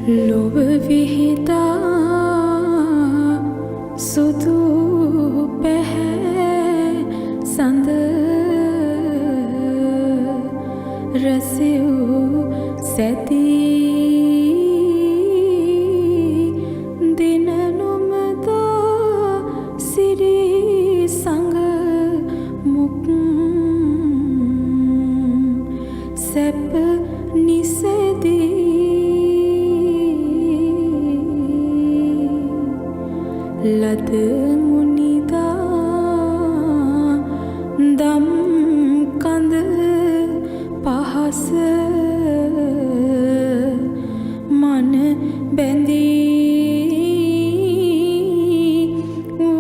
ලොව විහිදා සුදු පැහැ සඳ රැසිව් සැදී දින නොමදා සිරි සංග මුක් සැප නිසැදී ලද මුනිදා දම් කඳ පහස මන බැඳී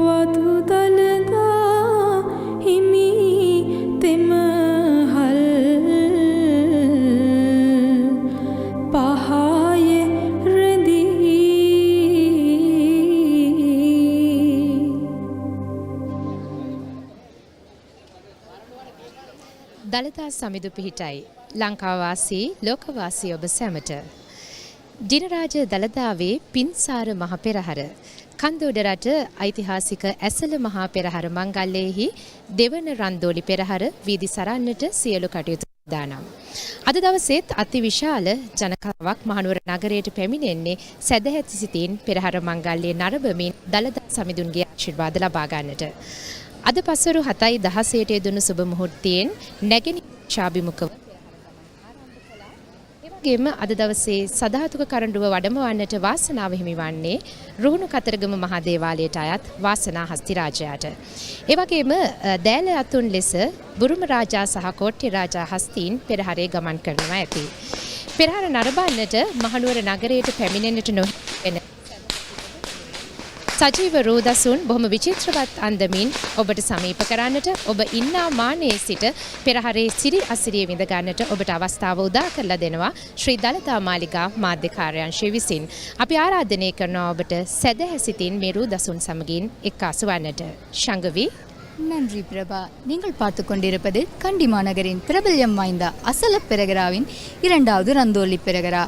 වදු දලදා හිමි තෙමහල් පහය රැඳී දළදා සමිඳු පිහිටයි ලංකාවාසී ලෝකවාසී ඔබ සැමට දිනරාජ දළදාවේ පින්සාර මහ පෙරහර කන්දෝඩ රට ඓතිහාසික ඇසල මහා පෙරහර මංගල්‍යයෙහි දෙවන රන්දෝලි පෙරහර වීදි සරන්නට සියලු කටයුතු දානම්. අද දවසේත් අතිවිශාල ජනකාවක් මහනුවර නගරයට පැමිණෙන්නේ සැදැහැති සිතින් පෙරහර මංගල්‍යයේ නරඹමින් දළදා සමිඳුන්ගේ ආශිර්වාද ලබා ගන්නට. අද පස්වරු 7:16ට යෙදුණු සුබ මුහුර්තයෙන් නැගෙනහිර ශාභිමුඛව එවැගේම අද දවසේ සදාතුක කරඬුව වඩමවන්නට වාසනාව හිමිවන්නේ රුහුණු කතරගම මහා දේවාලයට අයත් වාසනා හස්තිරාජයාට. එවැගේම දෑල අතුන් ලෙස බුරුම රාජා සහ කෝට්ටේ රාජා හස්තීන් පෙරහරේ ගමන් කරනවා ඇති. පෙරහර නරඹන්නට මහනුවර නගරයට පැමිණෙන්නට නොහැකි සජීව රෝදසුන් බොහොම විචිත්‍රවත් අන්දමින් ඔබට සමීප කරන්නට ඔබ ඉන්නා මානයේ සිට පෙරහරේ සිරි අසිරිය විඳ ගන්නට ඔබට අවස්ථාව උදා කරලා දෙනවා ශ්‍රී දළදා මාලිගා මාධ්‍ය කාර්යාංශය විසින්. අපි ආරාධනය කරනවා ඔබට සැදැහැ සිතින් මේ රෝදසුන් සමගින් එක්කාසු වන්නට. ஷங்கவி நன்றி பிரபா. நீங்கள் பார்த்து கொண்டிருப்பது கண்டி மாநகரின் பிரபல்யம் வாய்ந்த அசல பெரகராவின் இரண்டாவது ரந்தோலி பெரகரா.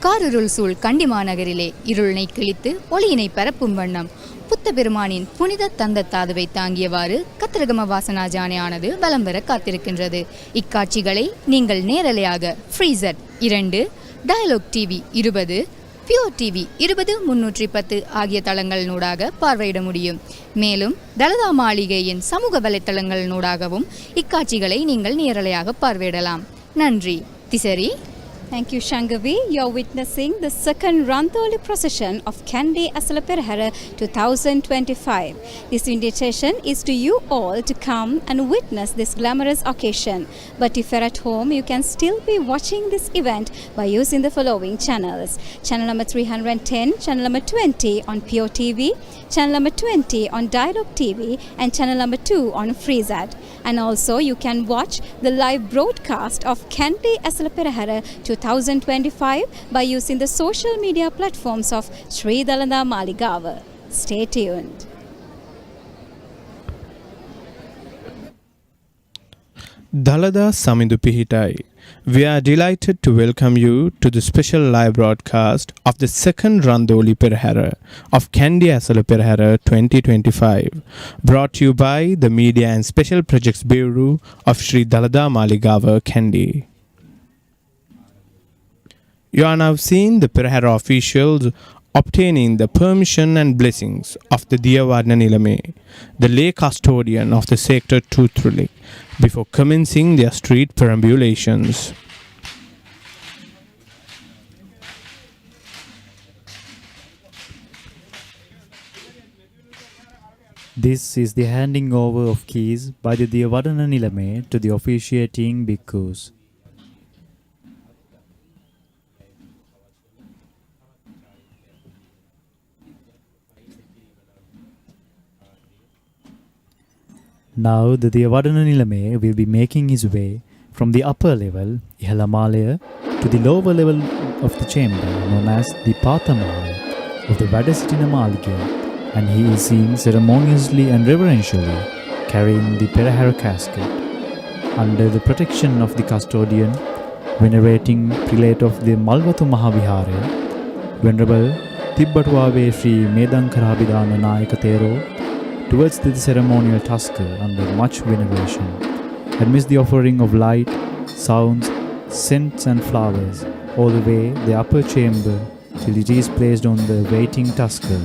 காரிருள் சூழ் கண்டி மாநகரிலே இருளினை கிழித்து ஒளியினை பரப்பும் வண்ணம் புத்த பெருமானின் புனித தந்த தாதுவை தாங்கியவாறு கத்திரகம வாசனா ஜானையானது வலம் வர காத்திருக்கின்றது. இக்காட்சிகளை நீங்கள் நேரலையாக ஃப்ரீசர் 2, டயலாக் டிவி 20, பியூர் டிவி 20-310 ஆகிய தளங்களினூடாக பார்வையிட முடியும். மேலும் தலதா மாளிகையின் சமூக வலைத்தளங்களினூடாகவும் இக்காட்சிகளை நீங்கள் நேரலையாக பார்வையிடலாம். நன்றி. திசரி. Thank you, Shangavi. You're witnessing the second Randoli Procession of Kandy Esala Perahera 2025. This invitation is to you all to come and witness this glamorous occasion. But if you're at home, you can still be watching this event by using the following channels. Channel number 310, channel number 20 on Pure TV, channel number 20 on Dialog TV, and channel number 2 on Freezat. And also you can watch the live broadcast of Kandy Esala Perahera 2025 by using the social media platforms of Sri Dalada Maligawa. Stay tuned. Dalada Samindu Pihitai. We are delighted to welcome you to the special live broadcast of the second Randoli Perahera of Kandy Esala Perahera 2025, brought to you by the Media and Special Projects Bureau of Sri Dalada Maligawa, Kandy. You are now seeing the Perahera officials obtaining the permission and blessings of the Gajanayake Nilame, the lay custodian of the sacred tooth relic, before commencing their street perambulations. This is the handing over of keys by the Gajanayake Nilame to the officiating bhikkhus. Now the Gajanayake Nilame will be making his way from the upper level, Ihalamaya, to the lower level of the chamber known as the Pathamaya of the Vadasitina Maligawa, and he is seen ceremoniously and reverentially carrying the Perahera casket under the protection of the custodian, venerating prelate of the Malwatu Mahavihara, Venerable Tibbatuave Sri Medankarabhidana Nayaka Thero towards the ceremonial tusker under much veneration, amidst the offering of light, sounds, scents and flowers, all the way the upper chamber till it is placed on the waiting tusker.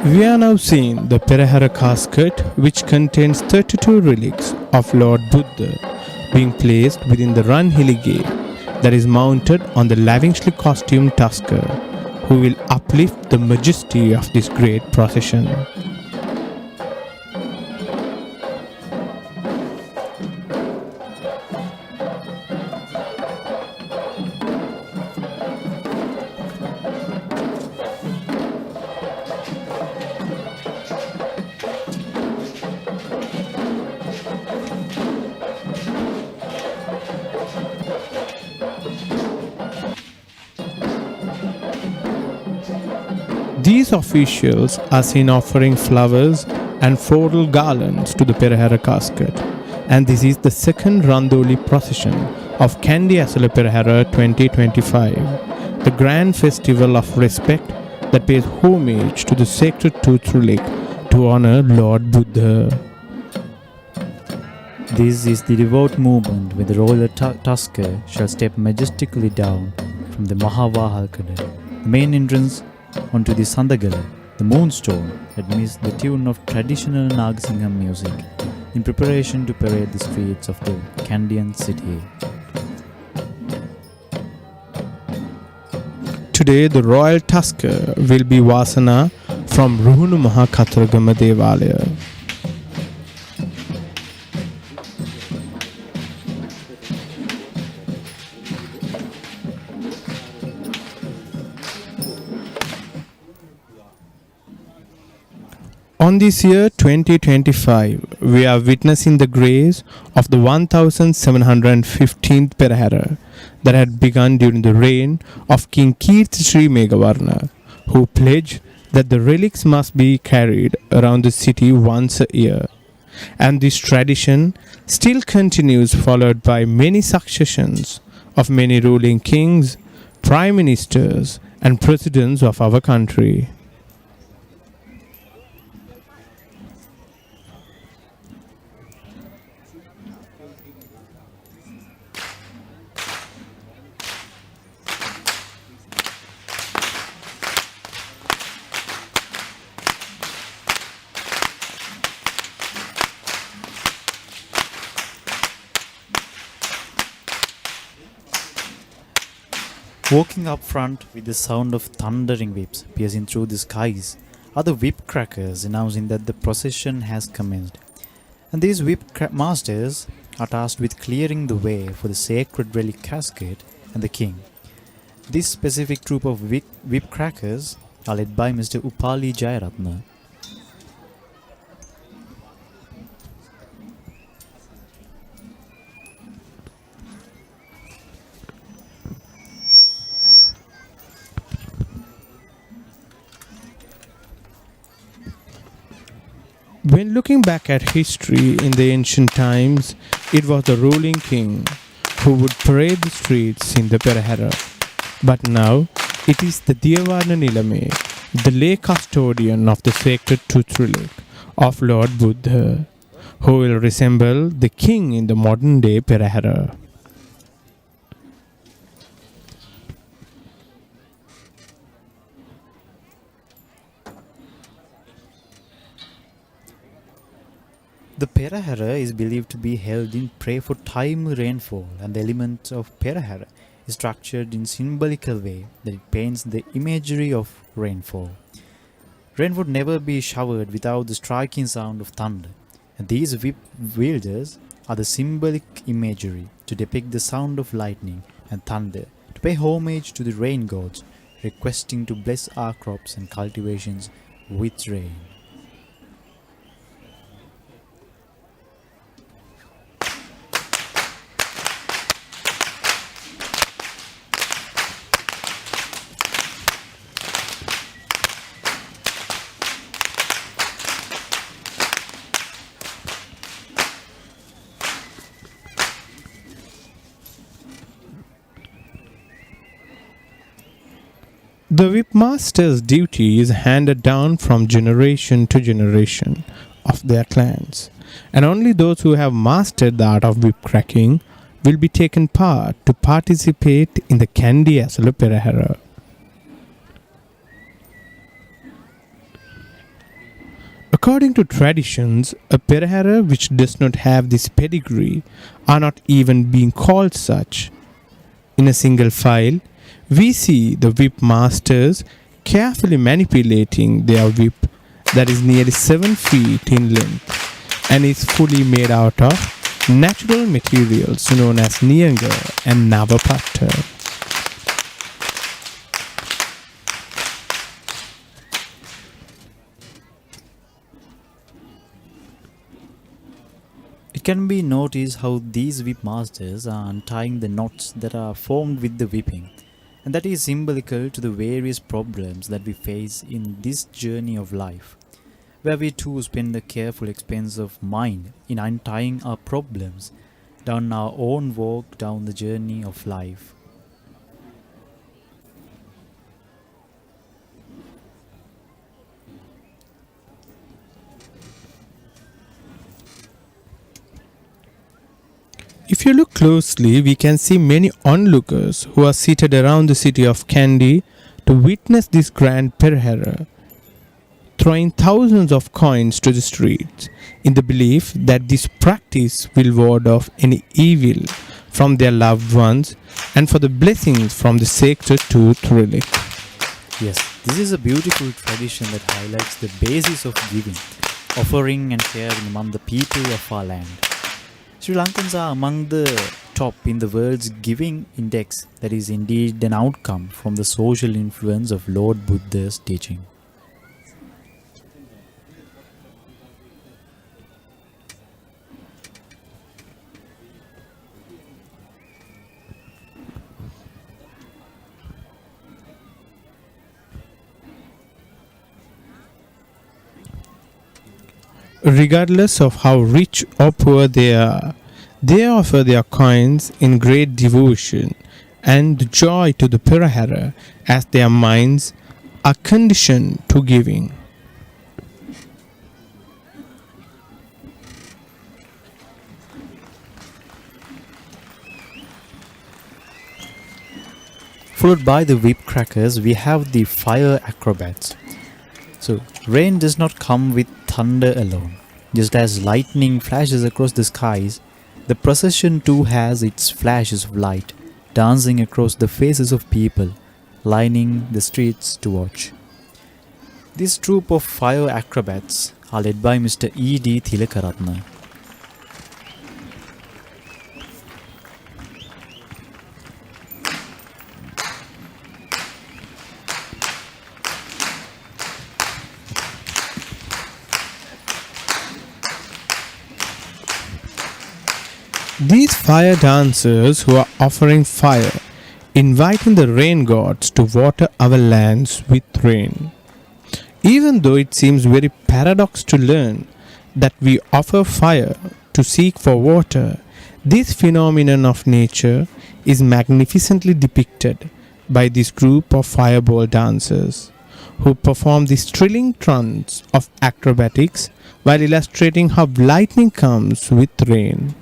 We are now seeing the Perahera casket, which contains 32 relics of Lord Buddha, being placed within the Run Hilly gate that is mounted on the lavishly costumed tusker, who will uplift the majesty of this great procession. These officials are seen offering flowers and floral garlands to the Perahera casket, and this is the second Randoli procession of Kandy Esala Perahera 2025, the grand festival of respect that pays homage to the sacred tooth relic to honor Lord Buddha. This is the devout movement where the royal tusker shall step majestically down from the Mahavahalkada, the main entrance, onto the Sandagala, the moonstone, amidst the tune of traditional Nagasingham music, in preparation to parade the streets of the Kandyan city. Today, the royal tusker will be Vasana from Ruhunu Maha Kataragama Devala. On this year 2025, we are witnessing the grace of the 1715th Perahera that had begun during the reign of King Kirti Megavarna, who pledged that the relics must be carried around the city once a year. And this tradition still continues, followed by many successions of many ruling kings, prime ministers and presidents of our country. Walking up front with the sound of thundering whips piercing through the skies are the whip crackers announcing that the procession has commenced. And these masters are tasked with clearing the way for the sacred relic casket and the king. This specific troop of whip crackers are led by Mr. Upali Jayaratna. When looking back at history in the ancient times, it was the ruling king who would parade the streets in the Perahera. But now, it is the Devana Nilame, the lay custodian of the sacred tooth relic of Lord Buddha, who will resemble the king in the modern day Perahera. The Perahera is believed to be held in prayer for timely rainfall, and the element of Perahera is structured in symbolical way that it paints the imagery of rainfall. Rain would never be showered without the striking sound of thunder, and these whip wielders are the symbolic imagery to depict the sound of lightning and thunder, to pay homage to the rain gods, requesting to bless our crops and cultivations with rain. The whip master's duty is handed down from generation to generation of their clans, and only those who have mastered the art of whip cracking will be taken part to participate in the Kandy Esala Perahera. According to traditions, a Perahera which does not have this pedigree are not even being called such. In a single file, we see the whip masters carefully manipulating their whip that is nearly 7 feet in length and is fully made out of natural materials known as Naiyandi and Navapatta. It can be noticed how these whip masters are untying the knots that are formed with the whipping, and that is symbolical to the various problems that we face in this journey of life, where we too spend a careful expense of mind in untying our problems down our own walk down the journey of life. If you look closely, we can see many onlookers who are seated around the city of Kandy to witness this grand Perahera, throwing thousands of coins to the streets in the belief that this practice will ward off any evil from their loved ones and for the blessings from the sacred tooth relic. Yes, this is a beautiful tradition that highlights the basis of giving, offering and sharing among the people of our land. Sri Lankans are among the top in the world's giving index. That is indeed an outcome from the social influence of Lord Buddha's teaching. Regardless of how rich or poor they offer their coins in great devotion and joy to the Perahera as their minds are conditioned to giving. Followed by the whip crackers, we have the fire acrobats. So, rain does not come with thunder alone. Just as lightning flashes across the skies, the procession too has its flashes of light dancing across the faces of people lining the streets to watch. This troupe of fire acrobats are led by Mr. E.D. Tilakaratna. These fire dancers who are offering fire, inviting the rain gods to water our lands with rain. Even though it seems very paradox to learn that we offer fire to seek for water, this phenomenon of nature is magnificently depicted by this group of fireball dancers who perform these thrilling trance of acrobatics while illustrating how lightning comes with rain.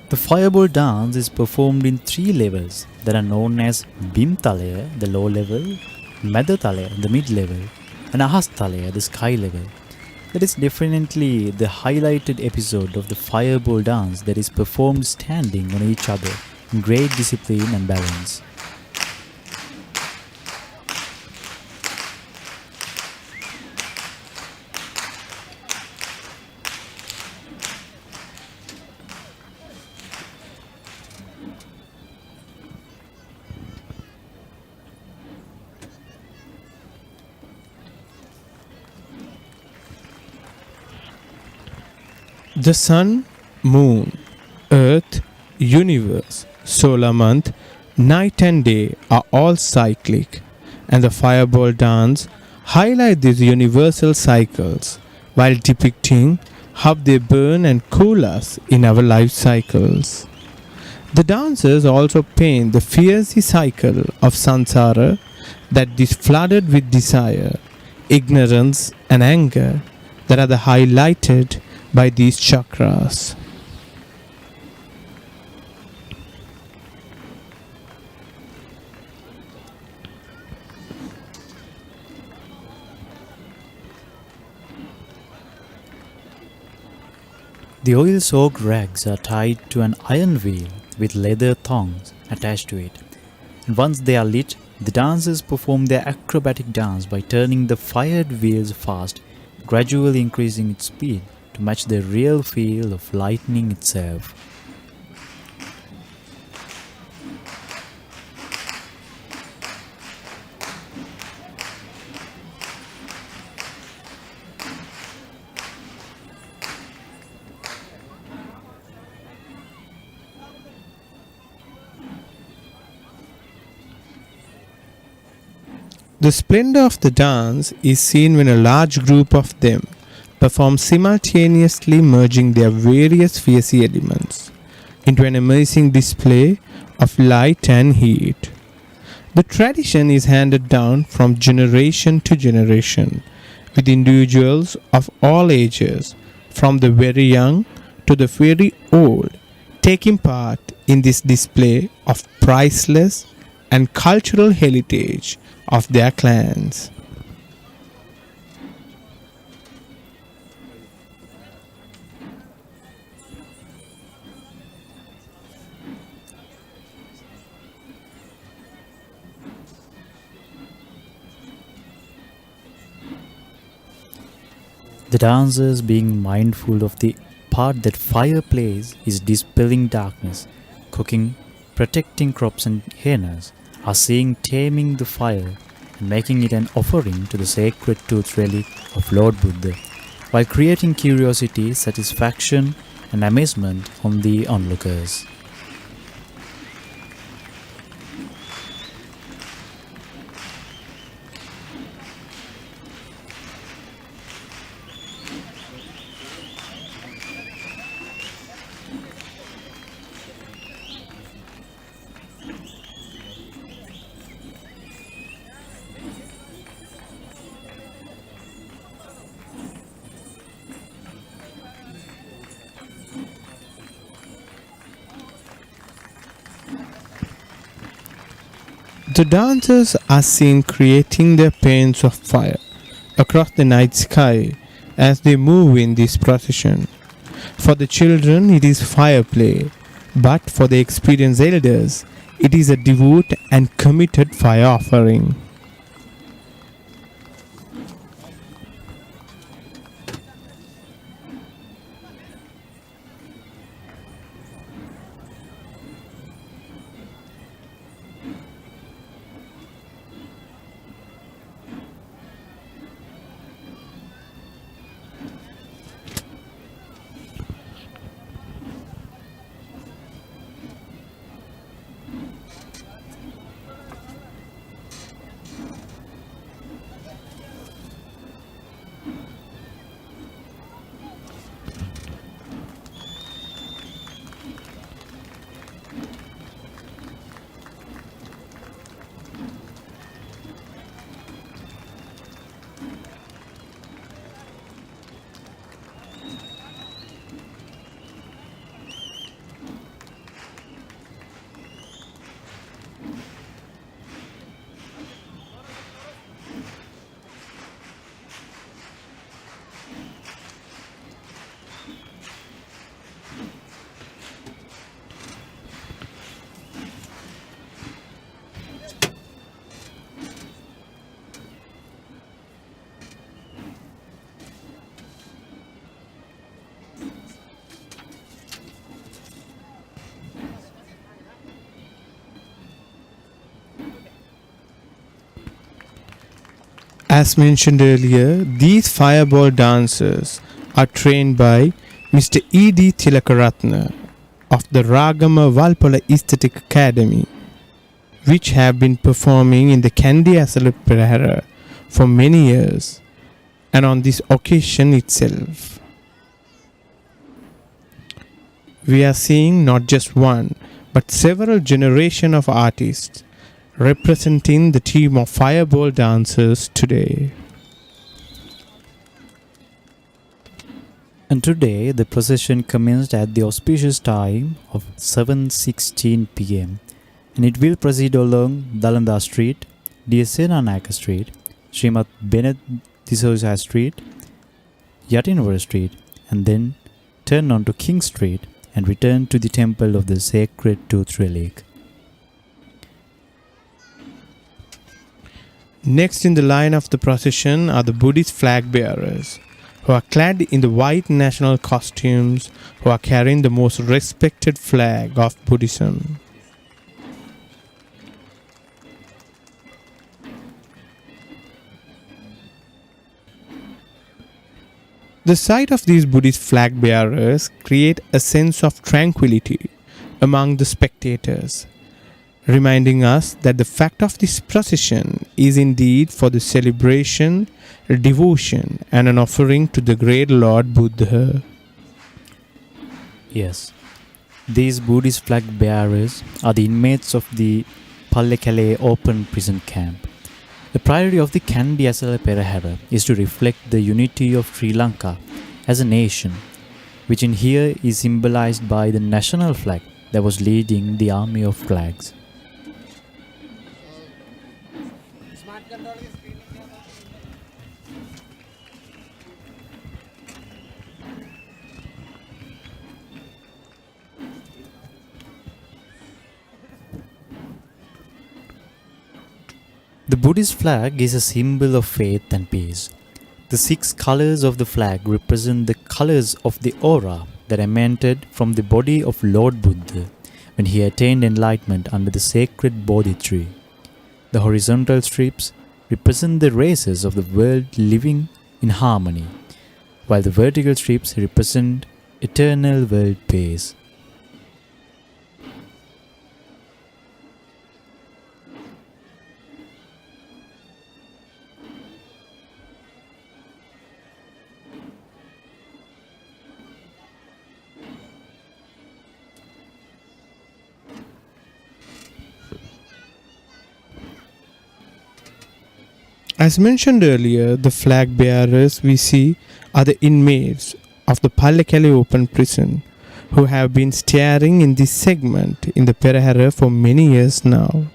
The fireball dance is performed in 3 levels that are known as Bimtalaya, the low level, Madatalaya, the mid level, and Ahastalaya, the sky level. That is definitely the highlighted episode of the fireball dance that is performed standing on each other in great discipline and balance. The sun, moon, earth, universe, solar month, night and day are all cyclic, and the fireball dance highlight these universal cycles while depicting how they burn and cool us in our life cycles. The dancers also paint the fiery cycle of samsara that is flooded with desire, ignorance and anger that are highlighted by these chakras. The oil-soaked rags are tied to an iron wheel with leather thongs attached to it. And once they are lit, the dancers perform their acrobatic dance by turning the fired wheels fast, gradually increasing its speed to match the real feel of lightning itself. The splendor of the dance is seen when a large group of them perform simultaneously, merging their various fierce elements into an amazing display of light and heat. The tradition is handed down from generation to generation, with individuals of all ages, from the very young to the very old, taking part in this display of priceless and cultural heritage of their clans. The dancers, being mindful of the part that fire plays, is dispelling darkness, cooking, protecting crops and hyenas, are seeing taming the fire and making it an offering to the sacred tooth relic of Lord Buddha, while creating curiosity, satisfaction and amazement on the onlookers. The dancers are seen creating their paints of fire across the night sky as they move in this procession. For the children, it is fire play, but for the experienced elders, it is a devout and committed fire offering. As mentioned earlier, these fireball dancers are trained by Mr. E.D. Tilakaratna of the Ragama Valpola Aesthetic Academy, which have been performing in the Kandy Esala Perahera for many years, and on this occasion itself. We are seeing not just one, but several generations of artists representing the team of fireball dancers today. And today the procession commenced at the auspicious time of 7:16 p.m. and it will proceed along Dalada Street, Gajanayake Street, Srimat Bennett D'Souza Street, Yatinwara Street, and then turn on to King Street and return to the temple of the sacred tooth relic. Next in the line of the procession are the Buddhist flag bearers, who are clad in the white national costumes, who are carrying the most respected flag of Buddhism. The sight of these Buddhist flag bearers create a sense of tranquility among the spectators, reminding us that the fact of this procession is indeed for the celebration, devotion, and an offering to the great Lord Buddha. Yes, these Buddhist flag bearers are the inmates of the Pallekele open prison camp. The priority of the Kandy Esala Perahera is to reflect the unity of Sri Lanka as a nation, which in here is symbolized by the national flag that was leading the army of flags. The Buddhist flag is a symbol of faith and peace. The 6 colors of the flag represent the colors of the aura that emanated from the body of Lord Buddha when he attained enlightenment under the sacred Bodhi tree. The horizontal strips represent the races of the world living in harmony, while the vertical strips represent eternal world peace. As mentioned earlier, the flag bearers we see are the inmates of the Pallekele open prison, who have been starring in this segment in the Perahera for many years now.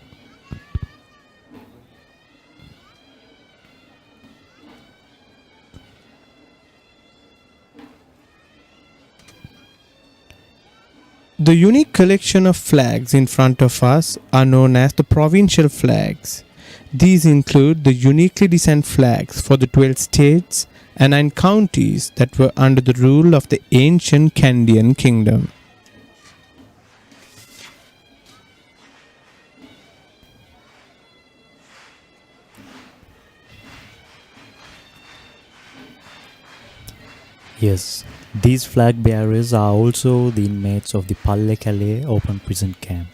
The unique collection of flags in front of us are known as the Provincial flags. These include the uniquely designed flags for the 12 states and 9 counties that were under the rule of the ancient Kandyan kingdom. Yes, these flag bearers are also the inmates of the Pallekele open prison camp.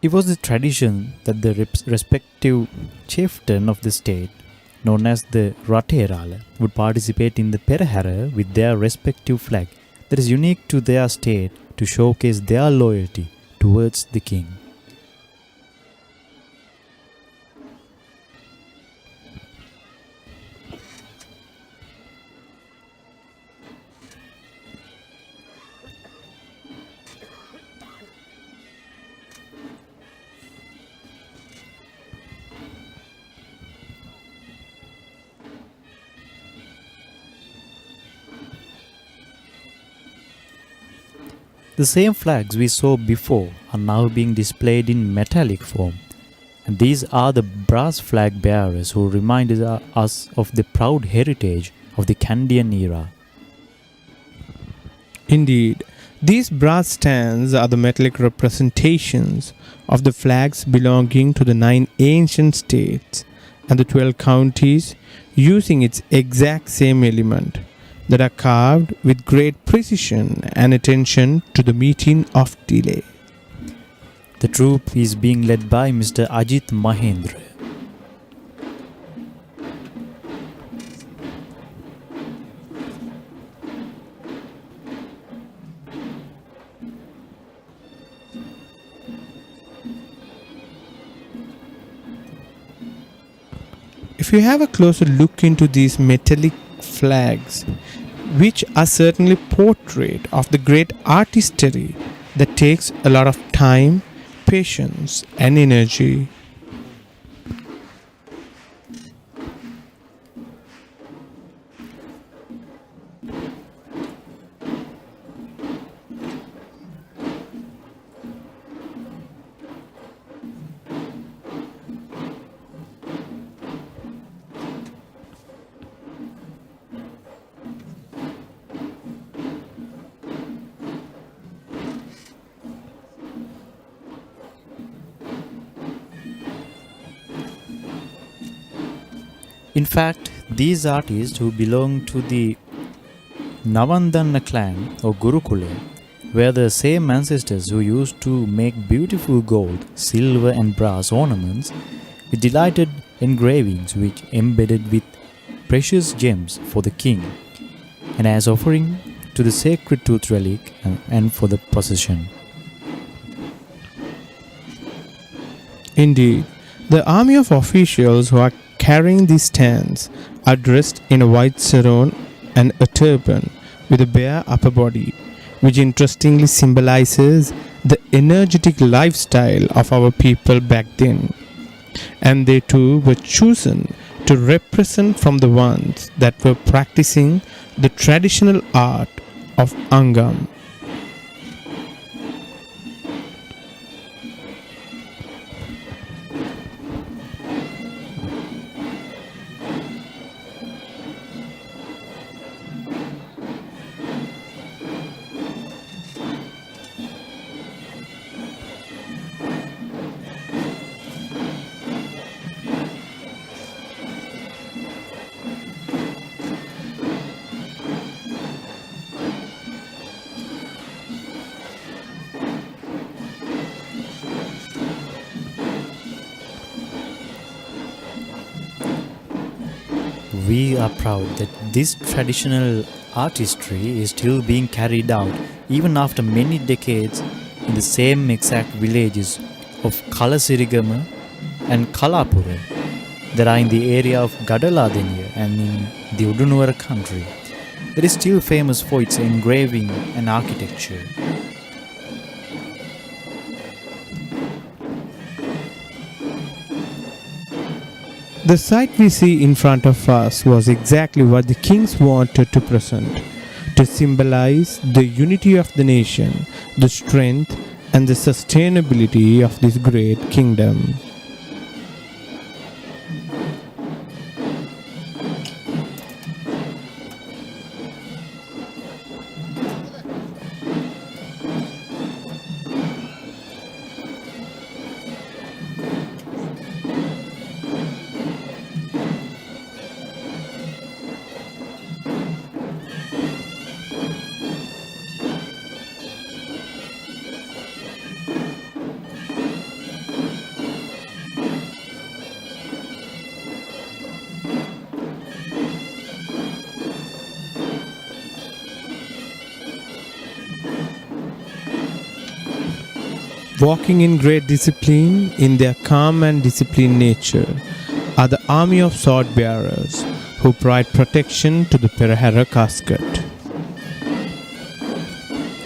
It was the tradition that the respective chieftain of the state, known as the Ratherala, would participate in the Perahera with their respective flag that is unique to their state to showcase their loyalty towards the king. The same flags we saw before are now being displayed in metallic form, and these are the brass flag bearers who reminded us of the proud heritage of the Kandyan era. Indeed, these brass stands are the metallic representations of the flags belonging to the 9 ancient states and the 12 counties, using its exact same element, that are carved with great precision and attention to the meeting of delay. The troupe is being led by Mr. Ajit Mahendra. If you have a closer look into these metallic flags, which are certainly portrait of the great artistry that takes a lot of time, patience and energy. In fact, these artists who belong to the Navandana clan or Gurukula were the same ancestors who used to make beautiful gold, silver and brass ornaments with delighted engravings which embedded with precious gems for the king and as offering to the sacred tooth relic and for the procession. Indeed, the army of officials who are carrying these stands are dressed in a white sarong and a turban with a bare upper body, which interestingly symbolizes the energetic lifestyle of our people back then. And they too were chosen to represent from the ones that were practicing the traditional art of Angam. We are proud that this traditional artistry is still being carried out even after many decades in the same exact villages of Kalasirigama and Kalapura that are in the area of Gadalada and in the Udunuwara country that is still famous for its engraving and architecture. The sight we see in front of us was exactly what the kings wanted to present, to symbolize the unity of the nation, the strength and the sustainability of this great kingdom. Walking in great discipline in their calm and disciplined nature are the army of sword bearers who provide protection to the Perahera casket.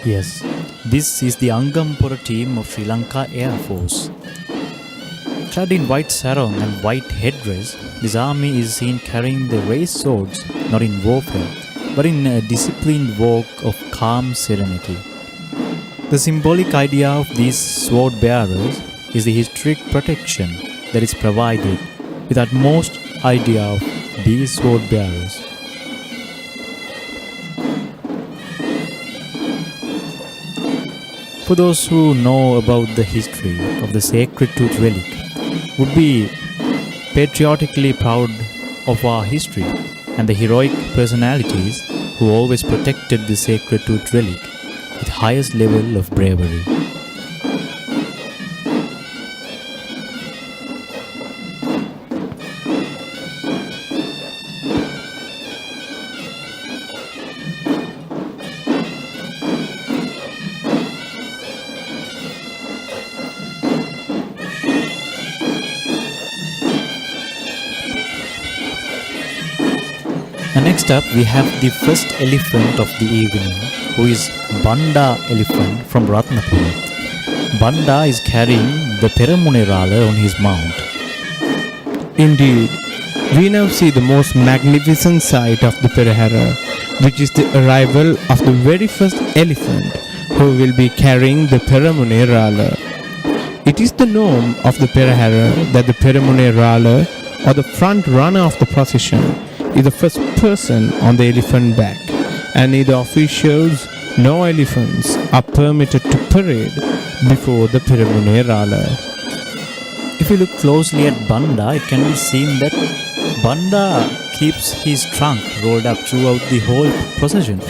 Yes, this is the Angampura team of Sri Lanka Air Force. Clad in white sarong and white headdress, this army is seen carrying the raised swords not in warfare but in a disciplined walk of calm serenity. The symbolic idea of these sword bearers is the historic protection that is provided with utmost idea of these sword bearers. For those who know about the history of the sacred tooth relic, would be patriotically proud of our history and the heroic personalities who always protected the sacred tooth relic with highest level of bravery. Next up, we have the first elephant of the evening, who is Banda elephant from Ratnapur. Banda is carrying the Peramunerala on his mount. Indeed, we now see the most magnificent sight of the Perahera, which is the arrival of the very first elephant who will be carrying the Peramunerala. It is the norm of the Perahera that the Peramunerala, or the front runner of the procession, is the first person on the elephant back, and neither officials nor elephants are permitted to parade before the Peramunerala. If you look closely at Banda, it can be seen that Banda keeps his trunk rolled up throughout the whole procession.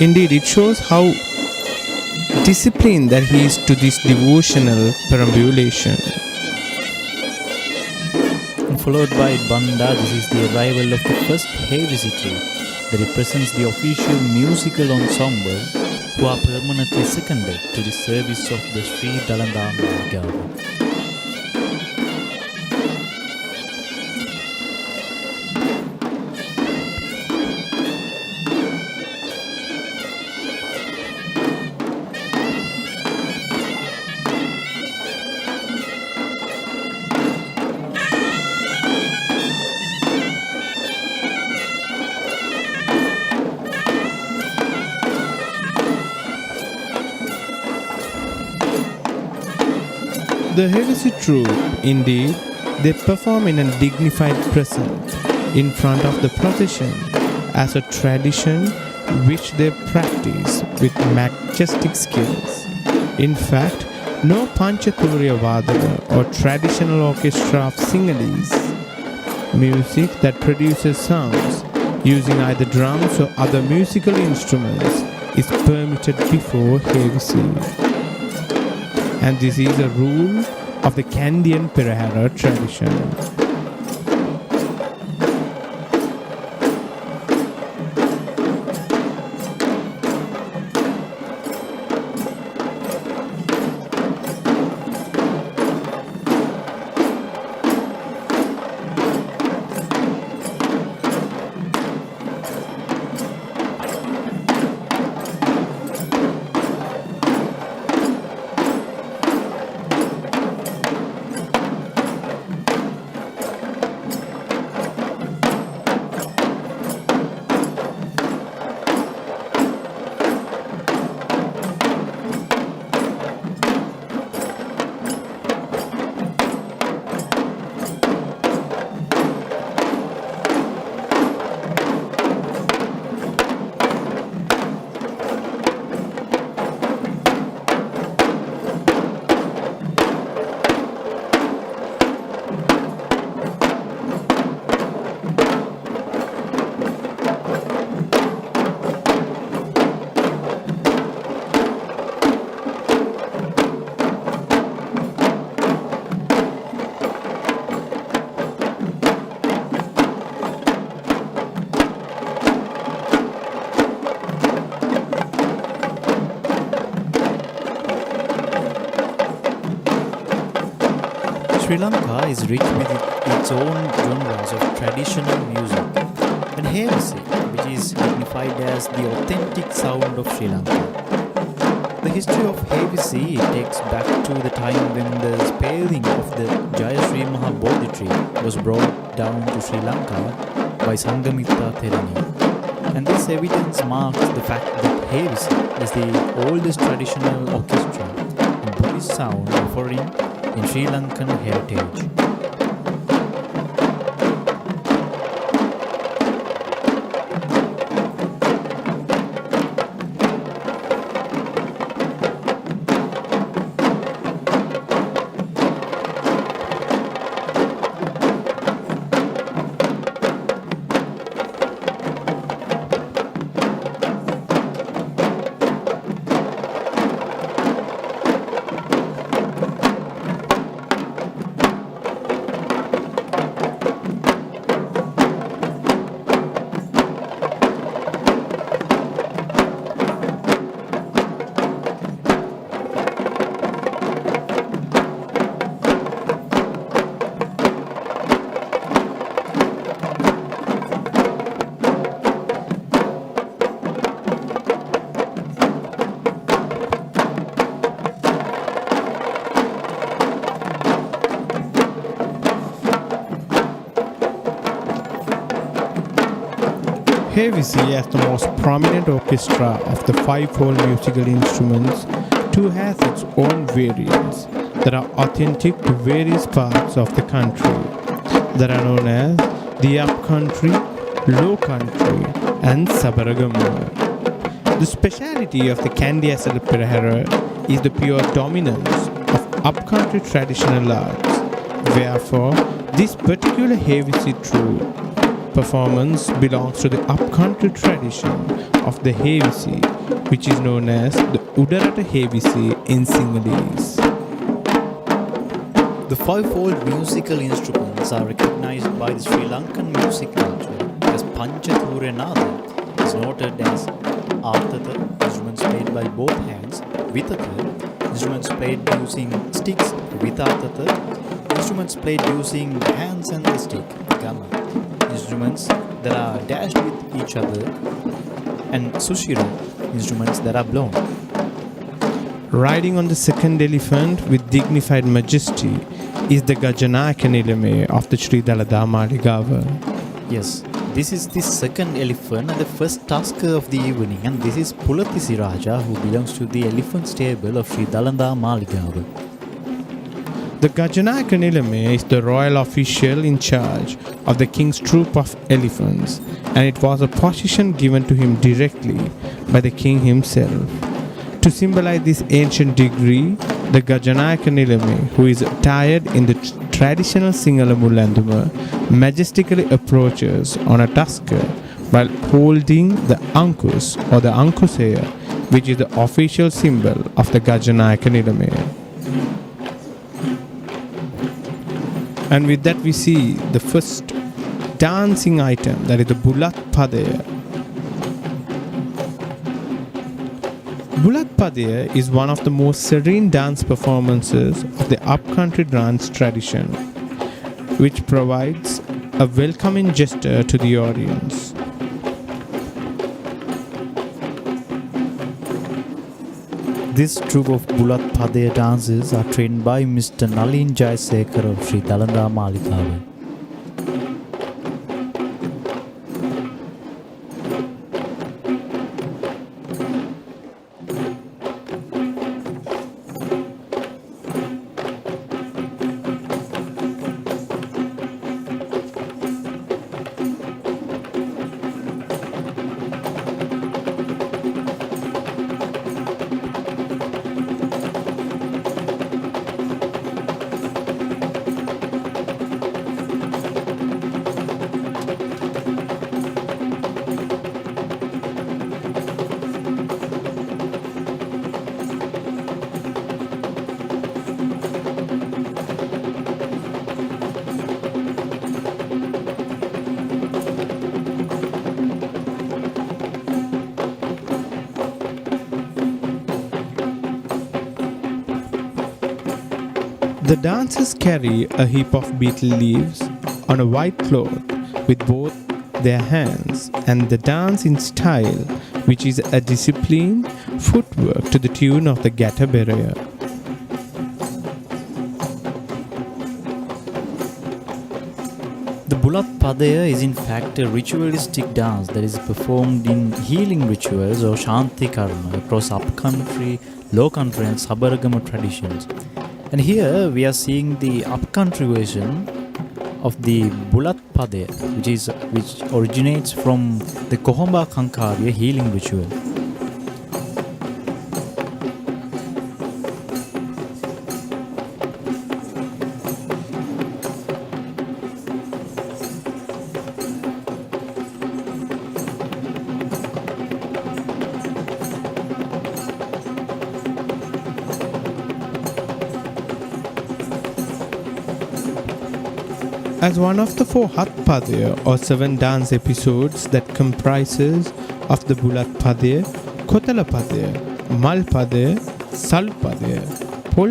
Indeed, it shows how disciplined that he is to this devotional perambulation. Followed by Banda, this is the arrival of the first heavy city that represents the official musical ensemble who are permanently seconded to the service of the Sri Dalada Maligawa. The Hevesi troupe, indeed, they perform in a dignified presence in front of the procession as a tradition which they practice with majestic skills. In fact, no Panchaturya Vadana or traditional orchestra of Sinhalese music that produces sounds using either drums or other musical instruments is permitted before Hevesi. And this is a rule of the Kandy Perahera tradition. Sri Lanka is rich with its own genres of traditional music, and Hevesi, which is dignified as the authentic sound of Sri Lanka. The history of Hevesi takes back to the time when the sparing of the Jayasri Mahabodhi tree was brought down to Sri Lanka by Sanghamitta Therani. And this evidence marks the fact that Hevesi is the oldest traditional orchestra and Buddhist sound offering in Sri Lankan heritage. Havisi, as the most prominent orchestra of the five-fold musical instruments, too has its own variants that are authentic to various parts of the country, that are known as the Upcountry, Low Country, and Sabarang. The speciality of the Kandy Esala Perahera is the pure dominance of upcountry traditional arts. Therefore, this particular Havisi troupe performance belongs to the upcountry tradition of the Havisi, which is known as the Udarata Havisi in Sinhalese. The five-fold musical instruments are recognized by the Sri Lankan music culture as Panchathura Nada is noted as Arthatha, instruments played by both hands, Vithatha, instruments played using sticks, Vithathatha, instruments played using hands and the stick, Gama, instruments that are dashed with each other, and Sushira, instruments that are blown. Riding on the second elephant with dignified majesty is the Gajanayake Nilame of the Sri Dalada Maligawa. Yes, this is the second elephant and the first tusker of the evening, and this is Pulatisi Raja, who belongs to the elephant stable of Sri Dalada Maligawa. The Gajanayake Nilame is the royal official in charge of the king's troop of elephants, and it was a position given to him directly by the king himself. To symbolize this ancient degree, the Gajanayake Nilame, who is attired in the traditional Sinhala Mullanduma, majestically approaches on a tusker while holding the Ankus or the Ankusaya, which is the official symbol of the Gajanayake Nilame. And with that we see the first dancing item, that is the Bulat Pada. Bulat Pada is one of the most serene dance performances of the upcountry dance tradition, which provides a welcoming gesture to the audience. This troupe of Bulat Pada dancers are trained by Mr. Nalin Jayasekar of Sri Dalada Maligawa. The dancers carry a heap of betel leaves on a white cloth with both their hands, and the dance in style, which is a disciplined footwork to the tune of the Gata Beraya. The Bulat Pada is in fact a ritualistic dance that is performed in healing rituals or Shanti Karma across upcountry, low country and Sabarang traditions. And here we are seeing the upcountry version of the Bulat Pada, which originates from the Kohomba Kankarya healing ritual. As one of the 4 Hath Pada or 7 dance episodes that comprises of the Bulat Pada, Kotala Pada, Mal Pada, Sal Pada, Pol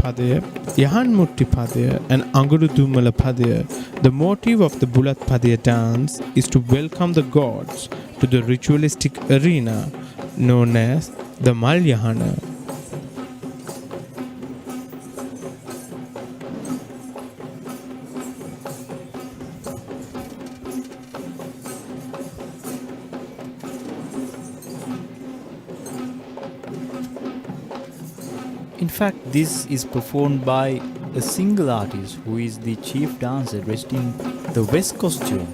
Pada, Yahan Mutti Pada and Anguru Dumala Pada, the motive of the Bulat Pada dance is to welcome the gods to the ritualistic arena known as the Malyahana. In fact, this is performed by a single artist who is the chief dancer dressed in the West costume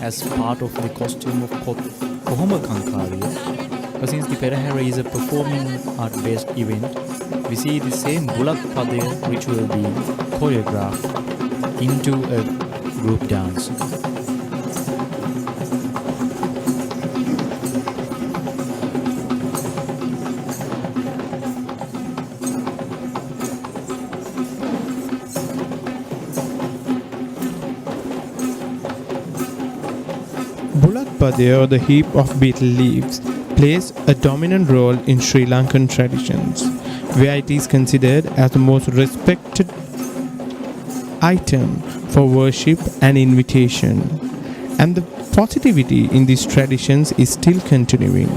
as part of the costume of Kohoma Kankarya. But since the Perahera is a performing art-based event, we see the same Bulat Pada ritual being choreographed into a group dance. Bulat Pada, or the heap of betel leaves, plays a dominant role in Sri Lankan traditions, where it is considered as the most respected item for worship and invitation, and the positivity in these traditions is still continuing.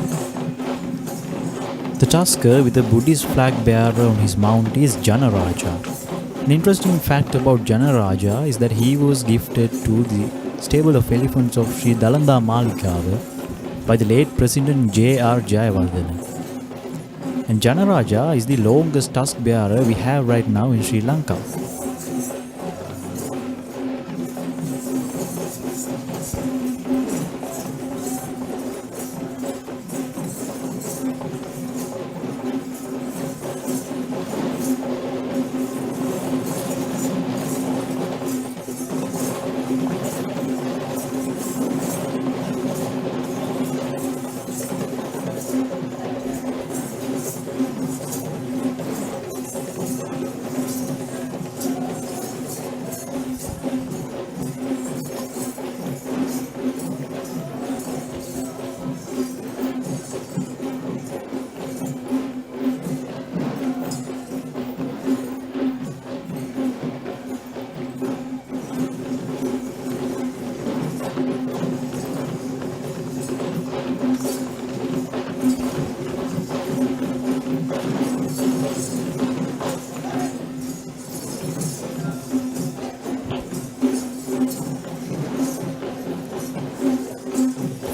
The tusker with a Buddhist flag bearer on his mount is Janaraja. An interesting fact about Janaraja is that he was gifted to the stable of elephants of Sri Dalada Maligawa by the late President J.R. Jayawardena. And Janaraja is the longest tusk bearer we have right now in Sri Lanka.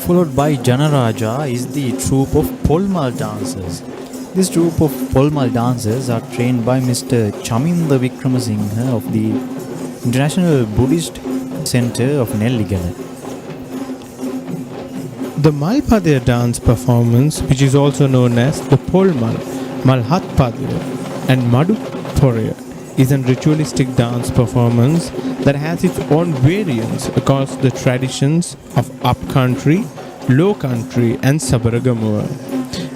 Followed by Janaraja is the troupe of Polmal dancers. This troupe of Polmal dancers are trained by Mr. Chaminda Vikramasinghe of the International Buddhist Center of Nelligana. The Malpadya dance performance, which is also known as the Polmal, Malhatpadya and Madupporya, is a ritualistic dance performance that has its own variants across the traditions of upcountry, low country and Sabarang.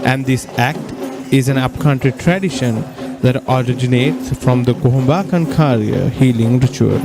And this act is an upcountry tradition that originates from the Kohoma Kankarya healing ritual.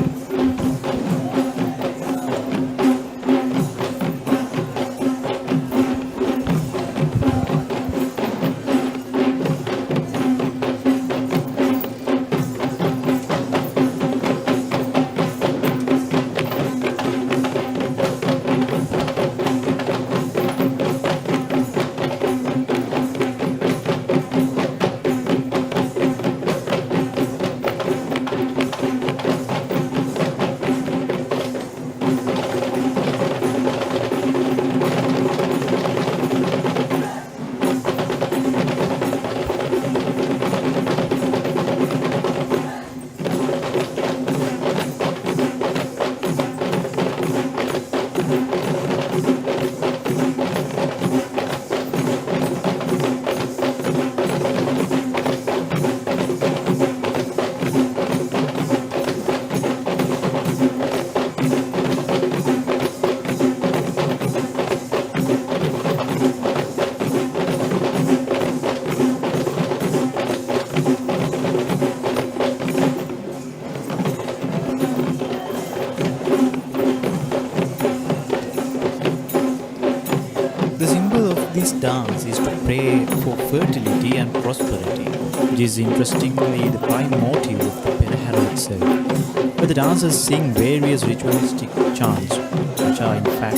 This dance is to pray for fertility and prosperity, which is interestingly the prime motive of the Perahera itself, where the dancers sing various ritualistic chants, which are in fact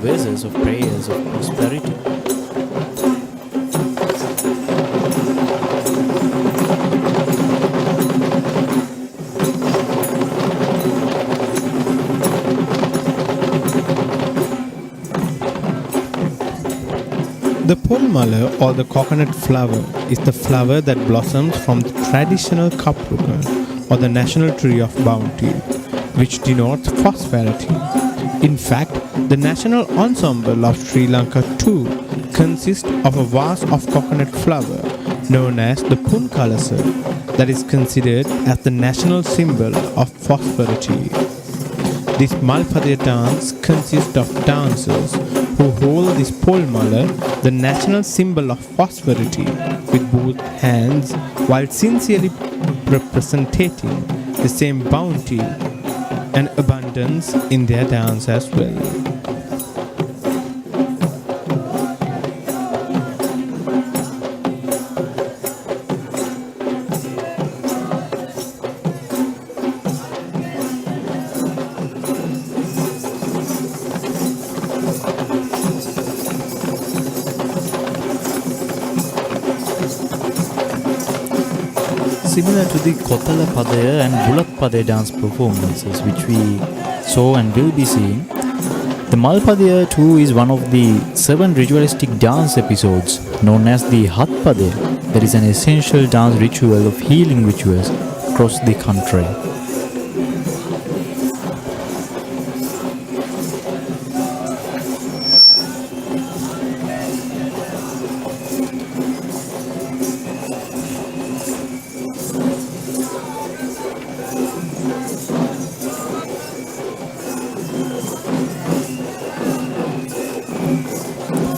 verses of prayers of prosperity. The Polmal or the coconut flower is the flower that blossoms from the traditional kapruka or the national tree of bounty, which denotes prosperity. In fact, the national ensemble of Sri Lanka too consists of a vase of coconut flower known as the Punkalasa that is considered as the national symbol of prosperity. This Malpadya dance consists of dancers who hold this Polmala, the national symbol of prosperity, with both hands while sincerely representing the same bounty and abundance in their dance as well. Similar to the Kottala Pada and Bulat Pada dance performances which we saw and will be seeing, the Malpadya too is one of the 7 ritualistic dance episodes known as the Hatpadya, that is an essential dance ritual of healing rituals across the country.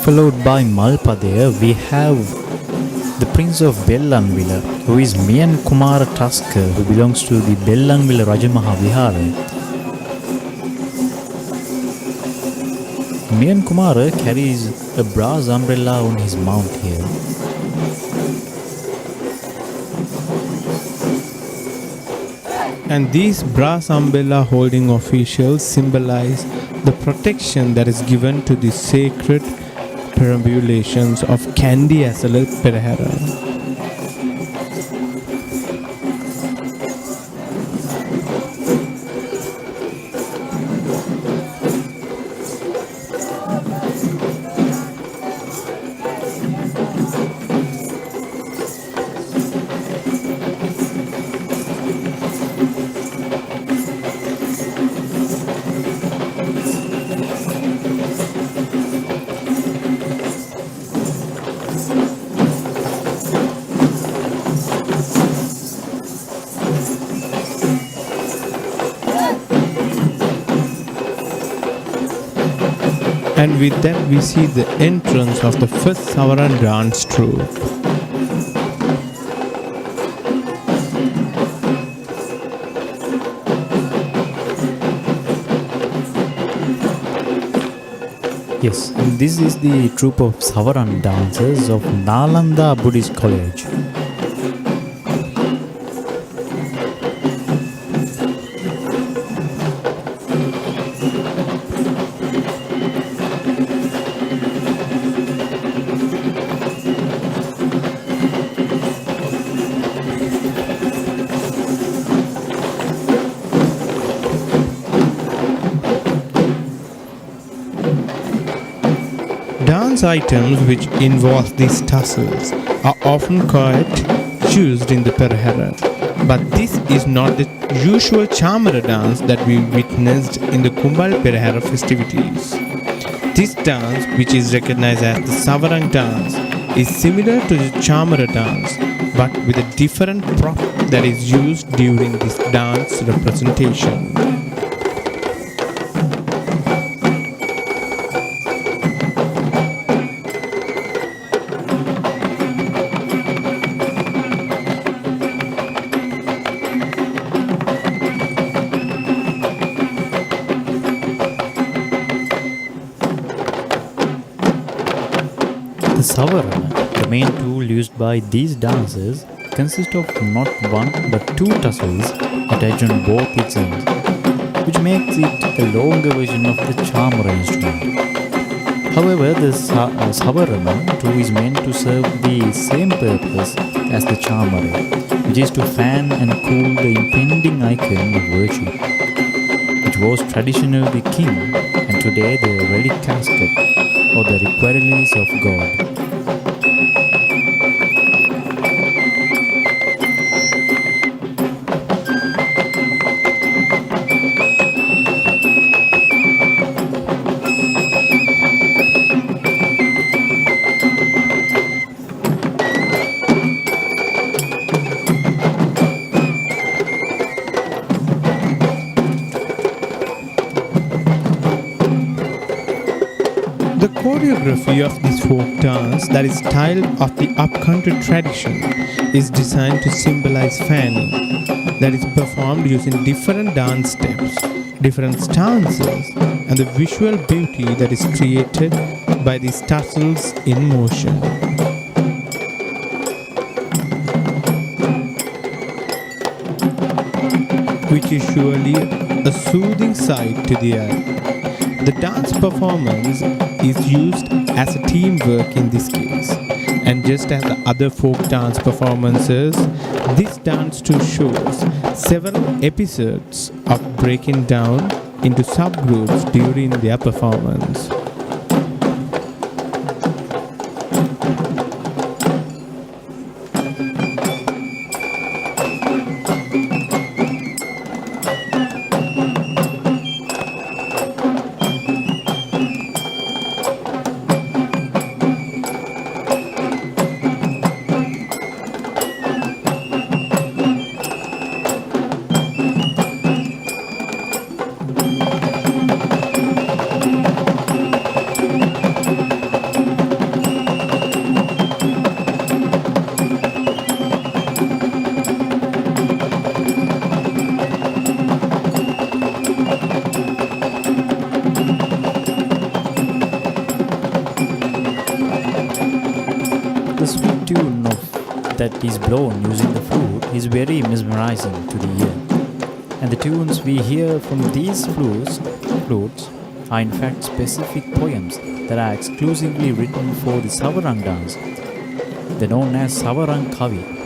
Followed by Malpadya, we have the Prince of Bellanvilla, who is Miyan Kumara Tusker, who belongs to the Bellanvilla Rajamaha Vihara. Miyan Kumara carries a brass umbrella on his mount here. And these brass umbrella holding officials symbolize the protection that is given to the sacred perambulations of Kandy Esala Perahera. And with that we see the entrance of the first Sabarang dance troupe. Yes, and this is the troupe of Sabarang dancers of Nalanda Buddhist College. Dance items which involve these tassels are often quite used in the Perahera, but this is not the usual Chamara dance that we witnessed in the Kumbal Perahera festivities. This dance, which is recognized as the Sabarang dance, is similar to the Chamara dance, but with a different prop that is used during this dance representation. The Sabarang, the main tool used by these dancers, consists of not one but 2 tassels attached on both its ends, which makes it a longer version of the Chamara instrument. However, the Sabarang too is meant to serve the same purpose as the Chamara, which is to fan and cool the impending icon of virtue, which was traditionally the king and today the relic casket or the requirements of God. choreography of this folk dance, that is style of the upcountry tradition, is designed to symbolize fanning, that is performed using different dance steps, different stances, and the visual beauty that is created by these tassels in motion. Which is surely a soothing sight to the eye. The dance performance is used as a teamwork in this case, and just as the other folk dance performances, this dance too shows several episodes of breaking down into subgroups during their performance. The sweet tune that is blown using the flute is very mesmerizing to the ear. And the tunes we hear from these flutes are in fact specific poems that are exclusively written for the Sabarang dance. They're known as Sabarang Kavi.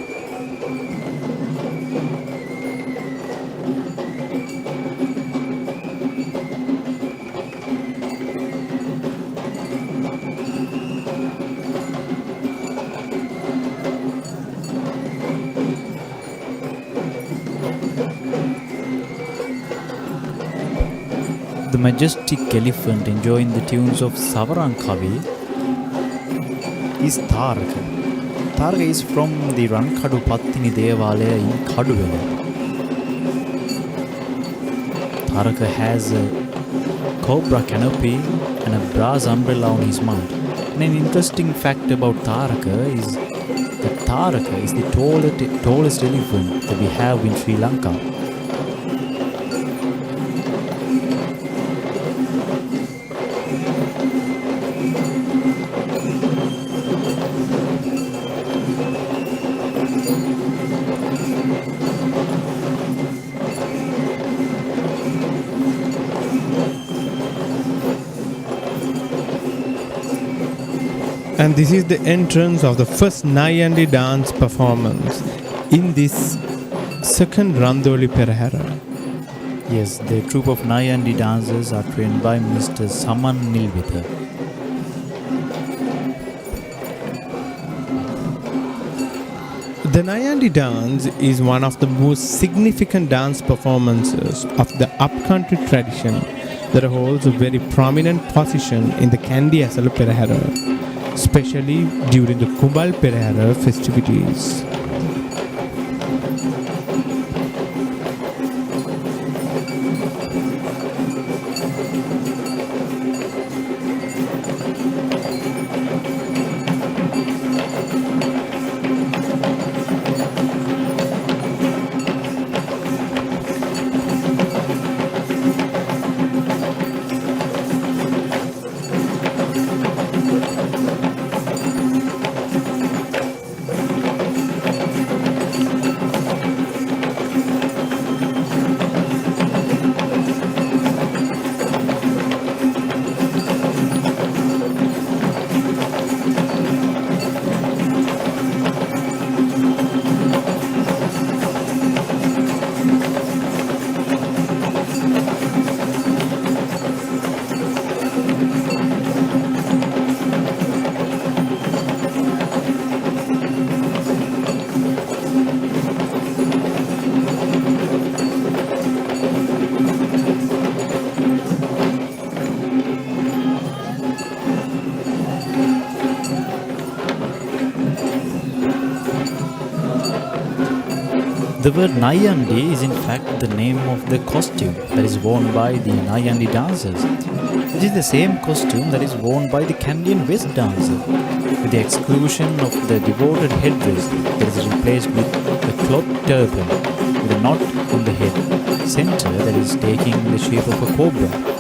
The majestic elephant enjoying the tunes of Sabarang Kavi is Taraka. Taraka is from the Rankadu Patini Devala in Kaduvela. Taraka has a cobra canopy and a brass umbrella on his mount. And an interesting fact about Taraka is that Taraka is the tallest elephant that we have in Sri Lanka. And this is the entrance of the first Naiyandi dance performance in this second Randoli Perahera. Yes, the troupe of Naiyandi dancers are trained by Mr. Saman Nilvitha. The Naiyandi dance is one of the most significant dance performances of the upcountry tradition that holds a very prominent position in the Kandy Esala Perahera, especially during the Kumbal Perahera festivities. The word Naiyandi is in fact the name of the costume that is worn by the Naiyandi dancers. It is the same costume that is worn by the Kandyan West dancer, with the exclusion of the devoted headdress that is replaced with a cloth turban with a knot on the head center that is taking the shape of a cobra.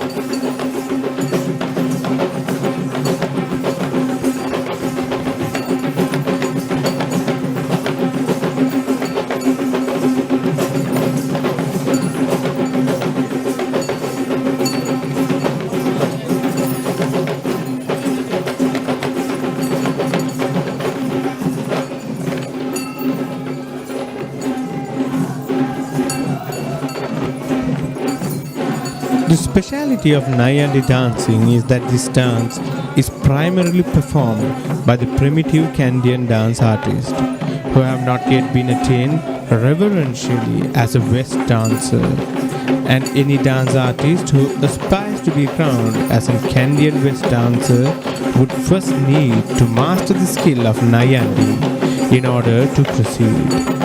The speciality of Naiyandi dancing is that this dance is primarily performed by the primitive Kandyan dance artists who have not yet been attained reverentially as a West dancer, and any dance artist who aspires to be crowned as a Kandyan West dancer would first need to master the skill of Naiyandi in order to proceed.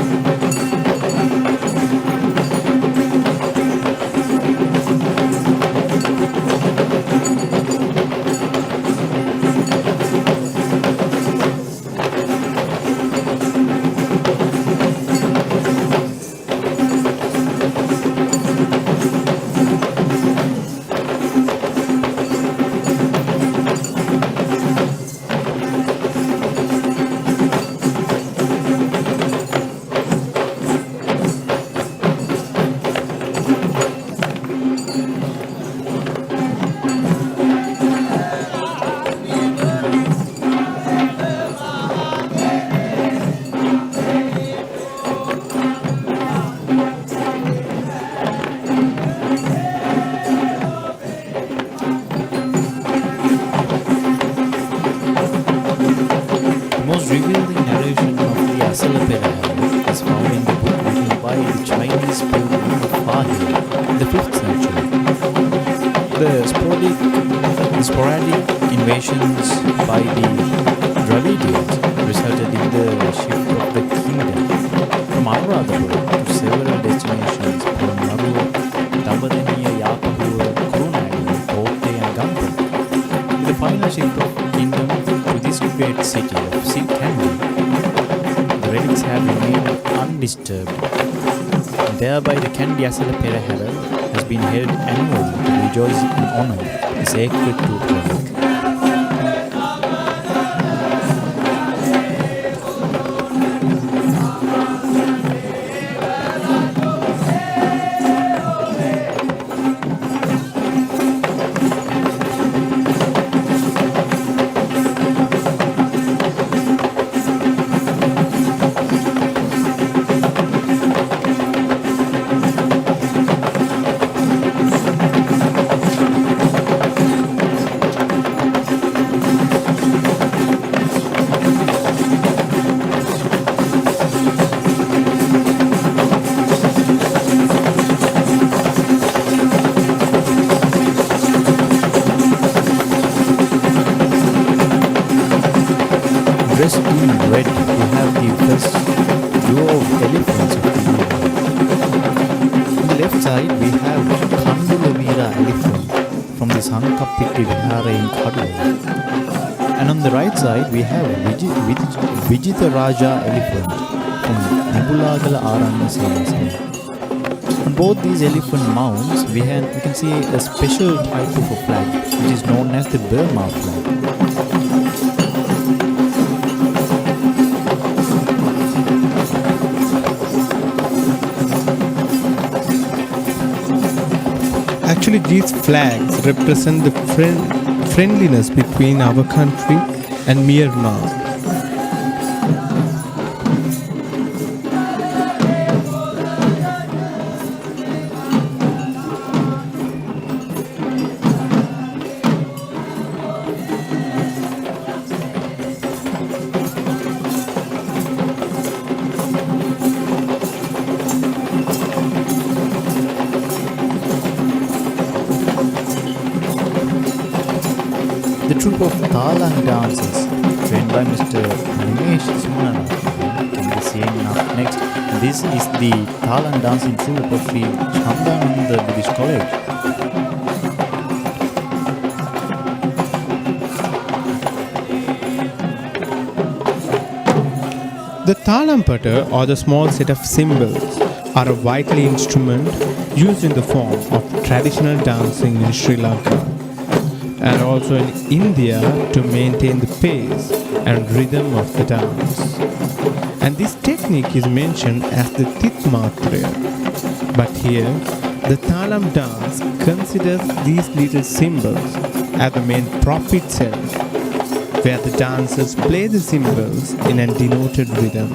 Revealing narration of the Esala Perahera is found in the book written by the Chinese pilgrim of Pahir in the 5th century. The sporadic invasions by the Dravidians resulted in the shift of the kingdom from Anuradhapura to several destinations: Polmal, Thammattama, Yapahua, Kurunadu, Kotte and Gampa. With the final shift of the kingdom to this great city of Kandy, the relics have remained undisturbed. Thereby, the Kandy Esala Perahera has been held annually to rejoice and honor the sacred tooth relic. Dressed in red, we have the first duo of elephants of the year. On the left side, we have Kandulavira elephant from the Patini Devala in Kadu. And on the right side, we have Vijita Raja elephant from Nibulagala Aranya Sena. On both these elephant mounts, we can see a special type of a flag, which is known as the Burma flag. Actually, these flags represent the friendliness between our country and Myanmar. The troupe of Talam dancers, trained by Mr. Ramesh can be seeing up next. This is the Talam dancing troupe of the Chandananda Buddhist College. The Thalampata, or the small set of cymbals, are a vital instrument used in the form of traditional dancing in Sri Lanka and also in India to maintain the pace and rhythm of the dance. And this technique is mentioned as the Thammattama. But here, the Talam dance considers these little cymbals as the main prop itself, where the dancers play the cymbals in a denoted rhythm,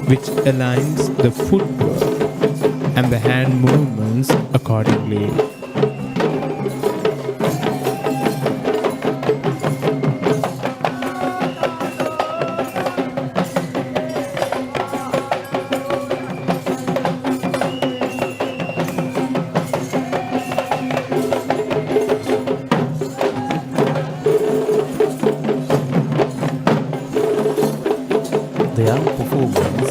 which aligns the footwork and the hand movements accordingly. The young performers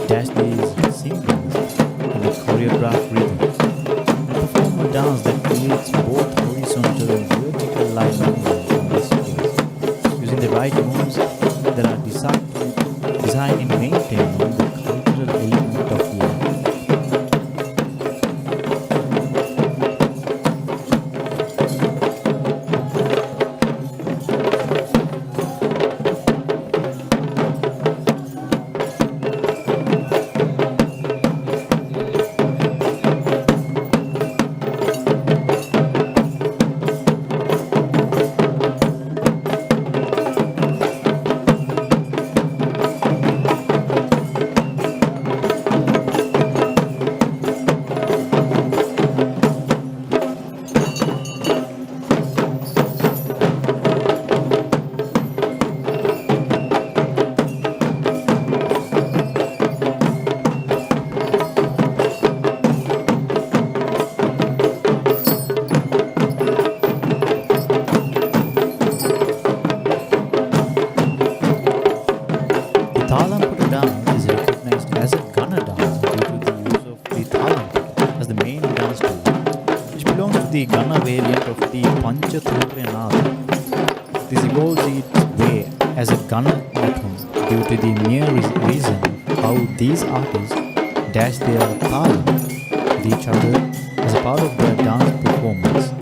dash these cymbals in a choreographed rhythm and perform a dance that creates both horizontal and vertical line movements on the space. Using the right moves that are designed in maintaining the cultural element of the art. The Ghana variant of the Panchatantra Natha. This evolves its way as a Gananatham due to the mere reason how these artists dash their talam with each other as a part of their dance performance.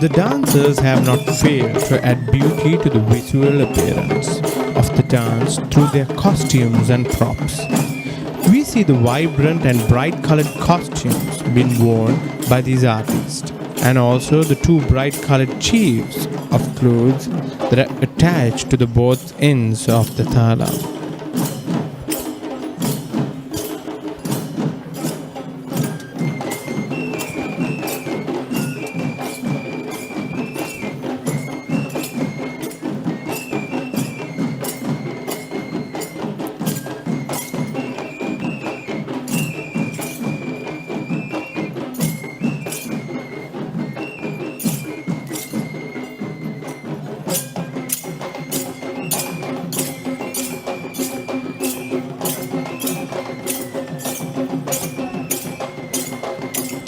The dancers have not failed to add beauty to the visual appearance of the dance through their costumes and props. We see the vibrant and bright colored costumes being worn by these artists, and also the two bright colored chiefs of clothes that are attached to the both ends of the talam.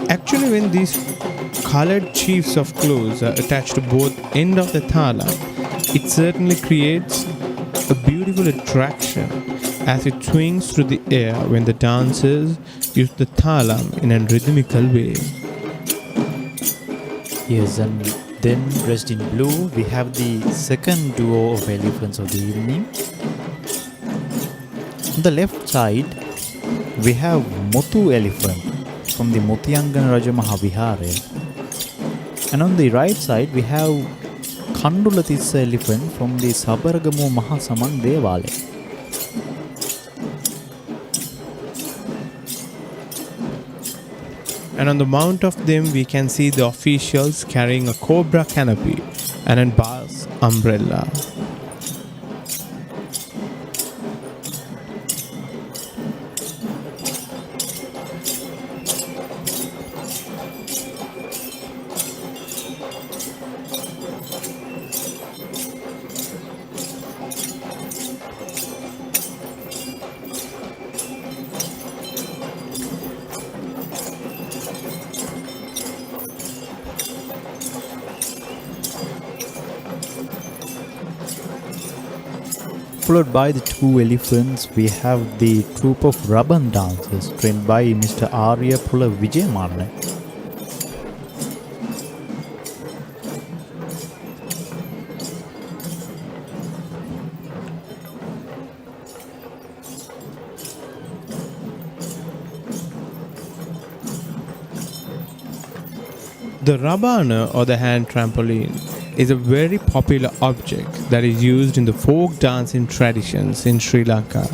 Actually, when these colored chiefs of clothes are attached to both ends of the talam, it certainly creates a beautiful attraction as it swings through the air when the dancers use the talam in a rhythmical way. Yes, and then dressed in blue, we have the second duo of elephants of the evening. On the left side, we have Muthu elephant from the Muthiyangana Raja Mahavihare. And on the right side we have Kandulatissa elephant from the Sabaragamu Mahasaman Devala. And on the mount of them we can see the officials carrying a cobra canopy and a bass umbrella. Followed by the two elephants, we have the troupe of Rabana dancers trained by Mr. Arya Pula Vijayamarne. The Rabana or the hand trampoline is a very popular object that is used in the folk dancing traditions in Sri Lanka.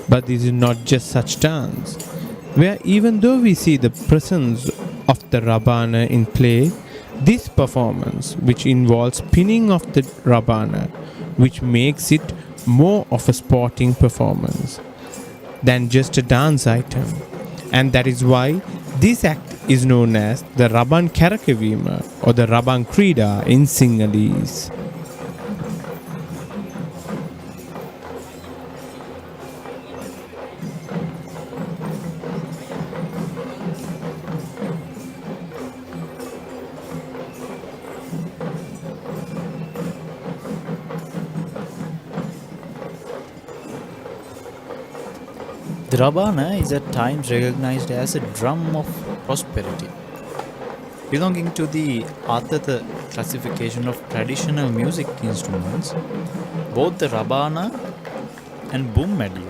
But this is not just such dance, where even though we see the presence of the Rabana in play, this performance, which involves spinning of the Rabana, which makes it more of a sporting performance than just a dance item. And that is why this act is known as the Raban Karakavima or the Raban Krida in Sinhalese. The Rabana is at times recognized as a drum of prosperity. Belonging to the Athatha classification of traditional music instruments, both the Rabana and Boom Medley,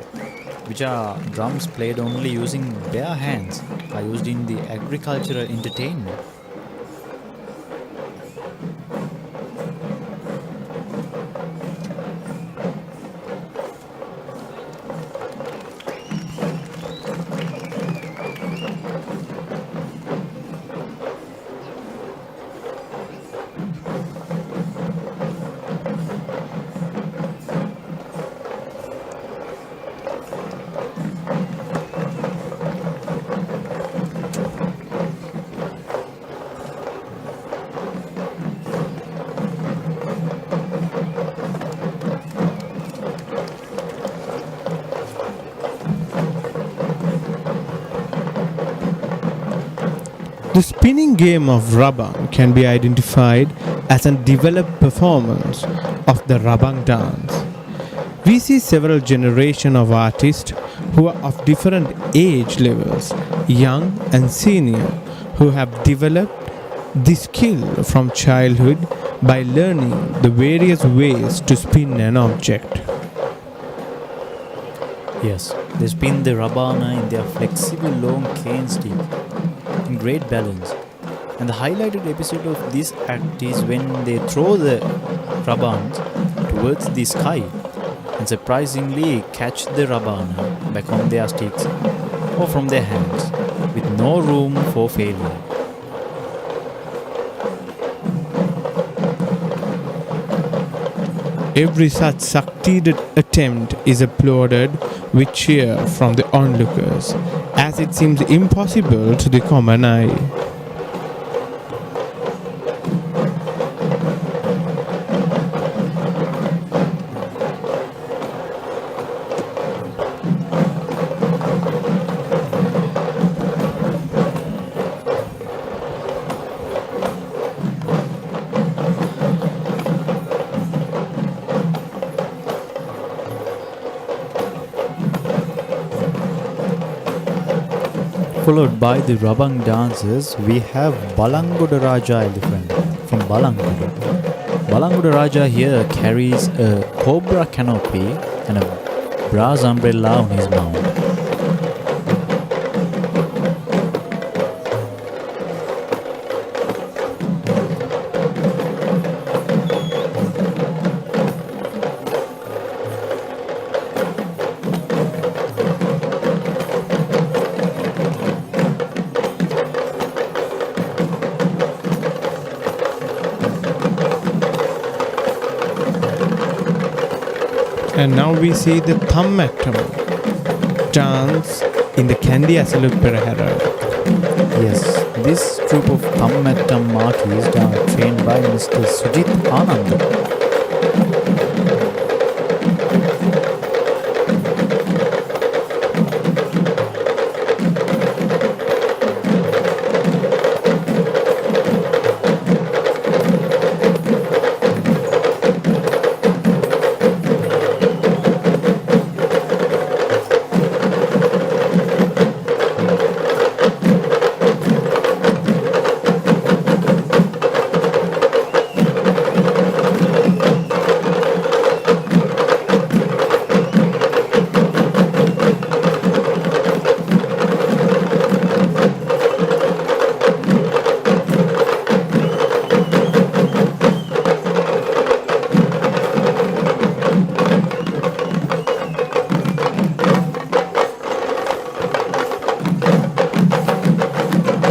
which are drums played only using bare hands, are used in the agricultural entertainment. The spinning game of Rabang can be identified as a developed performance of the Rabang dance. We see several generations of artists who are of different age levels, young and senior, who have developed this skill from childhood by learning the various ways to spin an object. Yes, they spin the Rabana in their flexible long cane stick in great balance. And the highlighted episode of this act is when they throw the Rabans towards the sky and surprisingly catch the Rabana back on their sticks or from their hands with no room for failure. Every such succeeded attempt is applauded with cheer from the onlookers, as it seems impossible to the common eye. Followed by the Rabang dancers, we have Balangoda Raja elephant from Balangoda. Balangoda Raja here carries a cobra canopy and a brass umbrella on his mount. And now we see the Thammattama dance in the Kandy Esala Perahera. Yes, this troupe of Thammattama monkeys are trained by Mr. Sujit Anand.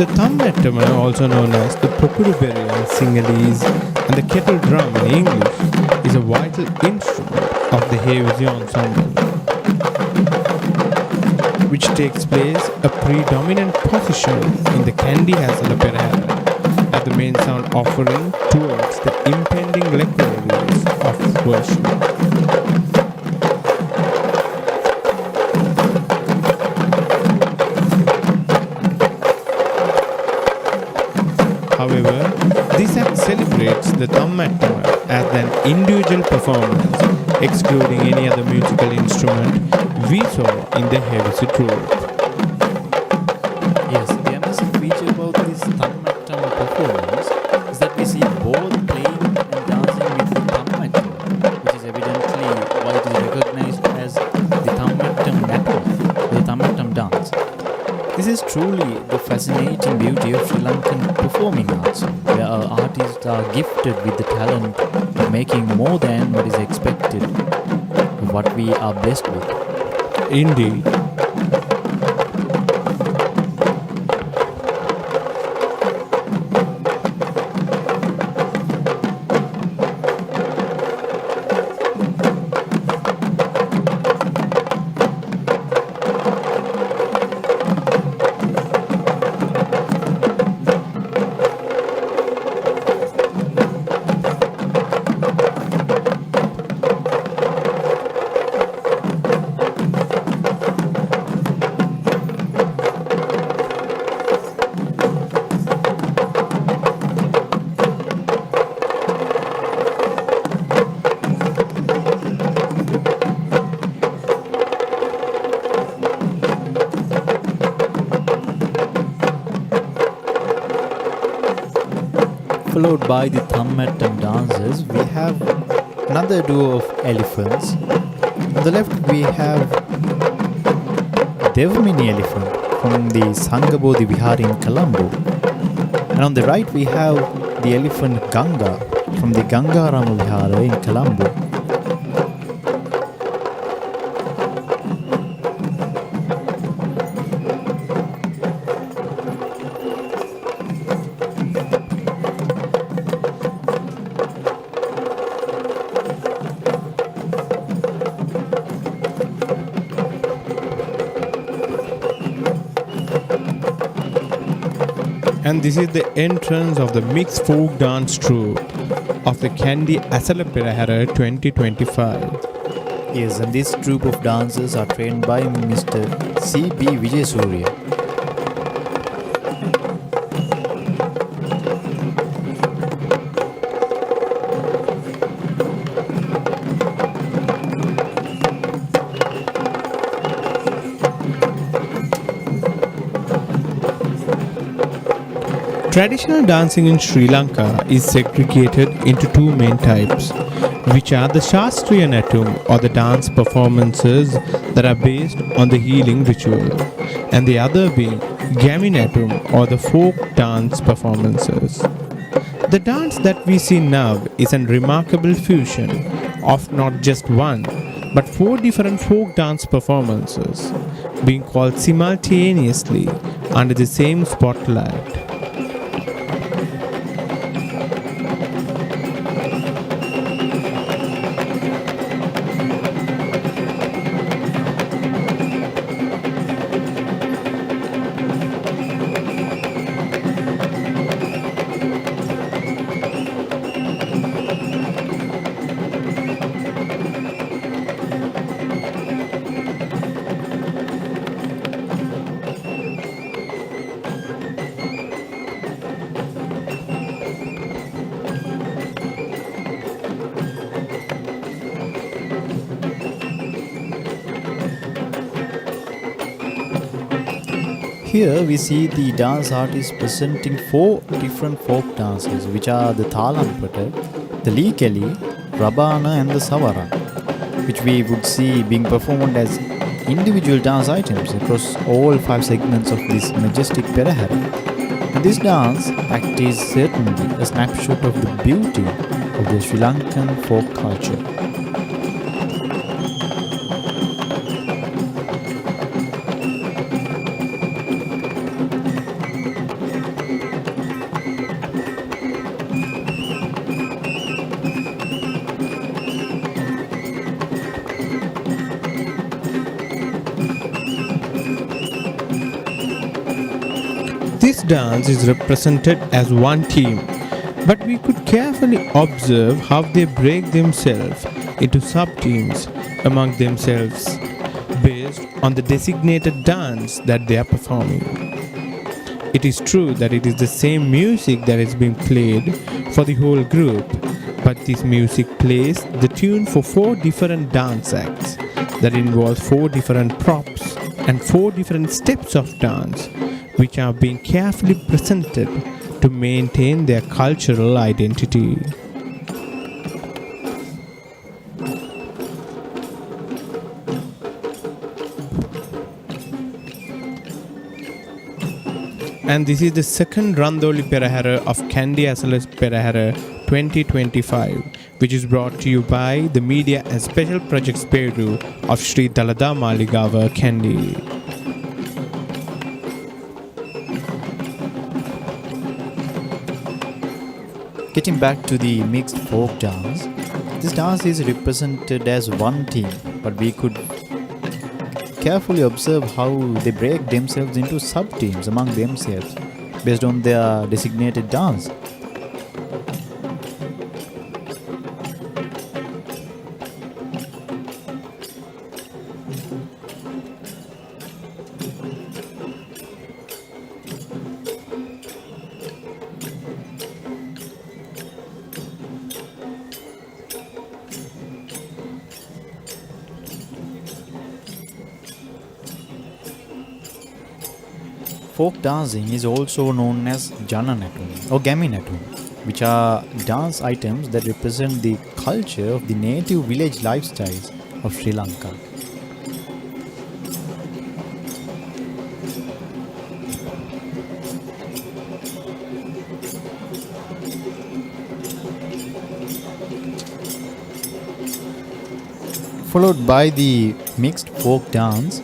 The Thammattama, also known as the Pokuduberi in Sinhalese and the kettle drum in English, is a vital instrument of the Hevesi ensemble, which takes place a predominant position in the Kandy Esala Perahera as the main sound offering towards the impending lectures of worship. However, this act celebrates the Thammattama as an individual performance, excluding any other musical instrument we saw in the Hevesi troupe. Yes, the amazing feature about this Thammattama performance is that we see both playing and dancing with the Thammattama, which is evidently why it is recognized as the Thammattama dance. This is truly the fascinating beauty of Sri Lankan performing arts, where our artists are gifted with the talent of making more than what is expected, what we are blessed with. Indeed. Followed by the Thammattama dancers, we have another duo of elephants. On the left, we have Devmini elephant from the Sangabodhi Vihar in Colombo. And on the right, we have the elephant Ganga from the Gangarama Vihara in Colombo. And this is the entrance of the mixed folk dance troupe of the Kandy Esala Perahera 2025. Yes, and this troupe of dancers are trained by Mr. C.B. Vijaysurya. Traditional dancing in Sri Lanka is segregated into two main types, which are the Shastriya Natum or the dance performances that are based on the healing ritual, and the other being Gaminatum or the folk dance performances. The dance that we see now is a remarkable fusion of not just one, but 4 different folk dance performances, being called simultaneously under the same spotlight. Here we see the dance artists presenting 4 different folk dances, which are the Talam, the Likeli, Rabana and the Sabarang, which we would see being performed as individual dance items across all 5 segments of this majestic Perahera. And this dance act is certainly a snapshot of the beauty of the Sri Lankan folk culture. This dance is represented as one team, but we could carefully observe how they break themselves into sub-teams among themselves based on the designated dance that they are performing. It is true that it is the same music that is being played for the whole group, but this music plays the tune for 4 different dance acts that involve 4 different props and 4 different steps of dance, which are being carefully presented to maintain their cultural identity. And this is the second Randoli Perahera of Kandy Esala Perahera 2025, which is brought to you by the Media and Special Projects Bureau of Sri Dalada Maligawa, Kandy. Getting back to the mixed folk dance, this dance is represented as one team, but we could carefully observe how they break themselves into sub-teams among themselves based on their designated dance. Folk dancing is also known as Jananatum or Gaminatum, which are dance items that represent the culture of the native village lifestyles of Sri Lanka. Followed by the mixed folk dance,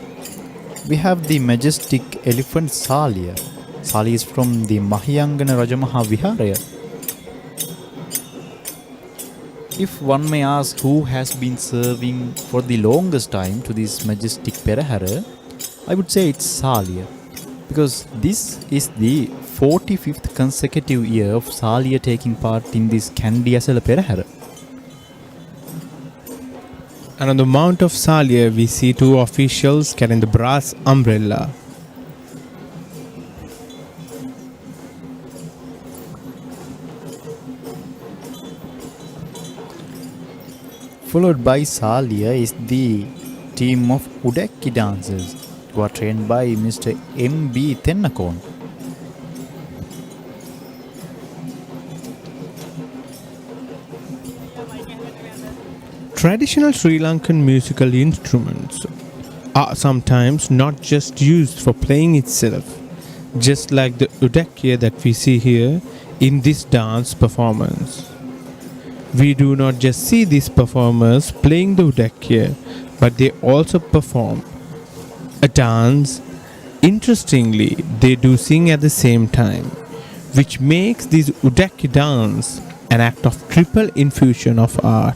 we have the majestic elephant Salia. Sali is from the Mahiyangana Rajamaha Viharaya. If one may ask who has been serving for the longest time to this majestic Perahera, I would say it's Salia, because this is the 45th consecutive year of Salia taking part in this Kandy Esala Perahera. And on the Mount of Salia, we see 2 officials carrying the brass umbrella. Followed by Salia is the team of Udaki dancers who are trained by Mr. M.B. Tennakon. Traditional Sri Lankan musical instruments are sometimes not just used for playing itself, just like the Udaki that we see here in this dance performance. We do not just see these performers playing the Udaki, but they also perform a dance. Interestingly, they do sing at the same time, which makes this Udaki dance an act of triple infusion of art.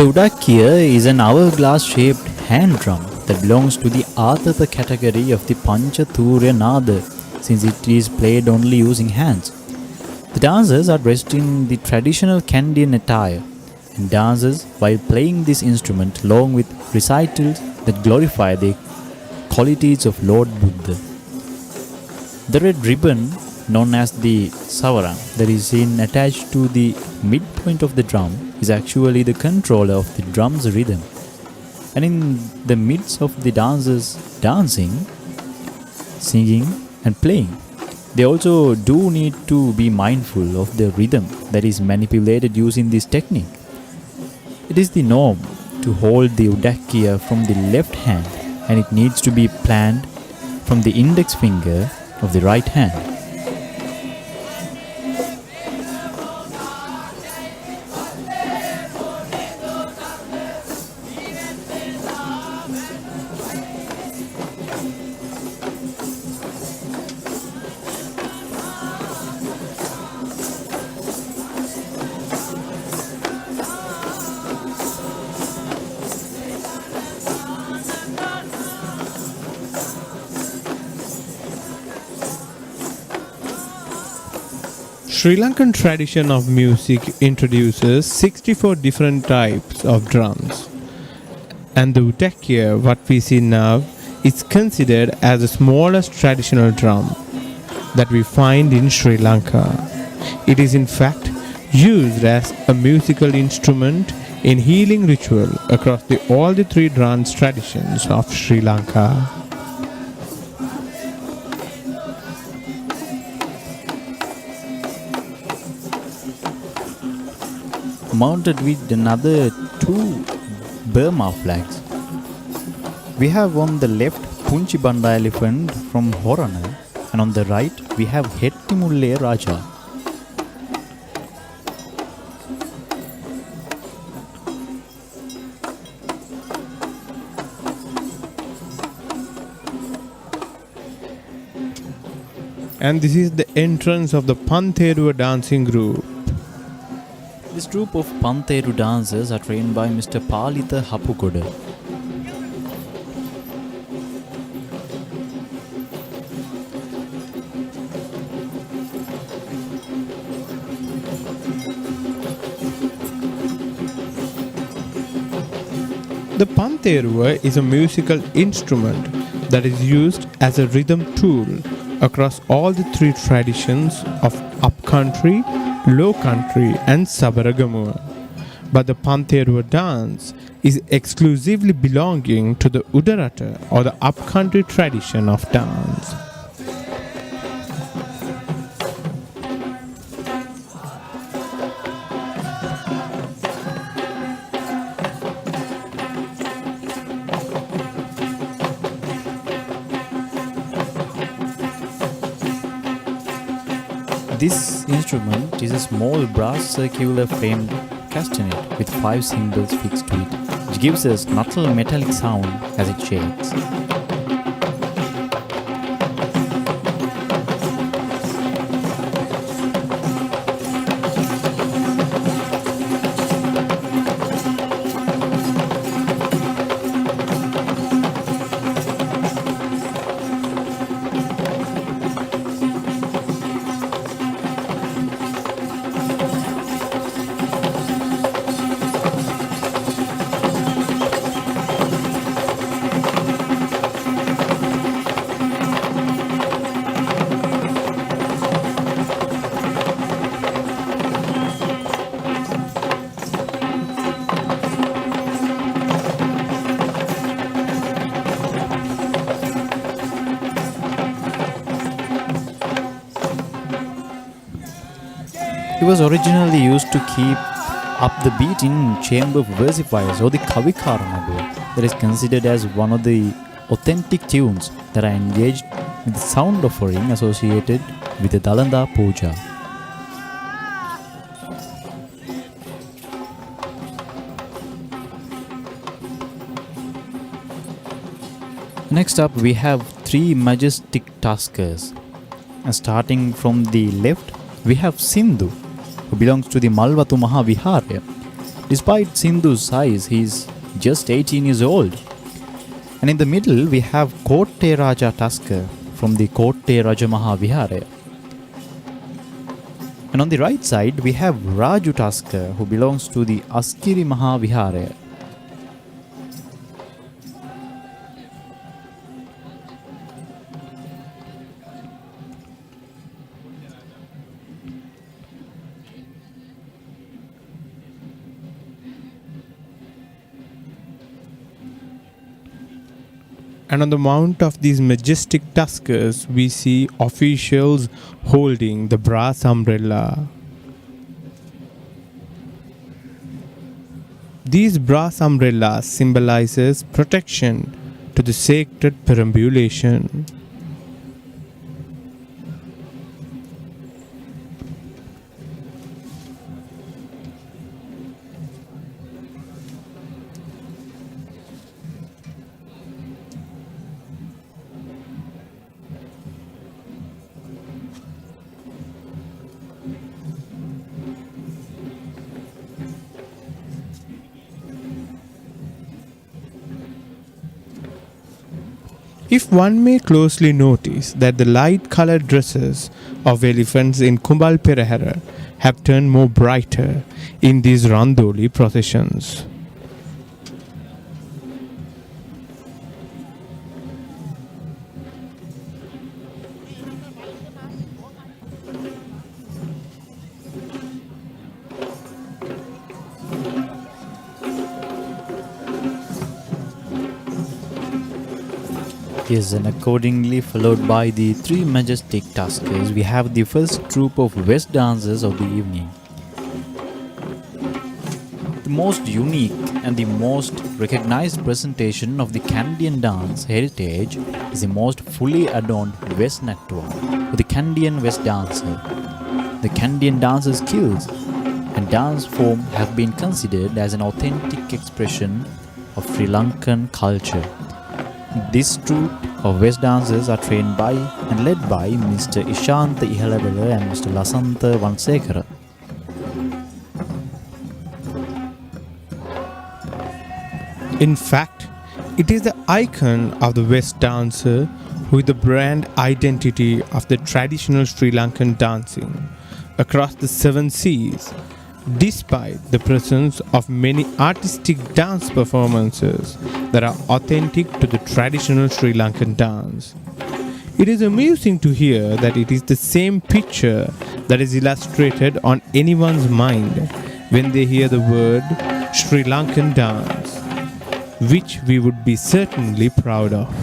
The Udaki is an hourglass shaped hand drum that belongs to the Atapa category of the Panchaturya Nada, since it is played only using hands. The dancers are dressed in the traditional Kandyan attire and dances while playing this instrument along with recitals that glorify the qualities of Lord Buddha. The red ribbon, known as the Sabarang, that is seen attached to the midpoint of the drum, is actually the controller of the drum's rhythm. And in the midst of the dancers dancing, singing and playing, they also do need to be mindful of the rhythm that is manipulated using this technique. It is the norm to hold the Udaki from the left hand, and it needs to be planned from the index finger of the right hand. Sri Lankan tradition of music introduces 64 different types of drums, and the Udaki, what we see now, is considered as the smallest traditional drum that we find in Sri Lanka. It is in fact used as a musical instrument in healing ritual across all the three dance traditions of Sri Lanka. Mounted with another two Burma flags. We have on the left Punchi Banda elephant from Horana, and on the right we have Hettimulle Raja. And this is the entrance of the Pantheruva dancing group. This group of Pantheru dancers are trained by Mr. Palitha Hapukoda. The Pantheruva is a musical instrument that is used as a rhythm tool across all the three traditions of upcountry, low country and Sabarang. But the Pantheruva dance is exclusively belonging to the Udarata or the upcountry tradition of dance. This instrument is a small brass circular framed castanet with 5 cymbals fixed to it, which gives a subtle metallic sound as it shakes. It was originally used to keep up the beat in chamber versifiers or the Kavikaranadu, that is considered as one of the authentic tunes that are engaged with the sound offering associated with the Dalada Puja. Next up we have 3 majestic tuskers. Starting from the left we have Sindhu, who belongs to the Malvatu Mahavihara. Despite Sindhu's size, he is just 18 years old. And in the middle, we have Kotte Raja Tusker from the Kotte Raja Mahavihara. And on the right side, we have Raju Tusker, who belongs to the Askiri Mahavihara. And on the mount of these majestic tuskers, we see officials holding the brass umbrella. These brass umbrellas symbolizes protection to the sacred perambulation. If one may closely notice that the light-colored dresses of elephants in Kumbal Perahera have turned more brighter in these Randoli processions. Yes, and accordingly followed by the three majestic tuskers, we have the first troop of West dancers of the evening. The most unique and the most recognized presentation of the Kandian dance heritage is the most fully adorned West Natwa with the Kandian West dancer. The Kandian dancer's skills and dance form have been considered as an authentic expression of Sri Lankan culture. This troupe of West dancers are trained by and led by Mr. Ishantha Ihalabela and Mr. Lasantha Vansekara. In fact, it is the icon of the West dancer who is the brand identity of the traditional Sri Lankan dancing across the seven seas, despite the presence of many artistic dance performances that are authentic to the traditional Sri Lankan dance. It is amusing to hear that it is the same picture that is illustrated on anyone's mind when they hear the word Sri Lankan dance, which we would be certainly proud of.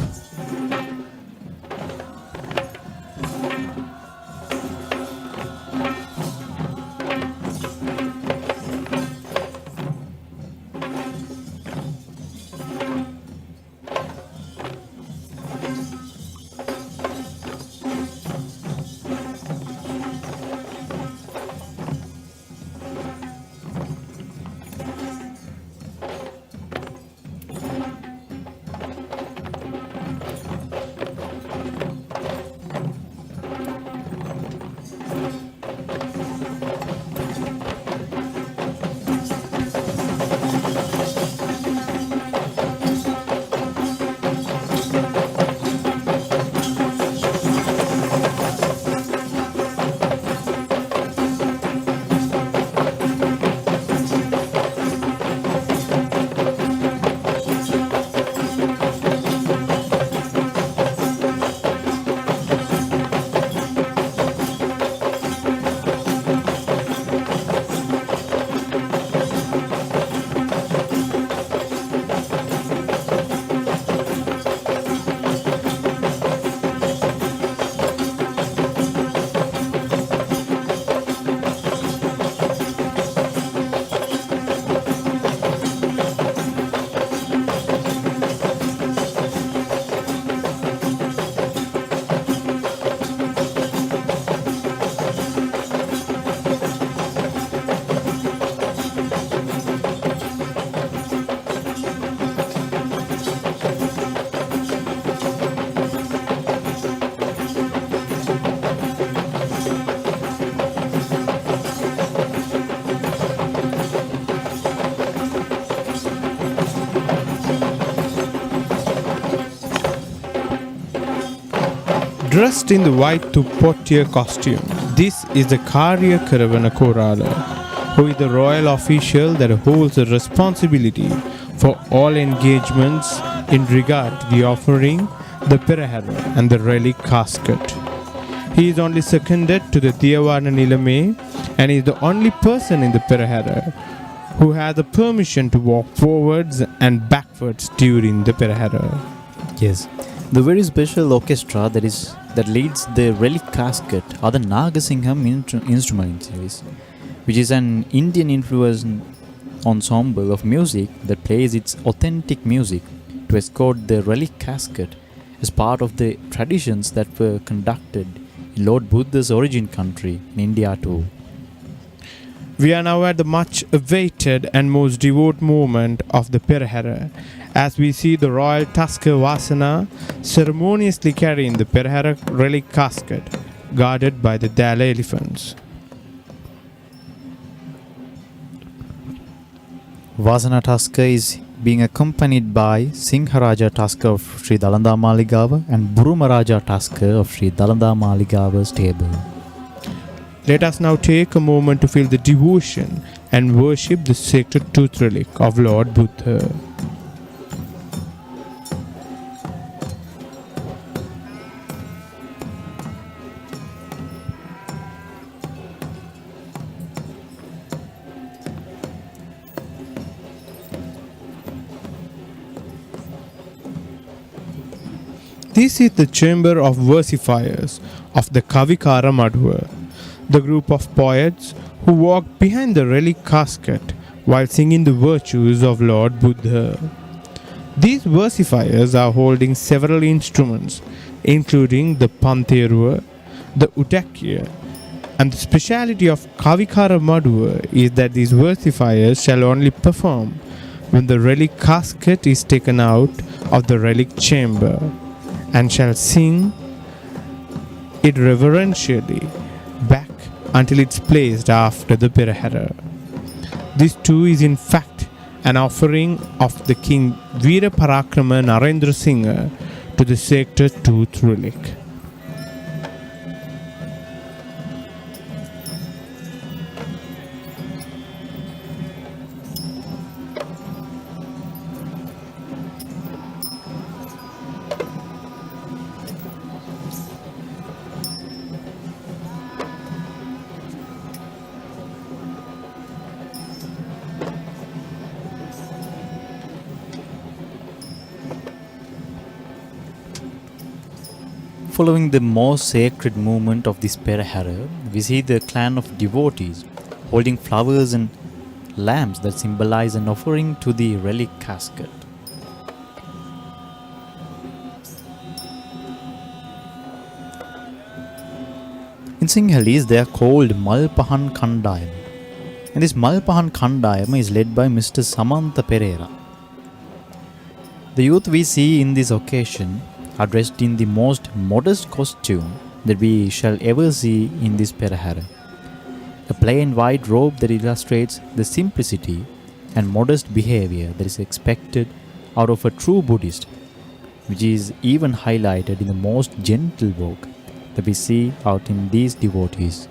Dressed in the white Tupottier costume, this is the Karya Karavana Korala, who is the royal official that holds the responsibility for all engagements in regard to the offering, the Perahera and the relic casket. He is only seconded to the Devala Nilame and is the only person in the Perahera who has the permission to walk forwards and backwards during the Perahera. Yes, the very special orchestra that leads the relic casket are the Nagasingham instrument series, which is an Indian influenced ensemble of music that plays its authentic music to escort the relic casket as part of the traditions that were conducted in Lord Buddha's origin country in India too. We are now at the much awaited and most devout moment of the Perahera, as we see the royal tusker Vasana ceremoniously carrying the Perahera relic casket, guarded by the Dala elephants. Vasana Tusker is being accompanied by Singharaja Tusker of Sri Dalada Maligawa and Burumaraja Tusker of Sri Dalada Maligawa stable. Let us now take a moment to feel the devotion and worship the sacred tooth relic of Lord Buddha. This is the chamber of versifiers of the Kavikara Madhva, the group of poets who walk behind the relic casket while singing the virtues of Lord Buddha. These versifiers are holding several instruments, including the Panterua, the Udaki, and the speciality of Kavikara Madhva is that these versifiers shall only perform when the relic casket is taken out of the relic chamber, and shall sing it reverentially back until it's placed after the Perahera. This too is in fact an offering of the King Veera Parakrama Narendra Singha to the sacred tooth relic. Following the most sacred movement of this Perahera, we see the clan of devotees holding flowers and lamps that symbolize an offering to the relic casket. In Sinhalese, they are called Malpahan Kandayam, and this Malpahan Kandayam is led by Mr. Samantha Pereira. The youth we see in this occasion are dressed in the most modest costume that we shall ever see in this Perahera. A plain white robe that illustrates the simplicity and modest behavior that is expected out of a true Buddhist, which is even highlighted in the most gentle walk that we see out in these devotees.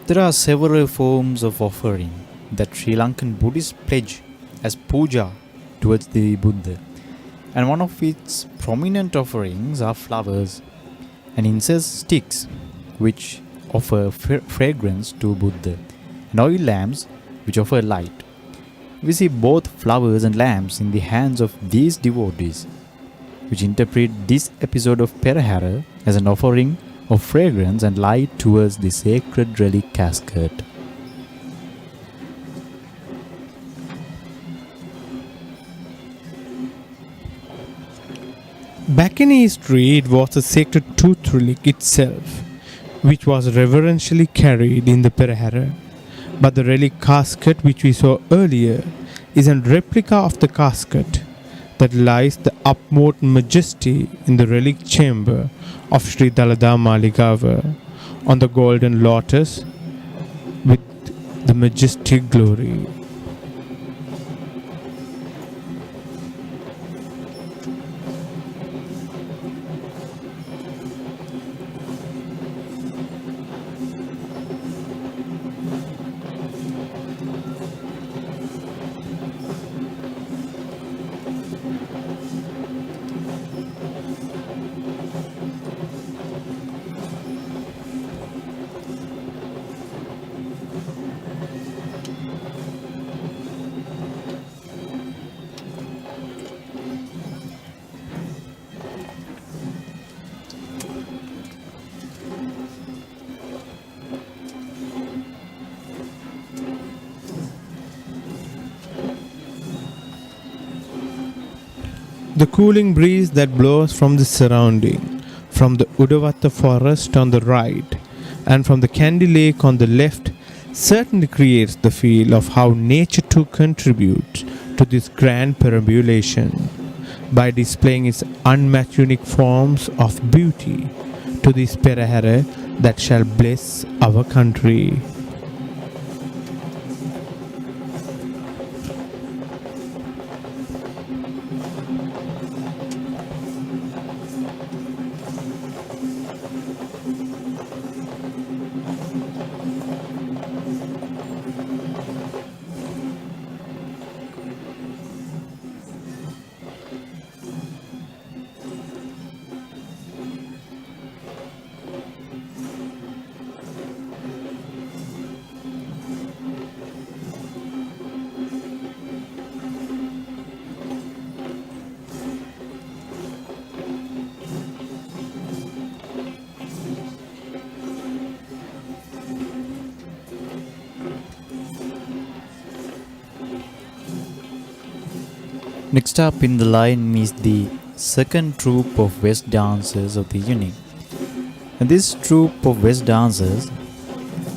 There are several forms of offering that Sri Lankan Buddhists pledge as puja towards the Buddha, and one of its prominent offerings are flowers and incense sticks, which offer fragrance to Buddha, and oil lamps, which offer light. We see both flowers and lamps in the hands of these devotees, which interpret this episode of Perahera as an offering of fragrance and light towards the sacred relic casket. Back in history, it was the sacred tooth relic itself, which was reverentially carried in the Perahera. But the relic casket which we saw earlier is a replica of the casket that lies the utmost majesty in the relic chamber of Sri Dalada Maligawa on the golden lotus with the majestic glory. The cooling breeze that blows from the surrounding, from the Udavata forest on the right and from the Kandy lake on the left, certainly creates the feel of how nature too contributes to this grand perambulation by displaying its unmatched unique forms of beauty to this Perahera that shall bless our country. Next up in the line is the second troupe of West dancers of the unit. And this troupe of West dancers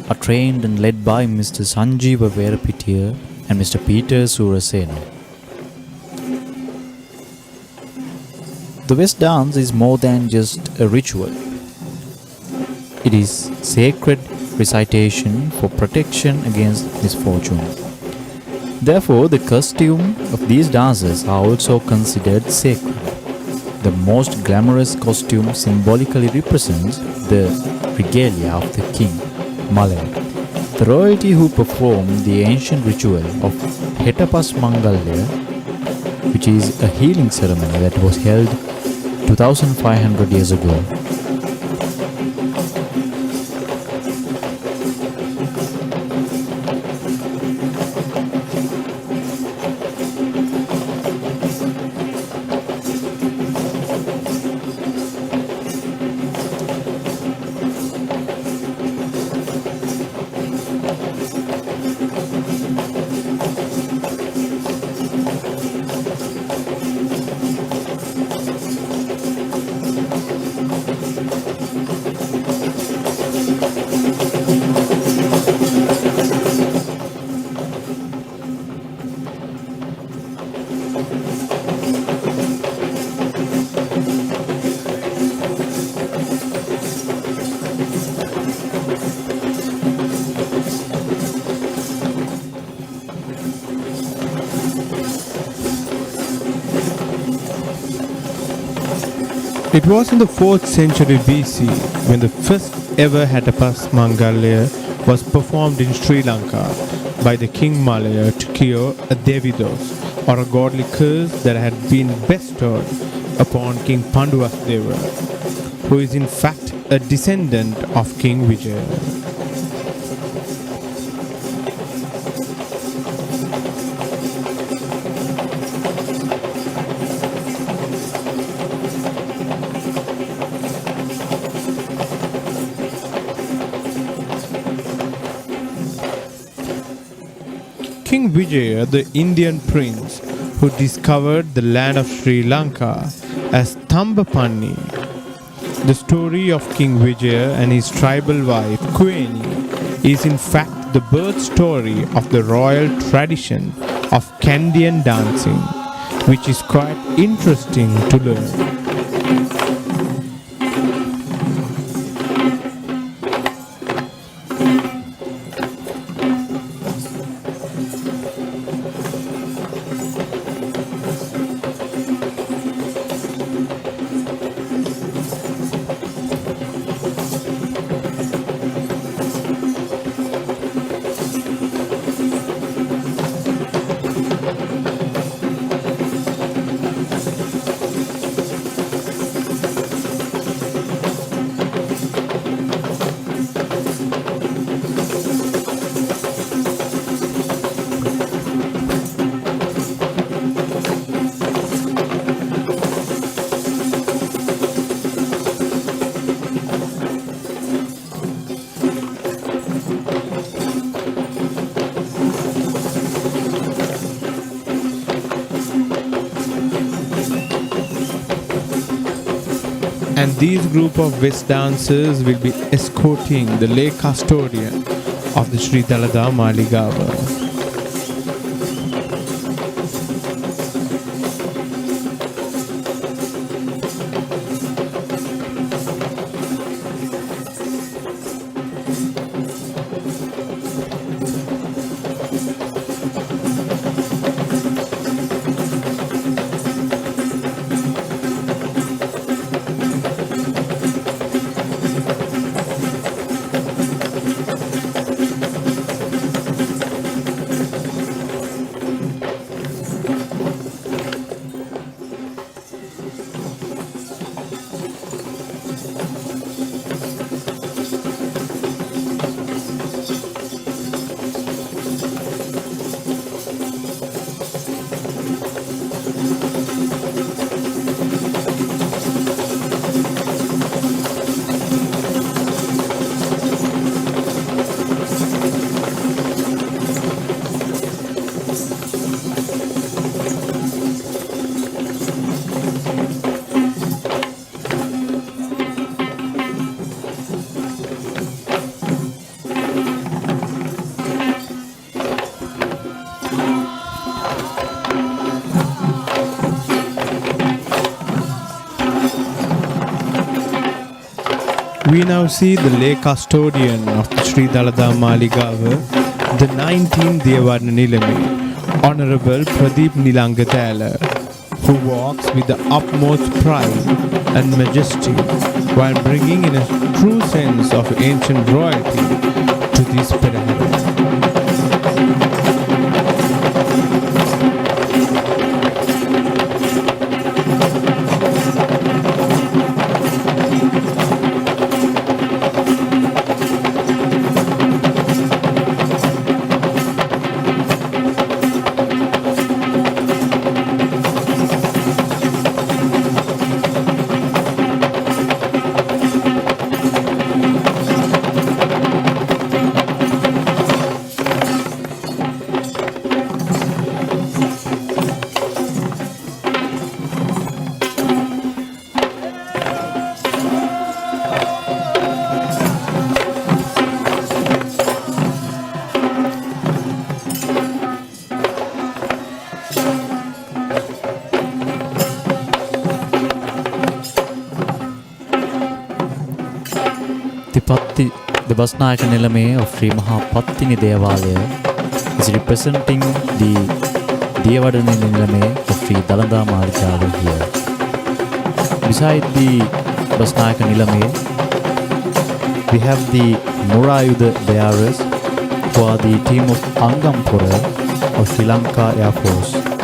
are trained and led by Mr. Sanjeeva Verapitiya and Mr. Peter Surasena. The West dance is more than just a ritual. It is sacred recitation for protection against misfortune. Therefore, the costume of these dancers are also considered sacred. The most glamorous costume symbolically represents the regalia of the king, Malaya, the royalty who performed the ancient ritual of Hetapas Mangalya, which is a healing ceremony that was held 2500 years ago. It was in the 4th century BC when the first ever Hetapas Mangalya was performed in Sri Lanka by the King Malaya to cure a Devidos, or a godly curse that had been bestowed upon King Panduvasdeva, who is in fact a descendant of King Vijaya. King Vijaya, the Indian prince who discovered the land of Sri Lanka as Thammattama. The story of King Vijaya and his tribal wife Queni is in fact the birth story of the royal tradition of Kandian dancing, which is quite interesting to learn. And these group of West dancers will be escorting the lay custodian of the Sri Dalada Maligawa. We now see the lay custodian of the Sri Dalada Maligawa, the 19th Devadana Nilame, Honorable Pradeep Nilangadala, who walks with the utmost pride and majesty while bringing in a true sense of ancient royalty to this Perahera. The Gajanayake Nilame of Sri Patini Devala is representing the Devadana Nilame of Sri Dalada Maligawa here. Beside the Gajanayake Nilame, we have the Murayuda bearers, who are the team of Angampura of Sri Lanka Air Force.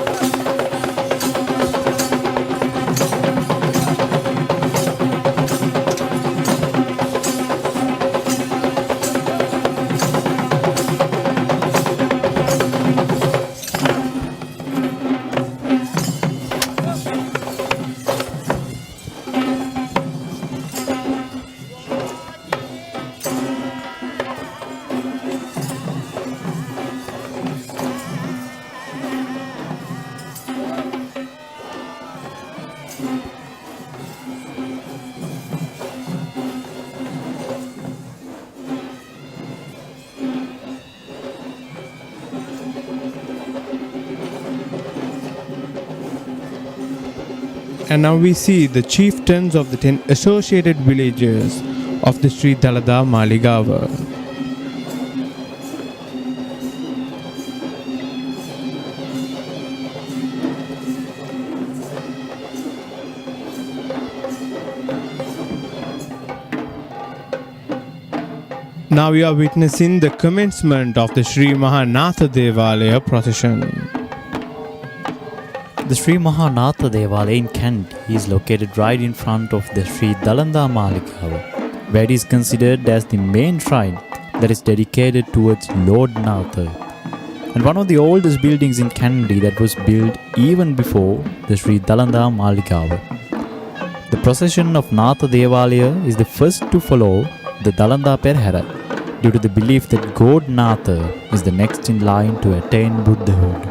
And now we see the chieftains of the 10 associated villages of the Sri Dalada Maligawa. Now we are witnessing the commencement of the Sri Natha Devala procession. The Sri Natha Devala in Kandy is located right in front of the Sri Dalada Maligawa, where it is considered as the main shrine that is dedicated towards Lord Natha, and one of the oldest buildings in Kandy that was built even before the Sri Dalada Maligawa. The procession of Natha Devala is the first to follow the Dalada Perahera, due to the belief that God Natha is the next in line to attain Buddhahood.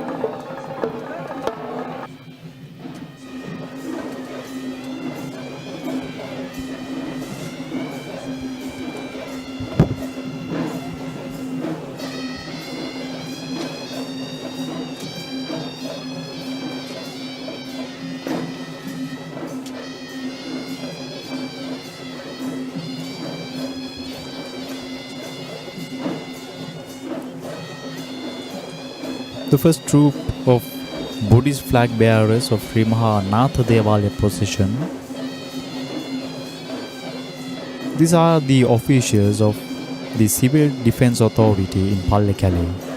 The first troop of Buddhist flag bearers of Sri Natha Devala procession. These are the officials of the Civil Defence Authority in Pallekele.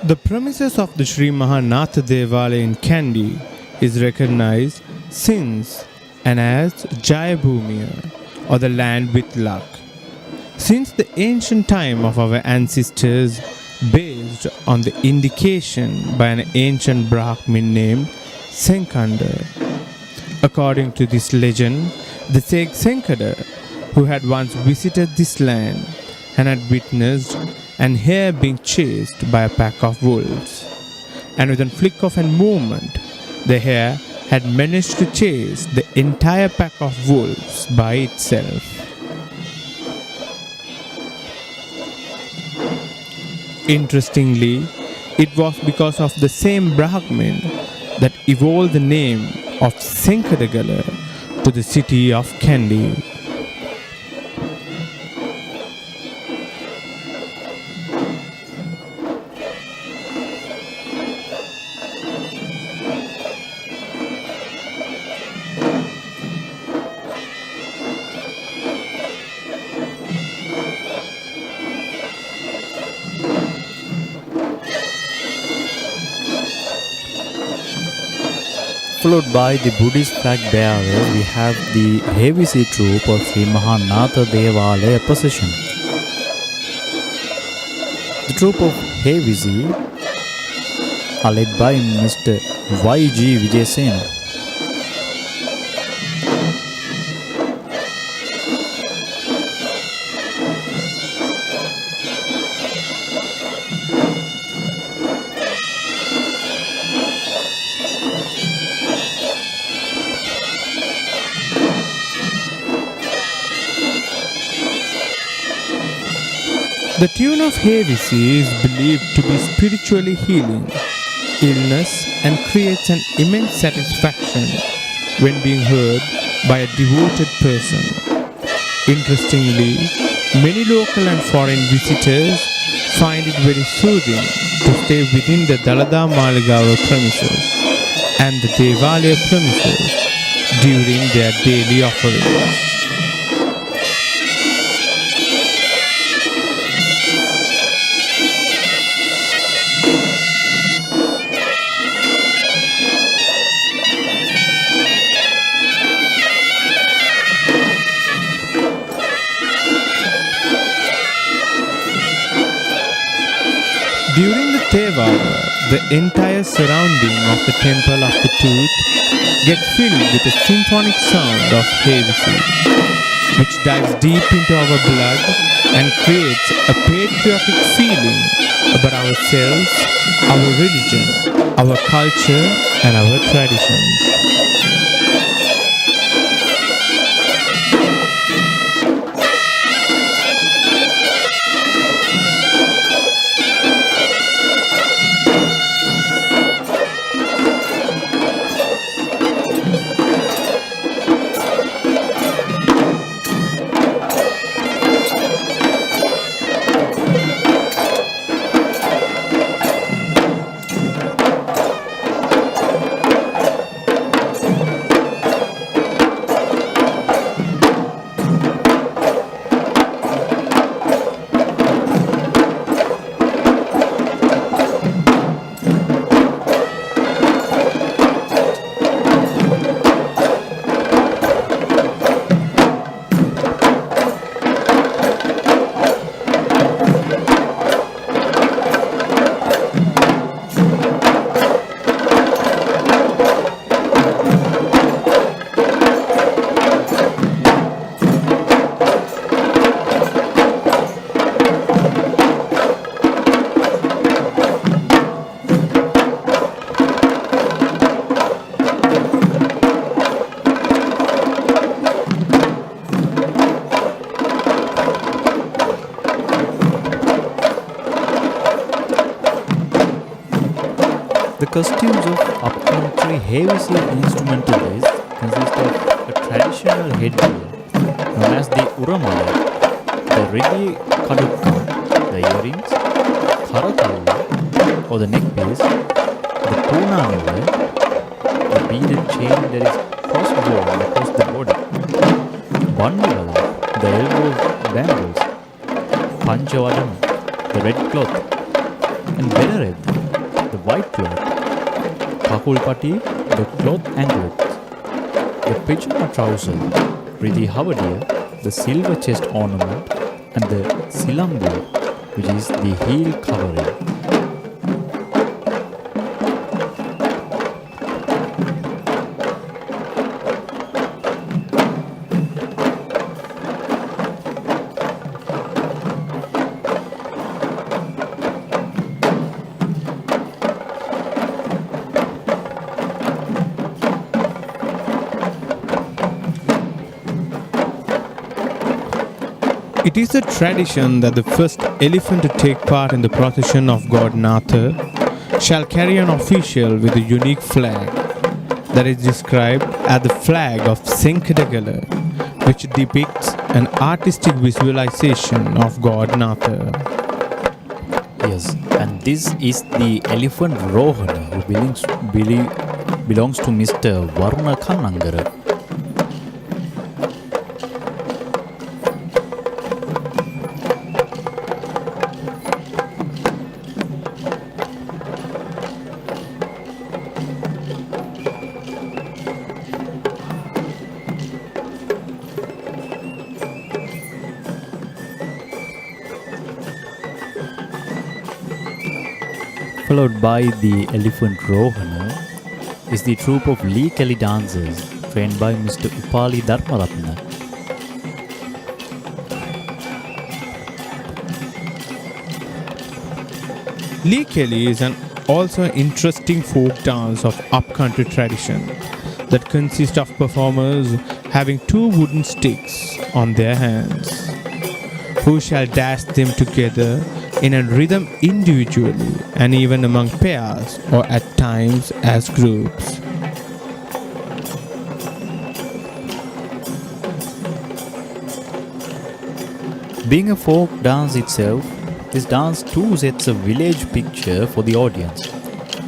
The premises of the Sri Natha Devala in Kandy is recognized since and as Jayabhumiya, or the land with luck. Since the ancient time of our ancestors, based on the indication by an ancient Brahmin named Senkanda. According to this legend, the sage Senkada, who had once visited this land and had witnessed an hare being chased by a pack of wolves, and with a flick of a movement, the hare had managed to chase the entire pack of wolves by itself. Interestingly, it was because of the same Brahmin that evolved the name of Senkadagala to the city of Kandy. Followed by the Buddhist flag bearer, we have the heavy sea troop of Sri Natha Devala procession. The troop of heavy sea are led by Mr. Y.G. Vijayasena. The tune of heavy sea is believed to be spiritually healing illness and creates an immense satisfaction when being heard by a devoted person. Interestingly, many local and foreign visitors find it very soothing to stay within the Dalada Maligawa premises and the Devala premises during their daily offerings. During the Devala, the entire surrounding of the temple of the tooth gets filled with a symphonic sound of heavy sea. which dives deep into our blood and creates a patriotic feeling about ourselves, our religion, our culture, and our traditions. The costumes of upcountry heavy seal instrumentalists consist of a traditional headgear known as the uramala, the ready kadukka, the earrings, karatalla or the neckpiece, the punanula, the beaded chain that is cross-worn across the body, bandivala, the elbow bangles, panchavadam, the red cloth, and berared, the white cloth, pakulpati, the cloth anklets, the pyjama trouser, ridi havadiya, the silver chest ornament, and the silambu, which is the heel covering. It is a tradition that the first elephant to take part in the procession of god Natha shall carry an official with a unique flag that is described as the flag of Senkadagala, which depicts an artistic visualization of god Natha. Yes, and this is the elephant Rohana who belongs to Mr. Varna Kanangara. Followed by the elephant Rohana is the troupe of Lee Kelly dancers trained by Mr. Upali Dharmaratna. Lee Kelly is also an interesting folk dance of upcountry tradition that consists of performers having two wooden sticks on their hands, who shall dash them together in a rhythm individually and even among pairs or at times as groups. Being a folk dance itself, this dance too sets a village picture for the audience,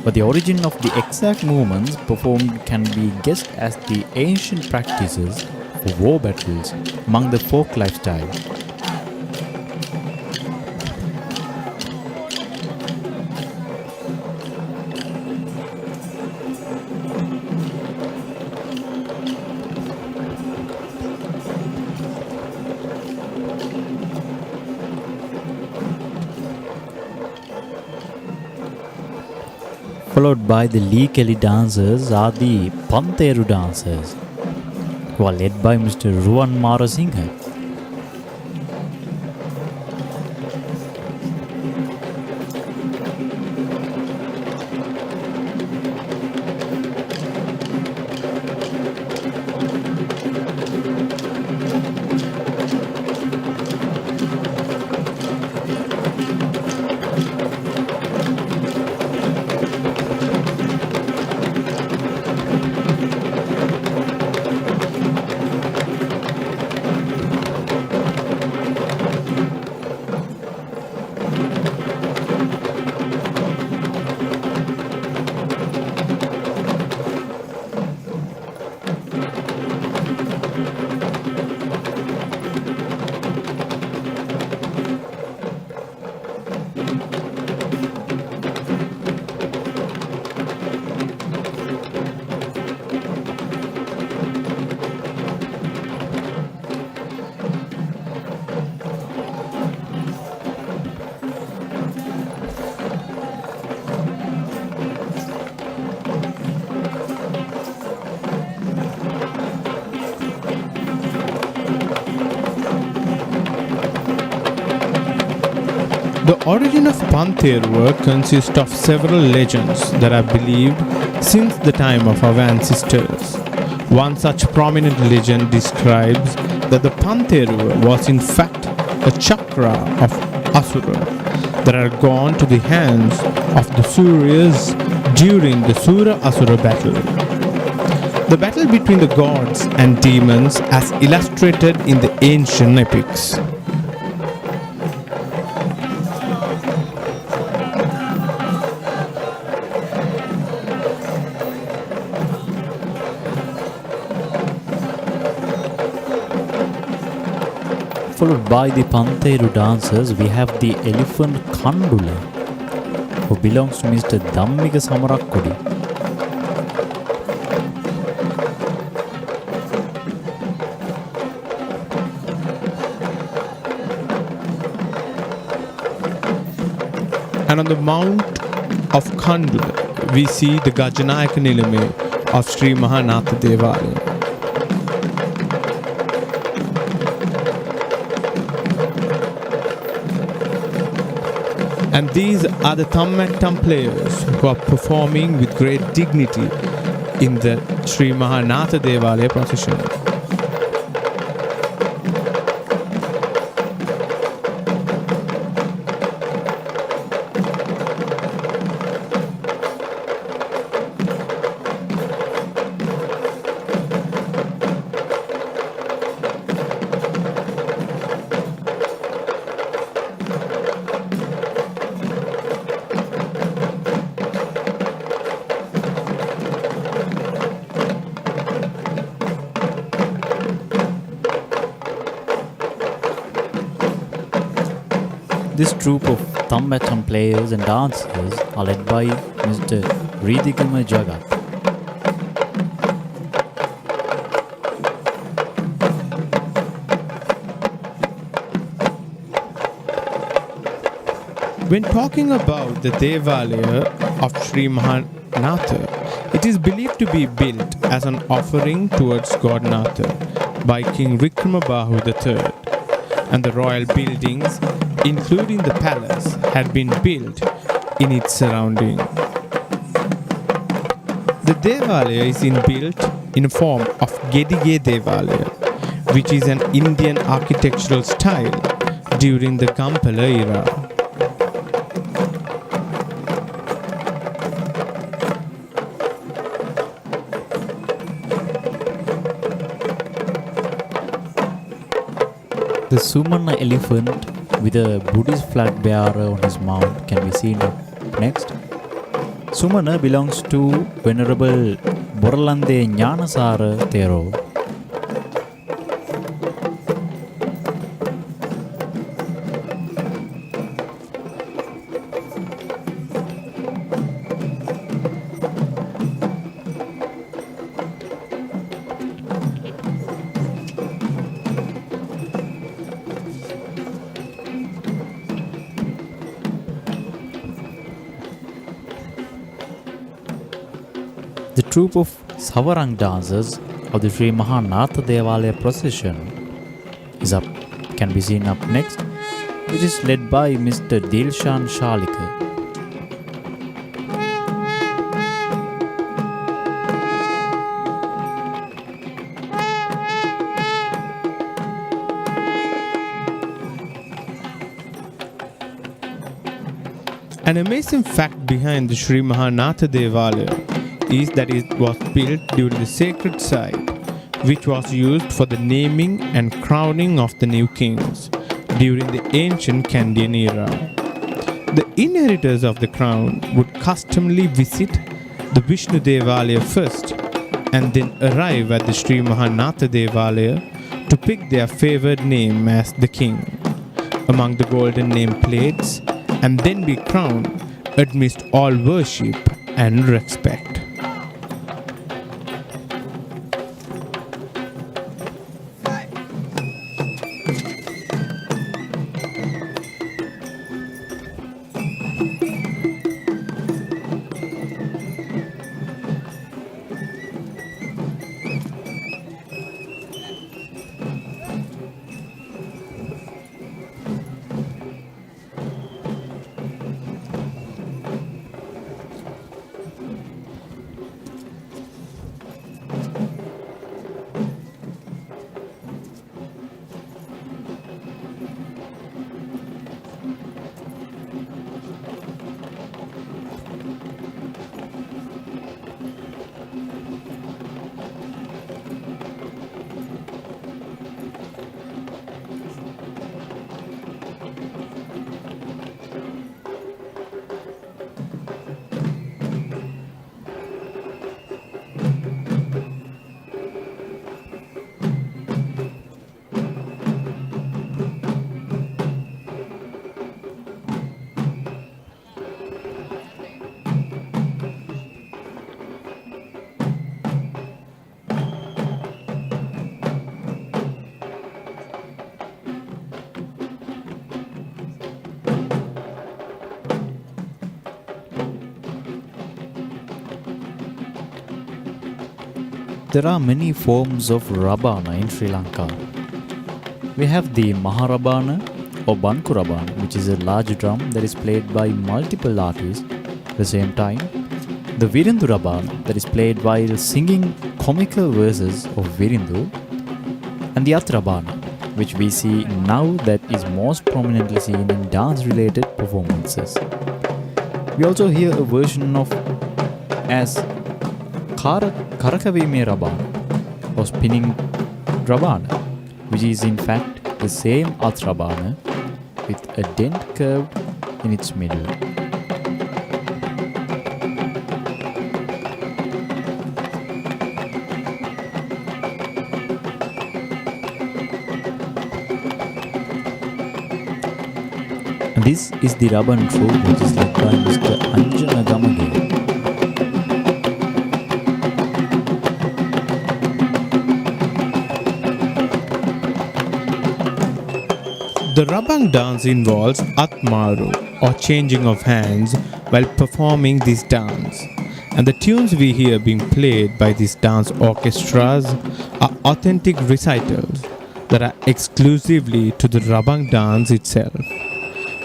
but the origin of the exact movements performed can be guessed as the ancient practices for war battles among the folk lifestyle. Followed by the Lee Kelly dancers are the Panteru dancers. who are led by Mr. Ruwan Marasinghe. The origin of Panthear work consists of several legends that are believed since the time of our ancestors. One such prominent legend describes that the Panthear was in fact a chakra of Asura that had gone to the hands of the Suryas during the Sura-Asura battle. The battle between the gods and demons as illustrated in the ancient epics. Followed by the Pantheru dancers, we have the elephant Kandula, who belongs to Mr. Dhammika Samarakkodi. And on the mount of Kandula, we see the Gajanayake Nilame of Sri Natha Devala. And these are the Thammattama players who are performing with great dignity in the Sri Natha Devala procession. This troupe of Thammattama players and dancers are led by Mr. Ridhikama Jagat. When talking about the Devalaya of Sri Natha, it is believed to be built as an offering towards God Natha by King Vikramabahu III, and the royal buildings, including the palace, had been built in its surrounding. The Devalaya is built in a form of Gedige Devalaya, which is an Indian architectural style during the Gampala era. The Sumana elephant with a Buddhist flag bearer on his mount can be seen next. Sumana belongs to Venerable Boralande Nyanasara Thero. The troupe of Sabarang dancers of the Sri Natha Devala procession can be seen up next, which is led by Mr. Dilshan Shalika. An amazing fact behind the Sri Natha Devala is that it was built during the sacred site, which was used for the naming and crowning of the new kings during the ancient Kandyan era. The inheritors of the crown would customarily visit the Vishnu Devala first and then arrive at the Sri Natha Devala to pick their favored name as the king among the golden nameplates and then be crowned amidst all worship and respect. There are many forms of Rabana in Sri Lanka. We have the Maharabana or Banku Rabana, which is a large drum that is played by multiple artists at the same time. The Virindu Rabana, that is played while singing comical verses of Virindu. And the Atrabana, which we see now that is most prominently seen in dance-related performances. We also hear a version of as Karakavime Rabana or spinning Rabana, which is in fact the same Atrabana with a dent curved in its middle. This is the Raban troupe, which is led by Mr. Anjanagama Devala. The Rabang dance involves Atmaru or changing of hands while performing this dance, and the tunes we hear being played by these dance orchestras are authentic recitals that are exclusively to the Rabang dance itself,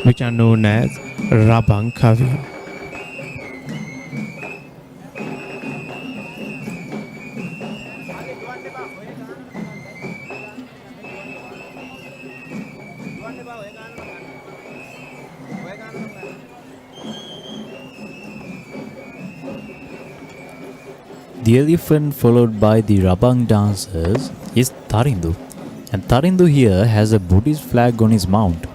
which are known as Rabang Kavi. The elephant followed by the Rabang dancers is Tarindu, and Tarindu here has a Buddhist flag on his mount.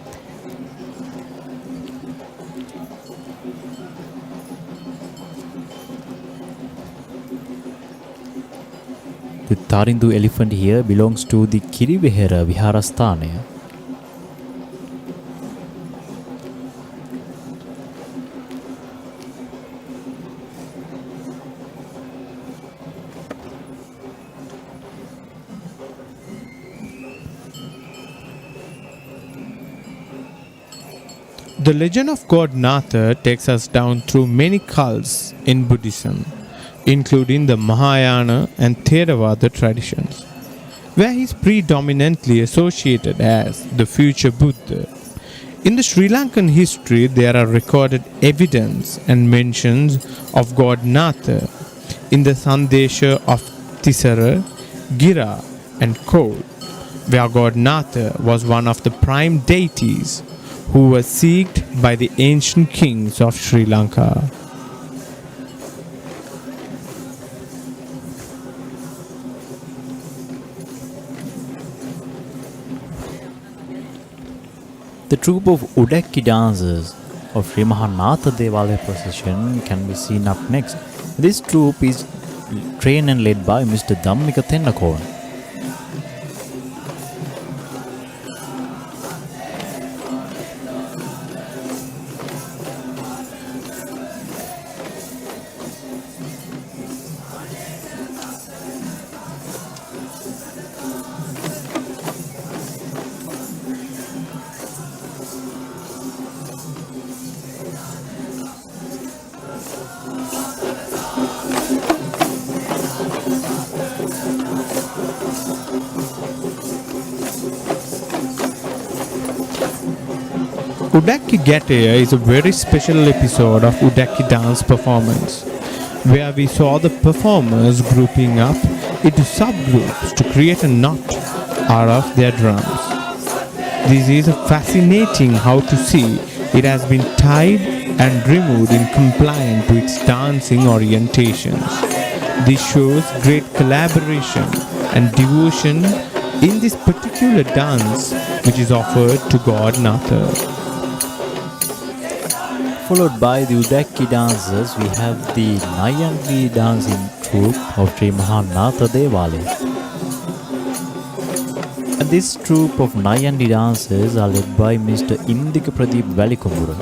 The Tarindu elephant here belongs to the Kirivihera Viharasthanaya. The legend of God Natha takes us down through many cults in Buddhism, including the Mahayana and Theravada traditions, where he is predominantly associated as the future Buddha. In the Sri Lankan history, there are recorded evidence and mentions of God Natha in the Sandesha of Tisara, Gira, and Kol, where God Natha was one of the prime deities who was seeked by the ancient kings of Sri Lanka. The troupe of Udaki dancers of Sri Natha Devala procession can be seen up next. This troupe is trained and led by Mr. Dhammika Tennakon. Udaki Gataya is a very special episode of Udaki dance performance, where we saw the performers grouping up into subgroups to create a knot out of their drums. This is fascinating how to see it has been tied and removed in compliance to its dancing orientations. This shows great collaboration and devotion in this particular dance which is offered to God Natha. Followed by the Udaki dancers, we have the Naiyandi dancing troupe of Sri Natha Devala. And this troupe of Naiyandi dancers are led by Mr. Indika Pradeep Valikumbura.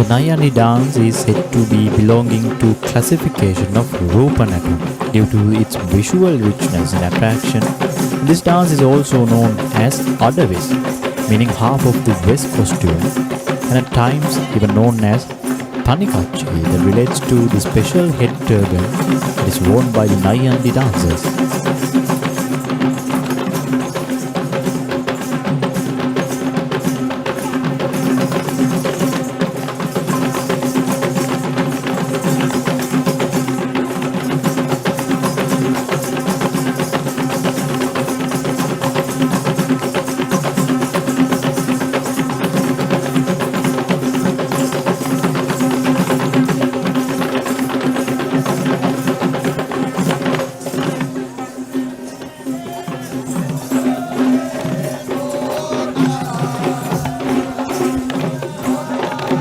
Naiyandi dance is said to be belonging to classification of Rupanatam due to its visual richness and attraction. This dance is also known as Adavis, meaning half of the West costume, and at times even known as Panikachi, that relates to the special head turban that is worn by the Naiyandi dancers.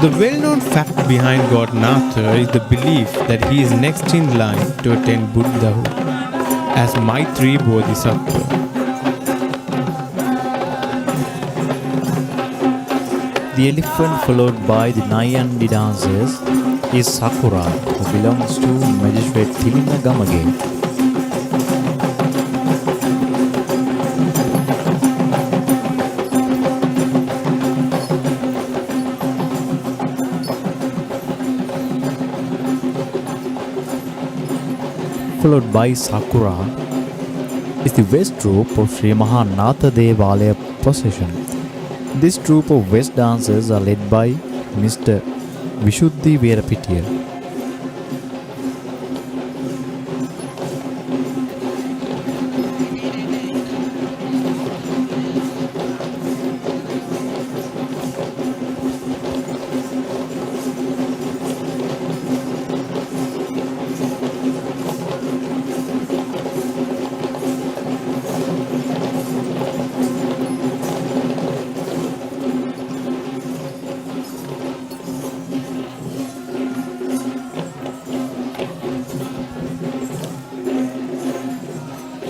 The well-known fact behind God Natha is the belief that he is next in line to attain Buddhahood as Maitri Bodhisattva. The elephant followed by the Naiyandi dancers is Sakura, who belongs to Magistrate Thilinga Gamage. Followed by Sakura is the West troupe of Sri Natha Devala procession. This troupe of West dancers are led by Mr. Vishuddhi Verapitiya.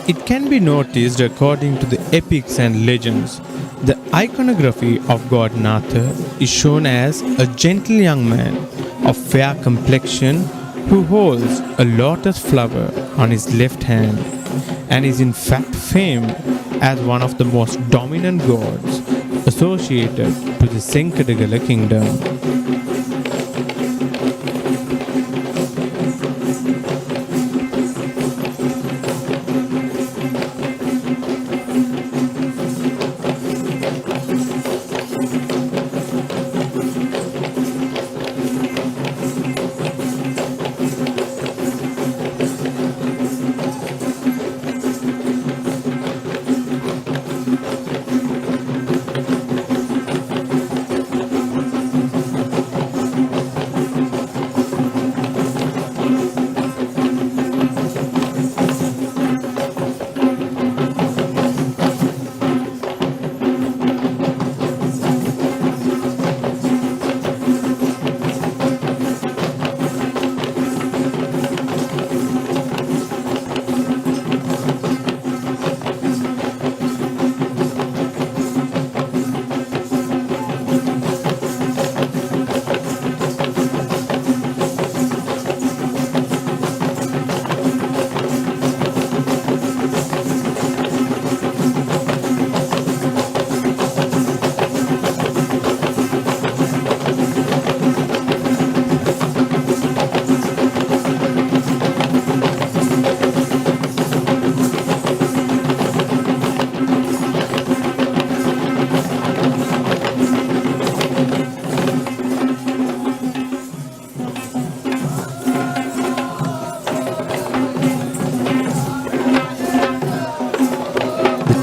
It can be noticed according to the epics and legends. The iconography of God Natha is shown as a gentle young man of fair complexion who holds a lotus flower on his left hand and is in fact famed as one of the most dominant gods associated to the Senkadagala kingdom.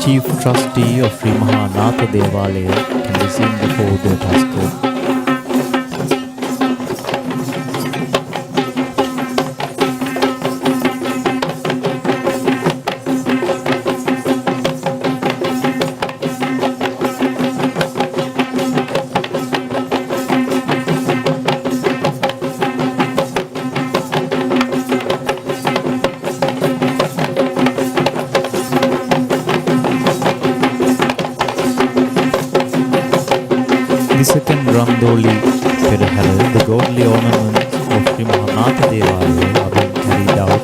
Chief Trustee of Sri Natha Devala can be seen before the tusker. The second Randoli Perahera, the godly ornaments of Sri Natha Devala are being carried out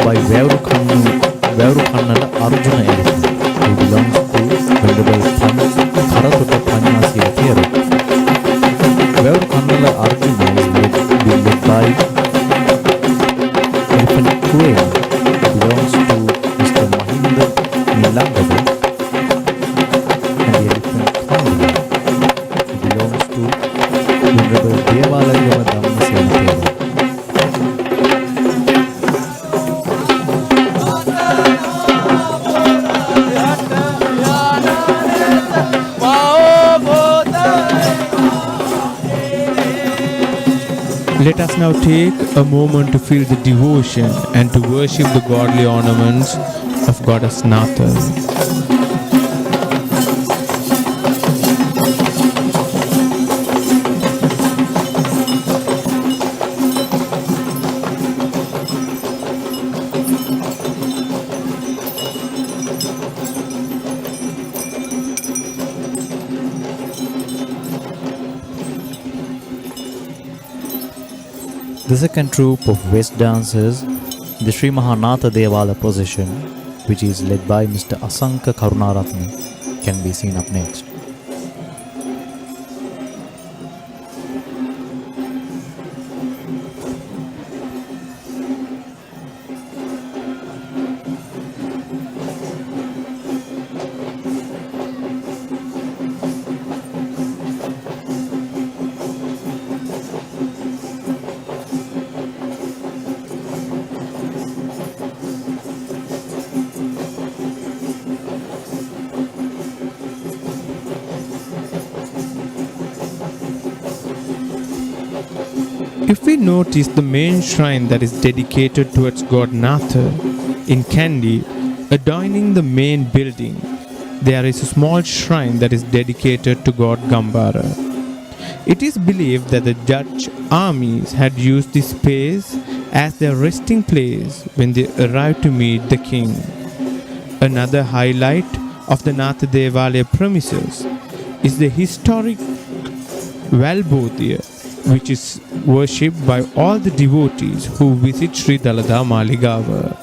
by Veurukannala Arjuna elephant, who belongs to Venerable Karatutta Panyasila Theatre. Veurukannala Arjuna is led by Elephant Quail, who belongs to Mr. Mahinda Nilame, and the Elephant Kandy belongs to Venerable Devala Dhammasena. Let us now take a moment to feel the devotion and to worship the godly ornaments of Goddess Natha. The second troupe of West dancers, the Sri Natha Devala Procession, which is led by Mr. Asanka Karunaratne, can be seen up next. If we notice the main shrine that is dedicated towards God Natha in Kandy, adjoining the main building, there is a small shrine that is dedicated to God Gambara. It is believed that the Dutch armies had used this space as their resting place when they arrive to meet the king. Another highlight of the Natha Devala premises is the historic Valbodhya, which is worshipped by all the devotees who visit Sri Dalada Maligawa.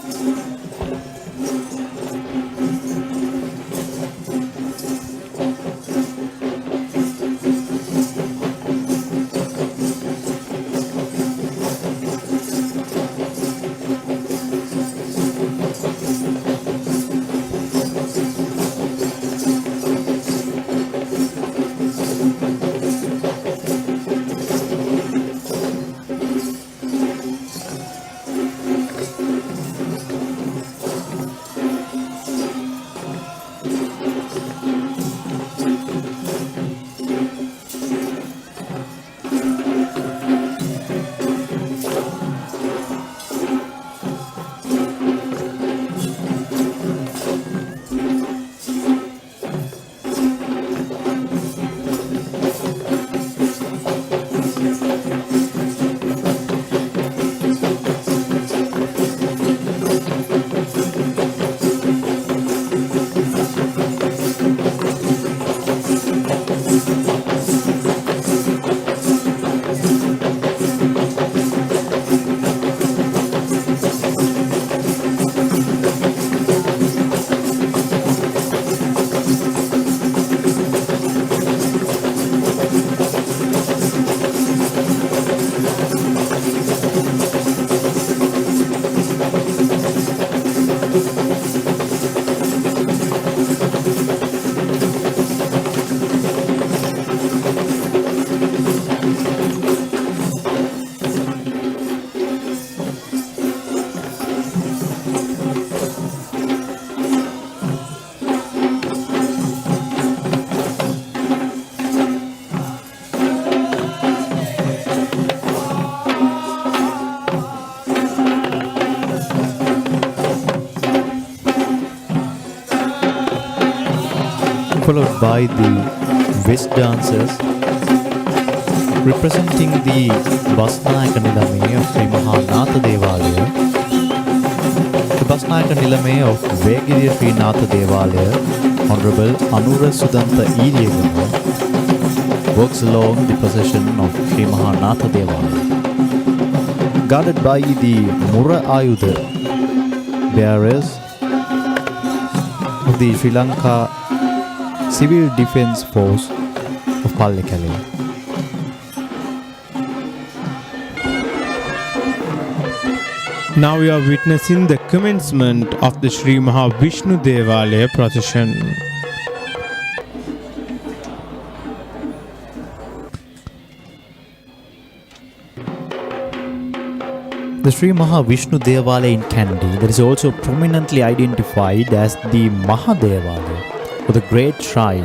Followed by the West dancers representing the Gajanayake Nilame of Sri Natha Devala. The Gajanayake Nilame of Vegiriya Sri Natha Devala, Honorable Anura Sudanta Iriyagama, works along the procession of Sri Natha Devala. Guarded by the Mura Ayudha bearers of the Sri Lanka Civil Defence Force of Pallekele. Now we are witnessing the commencement of the Sri Vishnu Devala procession. The Sri Vishnu Devala in Kandy, that is also prominently identified as the Mahadevala, or the Great Shrine,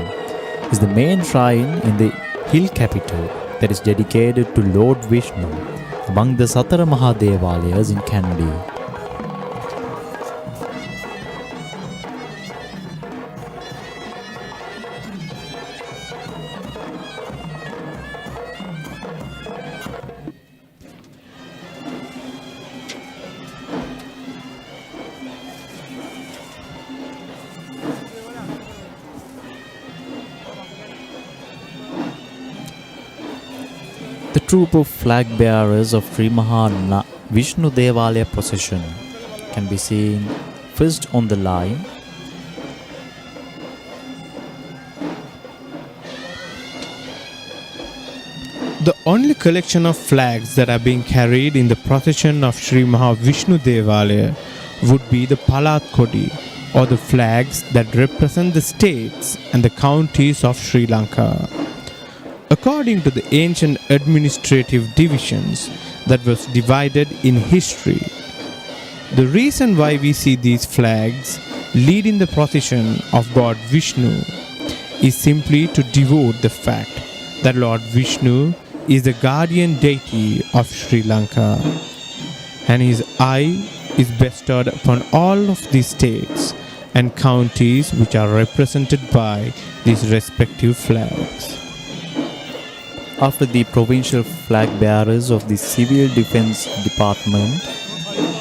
is the main shrine in the hill capital that is dedicated to Lord Vishnu among the Satara Mahadevalayas in Kandy. The troop of flag bearers of Sri Vishnu Devala procession can be seen first on the line, The only collection of flags that are being carried in the procession of Sri Vishnu Devala would be the Palat Kodi, or the flags that represent the states and the counties of Sri Lanka. According to the ancient administrative divisions that was divided in history, the reason why we see these flags leading the procession of God Vishnu is simply to devote the fact that Lord Vishnu is the guardian deity of Sri Lanka, and his eye is bestowed upon all of these states and counties which are represented by these respective flags. After the provincial flag bearers of the Civil Defense Department,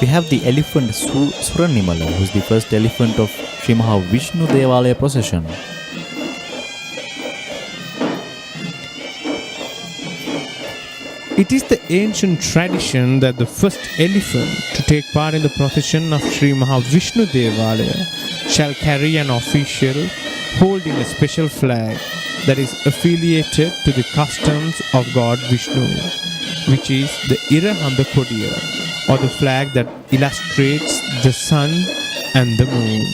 we have the elephant Suranimala, who is the first elephant of Sri Maha Vishnu Devala procession. It is the ancient tradition that the first elephant to take part in the procession of Sri Maha Vishnu Devala shall carry an official holding a special flag that is affiliated to the customs of God Vishnu, which is the Irahanda Kodiya, or the flag that illustrates the sun and the moon.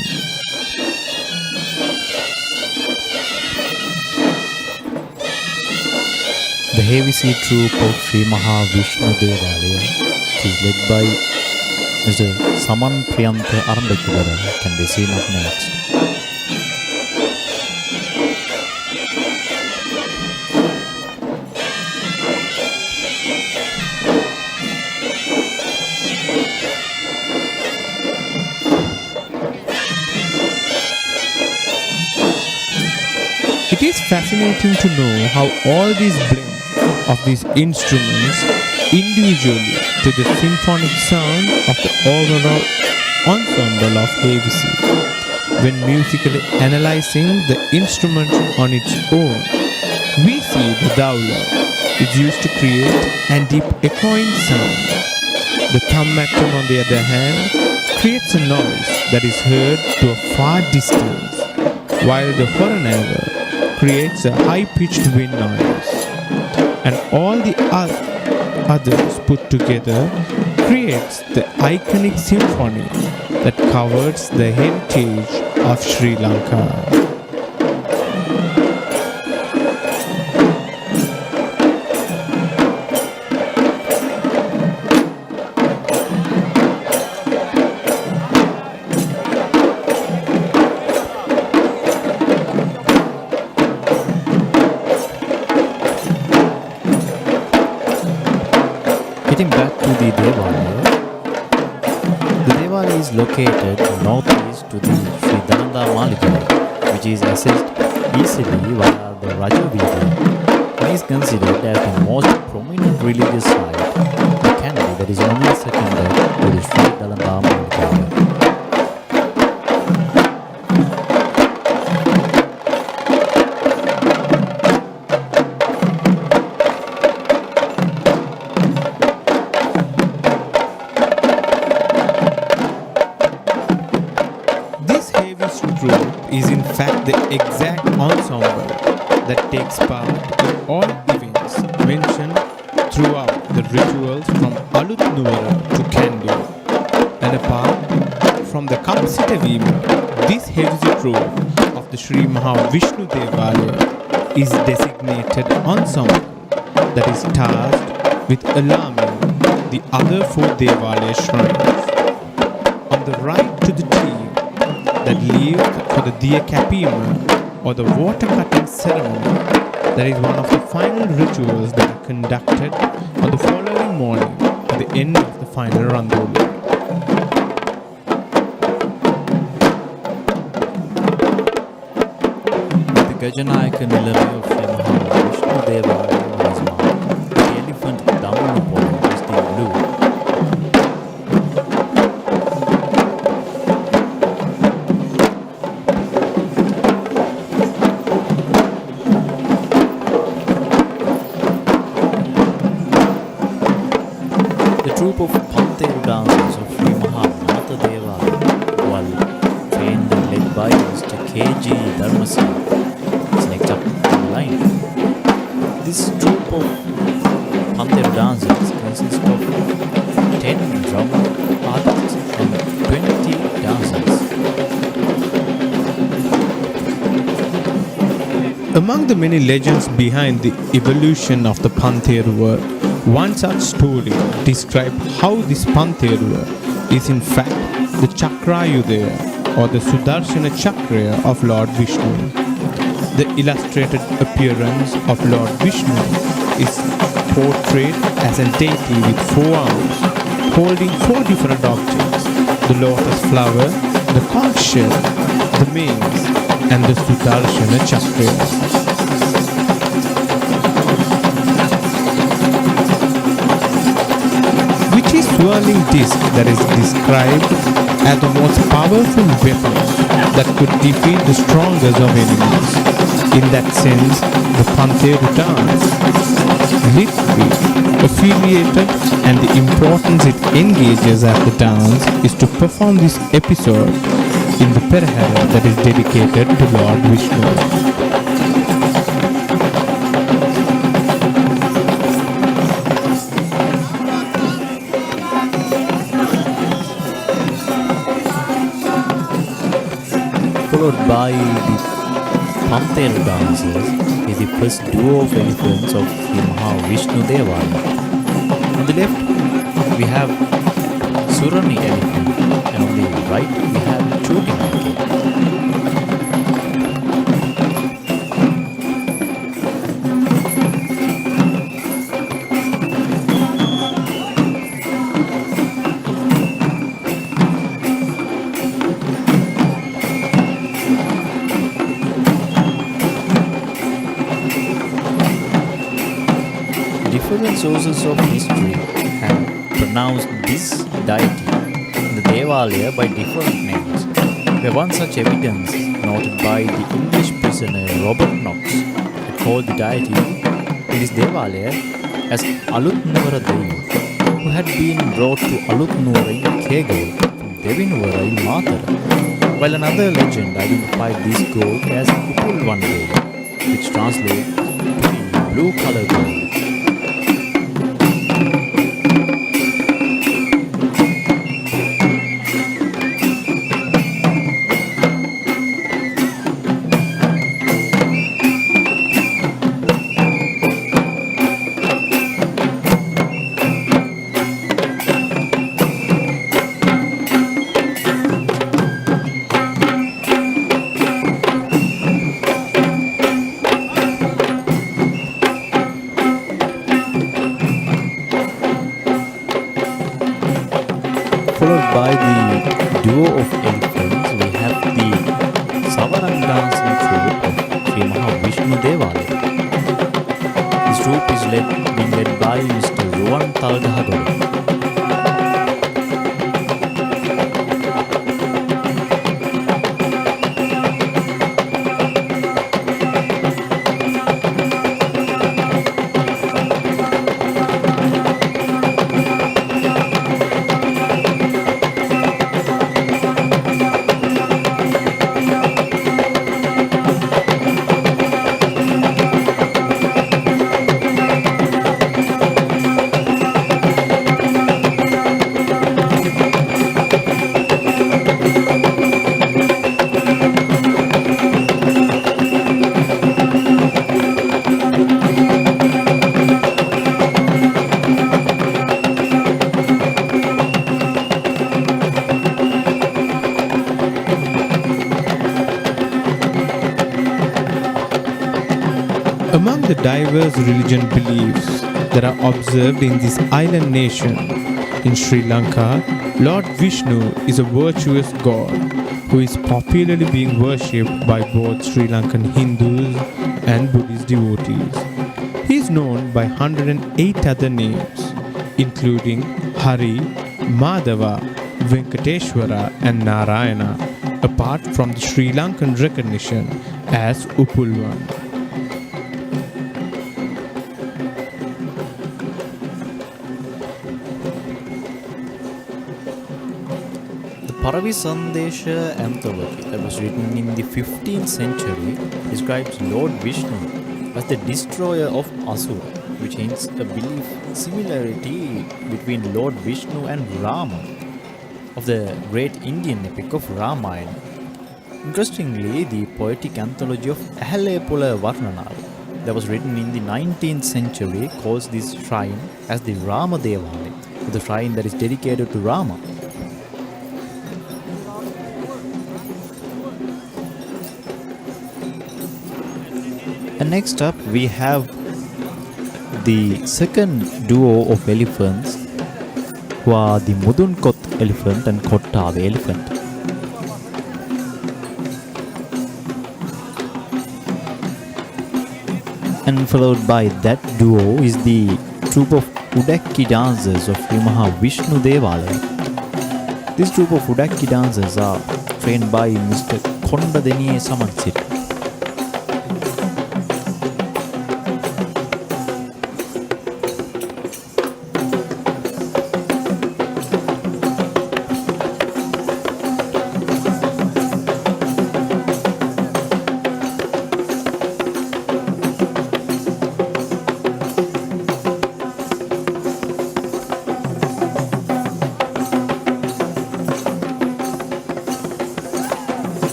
The heavy sea troop of Sri Maha Vishnu Devala, which is led by Mr. Saman Priyantha Arambekudara, can be seen up next. It is fascinating to know how all these blends of these instruments individually to the symphonic sound of the overall ensemble of heavy sea. When musically analyzing the instrumental on its own, we see the Dalada is used to create a deep echoing sound. The Thammattama, on the other hand, creates a noise that is heard to a far distance, while the Horanava creates a high-pitched wind noise. And all the others put together creates the iconic symphony that covers the heritage of Sri Lanka. Getting back to the Devala, the Devala is located northeast to the Sri Maligawa, which is accessed easily via the Rajavida, and is considered as the most prominent religious site in Kandy that is only seconded to the Sri Maligawa. Is in fact the exact ensemble that takes part in all events mentioned throughout the rituals from Alut Nuvara to Kandy. And apart from the Kapsitavima, this heavy troop of the Sri Maha Vishnu Devala is designated ensemble that is tasked with alarming the other four Devala shrines. On the right to the team that leaves for the Diya Kapima, or the water cutting ceremony, that is one of the final rituals that are conducted on the following morning at the end of the final Randoli. The Gajanayake Nilame of Sri Maha Vishnu Devala on his mount, the elephant Dhammappala is the blue. Troop of Pantheru dancers of Sri Maha Natha Devala, while trained and led by Mr. K.G. Dharmasi, is next up in the line. This troop of Pantheru dancers consists of 10 drum artists and 20 dancers. Among the many legends behind the evolution of the Pantheru work, one such story describes how this Pantheru is in fact the Chakrayudaya, or the Sudarshana Chakra of Lord Vishnu. The illustrated appearance of Lord Vishnu is portrayed as a deity with 4 arms, holding 4 different objects: the lotus flower, the conch shell, the mace, and the Sudarshana Chakra. swirling disc that is described as the most powerful weapon that could defeat the strongest of enemies. In that sense, the Pantheru dance, literally affiliated, and the importance it engages at the dance is to perform this episode in the Perahera that is dedicated to Lord Vishnu. Followed by the Pantheru dances is the first duo of elephants of the Vishnu Devala. On the left, we have Surani elephant, and on the right, we have Chotinake. Different sources of history have pronounced this deity in the Devalaya by different names. There one such evidence noted by the English prisoner Robert Knox that called the deity in this Devalaya as Alutnuvara Devi, who had been brought to Alutnuvara in Kegol from Devinuvara in Matara, while another legend identified this god as Upulwan Devi, which translates to the blue color god. Followed by the duo of elephants, we have the Sabarang dancing troupe of Sri Vishnu Devala. This troupe is being led by Mr. Rowan Talgahagore. Among the diverse religion beliefs that are observed in this island nation, in Sri Lanka, Lord Vishnu is a virtuous god who is popularly being worshipped by both Sri Lankan Hindus and Buddhist devotees. He is known by 108 other names, including Hari, Madhava, Venkateshwara and Narayana, apart from the Sri Lankan recognition as Upulwan. Paravisandesha anthology that was written in the 15th century describes Lord Vishnu as the destroyer of Asura, which hints a belief similarity between Lord Vishnu and Rama of the great Indian epic of Ramayana. Interestingly, the poetic anthology of Ahalepula Varnanal that was written in the 19th century calls this shrine as the Rama Devala, the shrine that is dedicated to Rama. And next up we have the second duo of elephants, who are the Mudunkot elephant and Kottave elephant. And followed by that duo is the troupe of Udaki dancers of Sri Maha Vishnu Devala. This group of Udaki dancers are trained by Mr. Konda Samansit.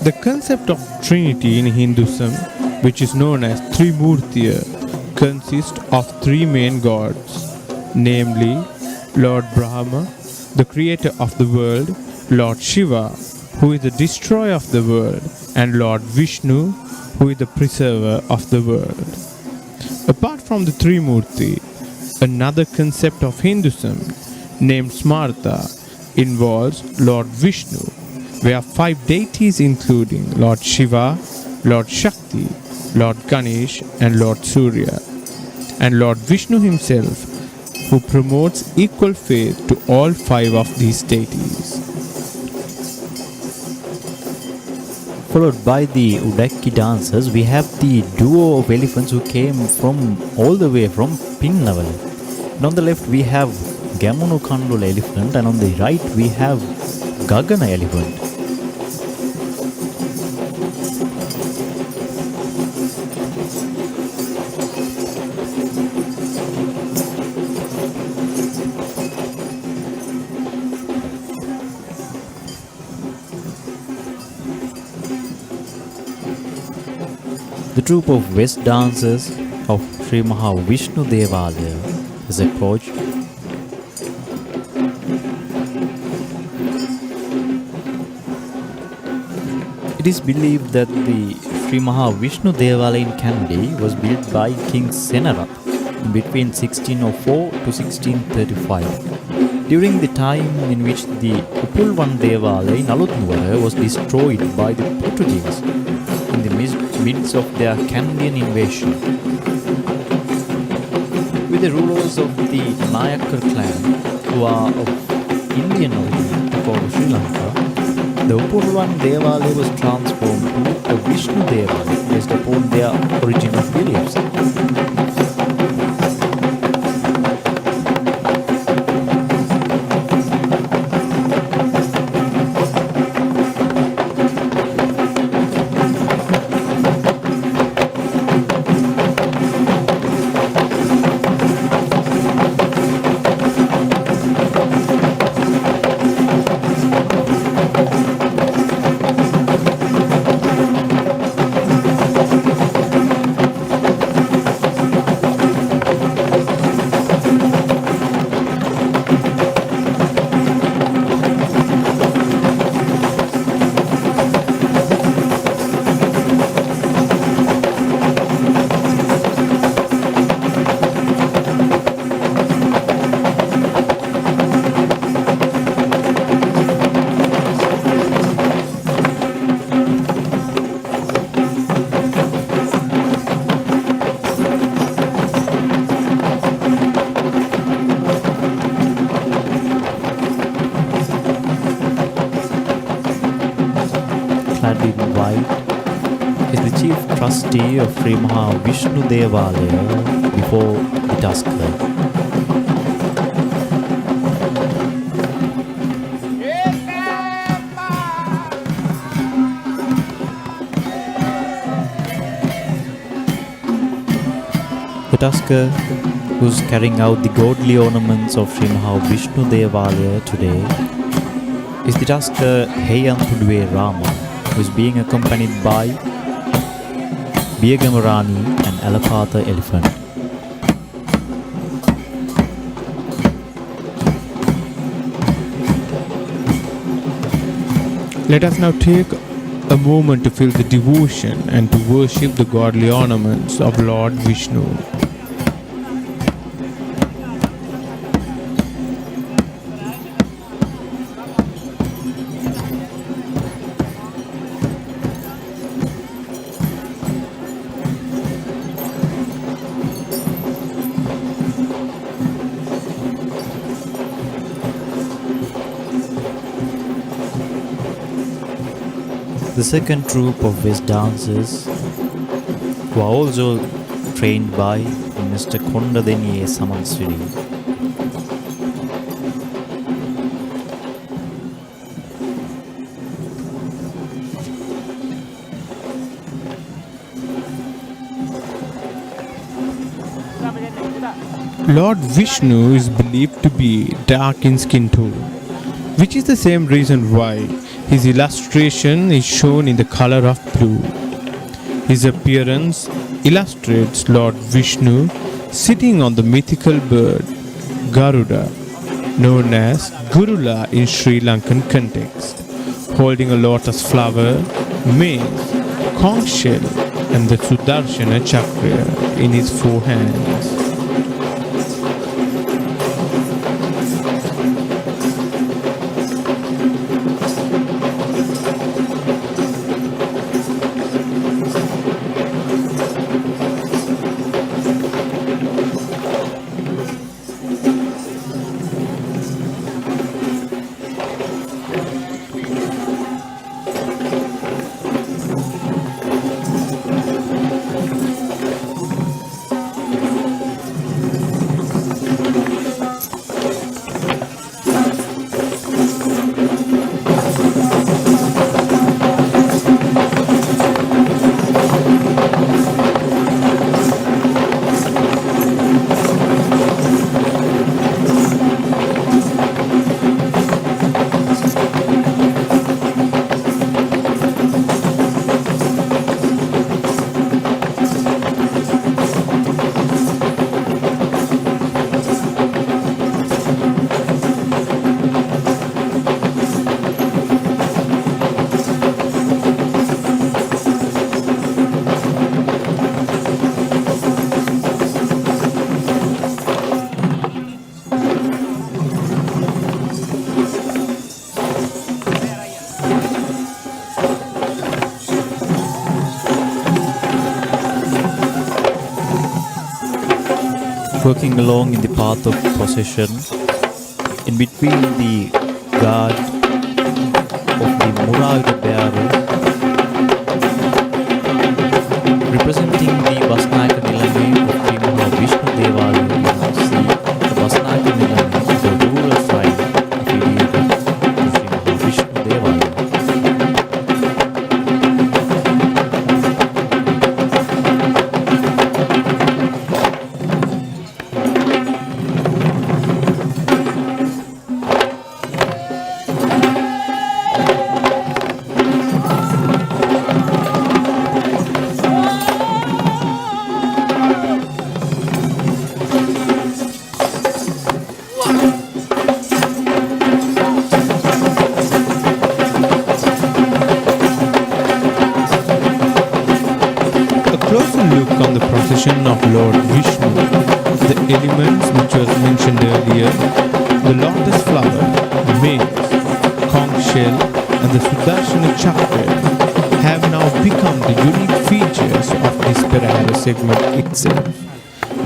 The concept of Trinity in Hinduism, which is known as Trimurtiya, consists of three main gods, namely Lord Brahma, the creator of the world, Lord Shiva, who is the destroyer of the world, and Lord Vishnu, who is the preserver of the world. Apart from the Trimurti, another concept of Hinduism, named Smarta, involves Lord Vishnu, where 5 deities including Lord Shiva, Lord Shakti, Lord Ganesh and Lord Surya, and Lord Vishnu himself, who promotes equal faith to all 5 of these deities. Followed by the Udaki dancers, we have the duo of elephants who came from all the way from Pinnaval. And on the left we have Gamunu Kandula elephant, and on the right we have Gagana elephant. The troupe of West dancers of Sri Maha Vishnu Devala is approached. It is believed that the Sri Maha Vishnu Devala in Kandy was built by King Senarath between 1604 to 1635. During the time in which the Upulwan Devala in Alutnuara was destroyed by the Portuguese in the midst of their Kandian invasion. With the rulers of the Naiyaka clan, who are of Indian origin from Sri Lanka, the Upulwan Devala was transformed to a Vishnu Devala based upon their original beliefs. Clad in white is the chief trustee of Sri Maha Vishnu Devala before the tusker. The tusker, who's carrying out the godly ornaments of Sri Maha Vishnu Devala today, is the tusker Heyantudwe Rama, who is being accompanied by Biagamarani and Alapatha elephant. Let us now take a moment to feel the devotion and to worship the godly ornaments of Lord Vishnu. The second troupe of West dancers, who are also trained by Mr. Kondadeniye Samansiri. Lord Vishnu is believed to be dark in skin tone, which is the same reason why his illustration is shown in the color of blue. His appearance illustrates Lord Vishnu sitting on the mythical bird Garuda, known as Gurula in Sri Lankan context, holding a lotus flower, mace, conch shell and the Sudarshana chakra in his four hands. Working along in the path of procession, in between the guard of the Muragada bearer, representing the Gajanayake Nilame of the Vishnu Devala, you now see the Gajanayake Nilame is a rural tribe affiliated to Vishnu Devala. On the procession of Lord Vishnu, the elements which was mentioned earlier, the lotus flower, mace, conch shell and the Sudarshana chakra have now become the unique features of this Perahera segment itself,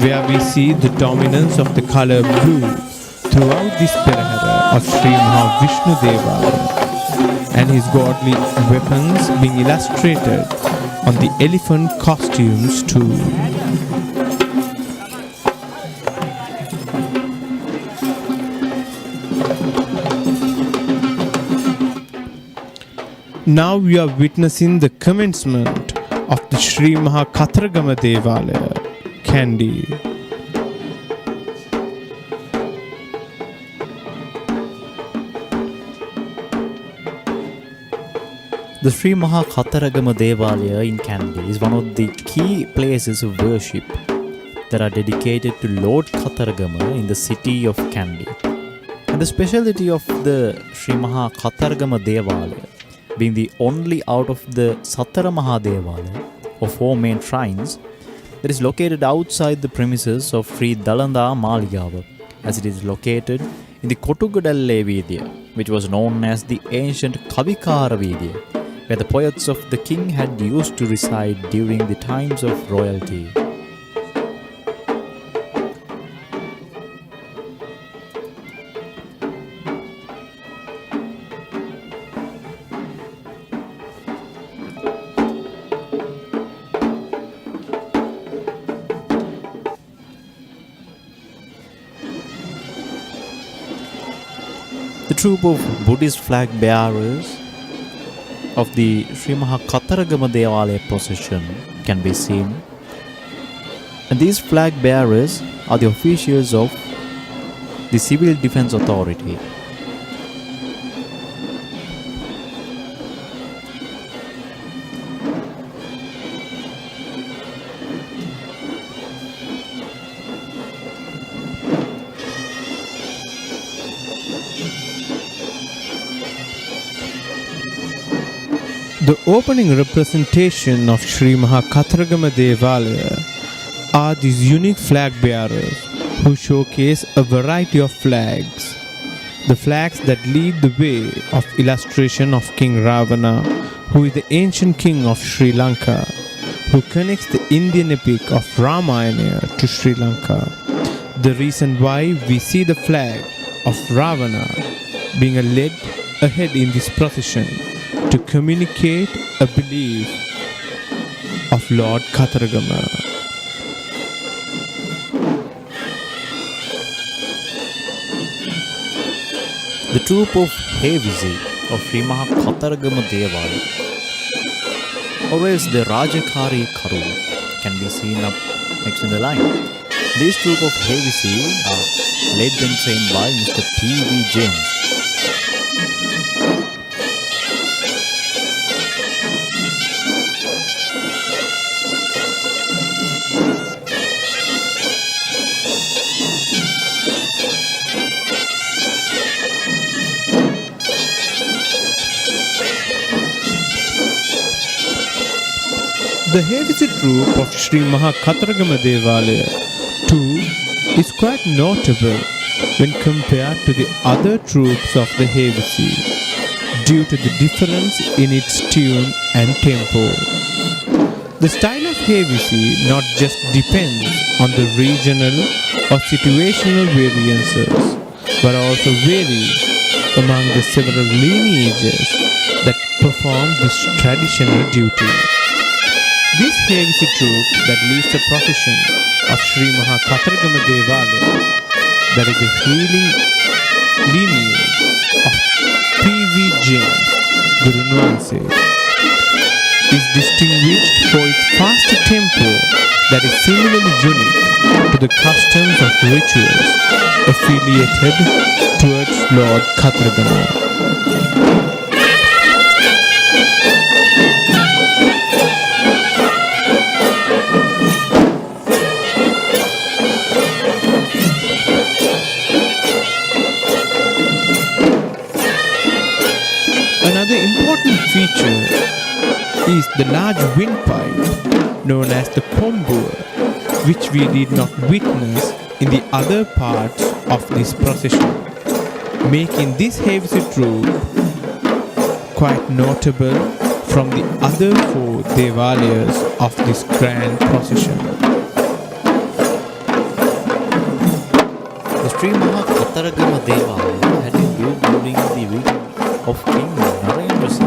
where we see the dominance of the color blue throughout this Perahera of Sri Vishnu Devala and his godly weapons being illustrated on the elephant costumes too. Now we are witnessing the commencement of the Sri Kataragama Devala, Kandy. The Sri Kataragama Devala in Kandy is one of the key places of worship that are dedicated to Lord Kataragama in the city of Kandy. And the speciality of the Sri Kataragama Devala being the only out of the Satara Devala of four main shrines that is located outside the premises of Sri Dalada Maligawa, as it is located in the Kotugudalle Vidya, which was known as the ancient Kavikara Vidya, where the poets of the king had used to reside during the times of royalty. troupe of Buddhist flag bearers of the Sri Kataragama Devala procession can be seen. And these flag bearers are the officials of the Civil Defence Authority. The opening representation of Sri Kataragama Devala are these unique flag bearers who showcase a variety of flags. The flags that lead the way of illustration of King Rabana, who is the ancient king of Sri Lanka, who connects the Indian epic of Ramayana to Sri Lanka. The reason why we see the flag of Ravana being led ahead in this procession to communicate a belief of Lord Kataragama. The troupe of Hevisi of Sri Kataragama Devala, or else the Rajakari Karu, can be seen up next in the line. This troupe of Hevisi are led and trained by Mr. P.V. James. The Hevisi troupe of Sri Kataragama Devala too is quite notable when compared to the other troupes of the Hevisi due to the difference in its tune and tempo. The style of Hevisi not just depends on the regional or situational variances but also varies among the several lineages that perform this traditional duty. This Hevisi troupe that leads the procession of Sri Kataragama Devala, that is the healing lineage of P.V. James Guru Nuance, is distinguished for its fast tempo that is similarly unique to the customs of rituals affiliated towards Lord Kataragama. Another important feature is the large windpipe known as the kombua, which we did not witness in the other parts of this procession, making this Hevisi troupe quite notable from the other four Devalayas of this grand procession. The Sri Kataragama Devala had been built during the reign of King Narrations,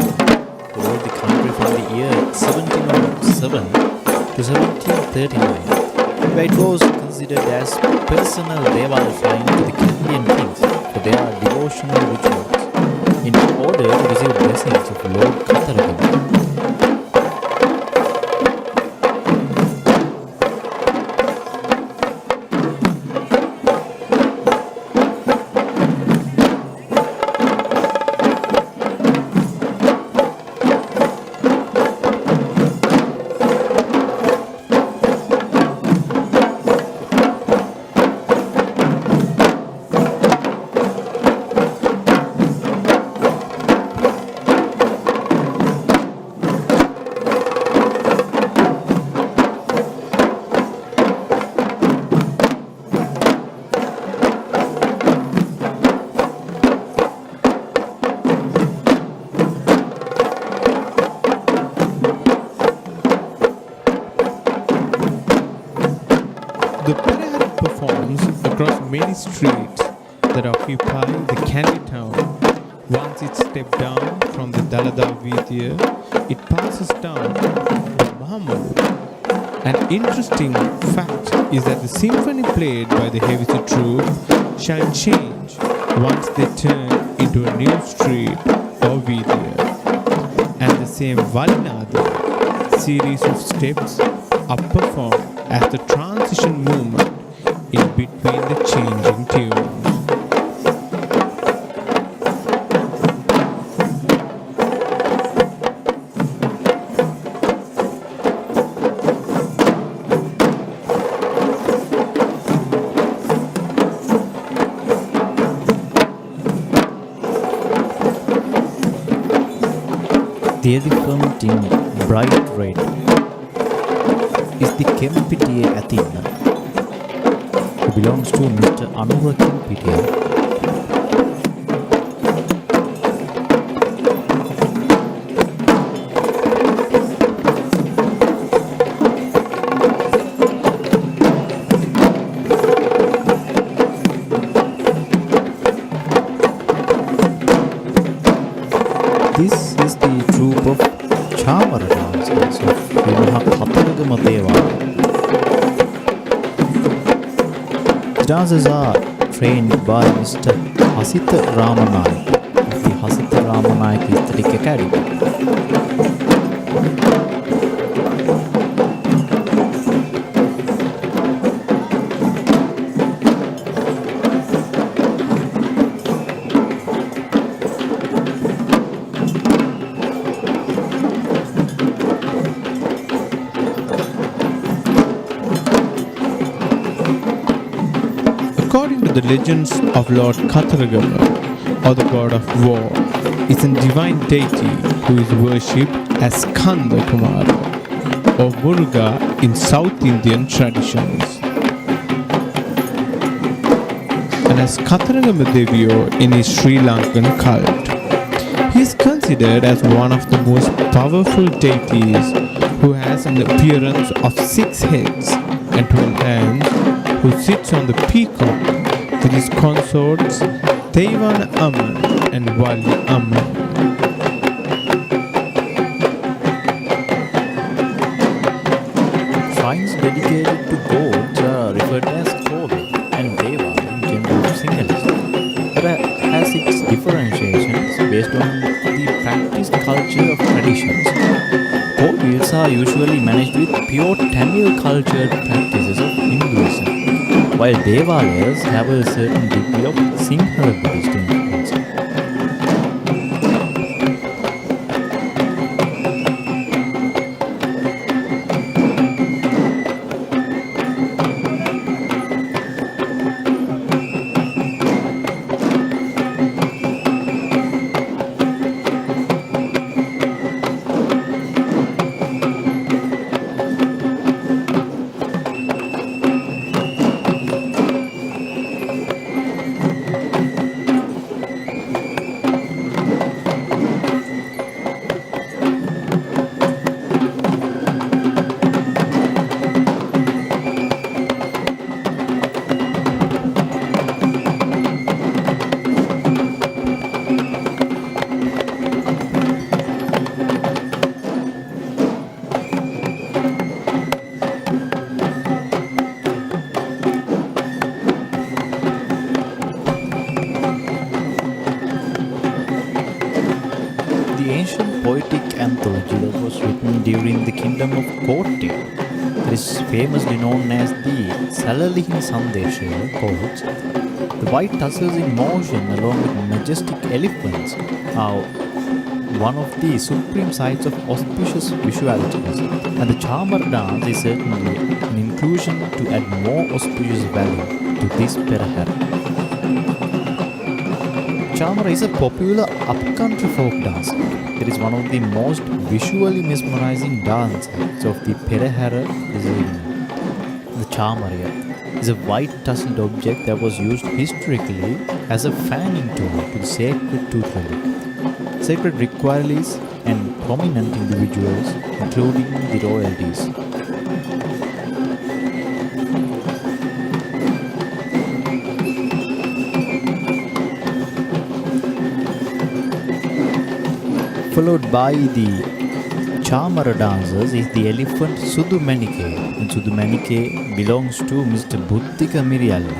who ruled the country from the year 1707 to 1739, where it was considered as personal Devala shrine to the Canadian kings for their devotional rituals in order to receive blessings of Lord Kataragama. The Perahera performs across many streets that occupy the Kandy town. Once it steps down from the Dalada Vidya, it passes down to Mahamal. An interesting fact is that the symphony played by the Hevisi troupe shall change once they turn into a new street or video. And the same Valinadi series of steps are performed as the transition movement in between the changing tunes. The elephant in bright red is the Kempitiye Athena, who belongs to Mr. Anura Kempitiye. This is the troupe of Chamara dancers of Kataragama Devala. The dancers are trained by Mr. Hasitha Ramanayake of the Hasitha Ramanayake Aesthetic Academy. According to the legends of Lord Kataragama, or the god of war, is a divine deity who is worshipped as Skanda Kumara or Muruga in South Indian traditions, and as Kataragama Devala in his Sri Lankan cult. He is considered as one of the most powerful deities who has an appearance of 6 heads and 12 hands, who sits on the peacock with his consorts Devana Amman and Wali Amman. Shrines dedicated to gods are referred as Kovi and Deva in general singlism, but has its differentiations based on the practiced culture of traditions. Kovils are usually managed with pure Tamil cultured practices of Hinduism, while Devalas have a certain degree of Sinhala Buddhist influence. The ancient poetic anthology that was written during the kingdom of Kotte, that is famously known as the Salalihin Sandesha, quotes, the white tuskers in motion along with majestic elephants are one of the supreme sights of auspicious visualities, and the Chamar dance is certainly an inclusion to add more auspicious value to this Perahera. Chamara is a popular upcountry folk dance. It is one of the most visually mesmerizing dance acts of the Perahera. The Chamara is a white tussled object that was used historically as a fanning tool to the sacred tooth relic. Sacred rituals and prominent individuals, including the royalties. Followed by the Chamara dancers is the elephant Sudumanike, and Sudumanike belongs to Mr. Buddhika Miriyalla.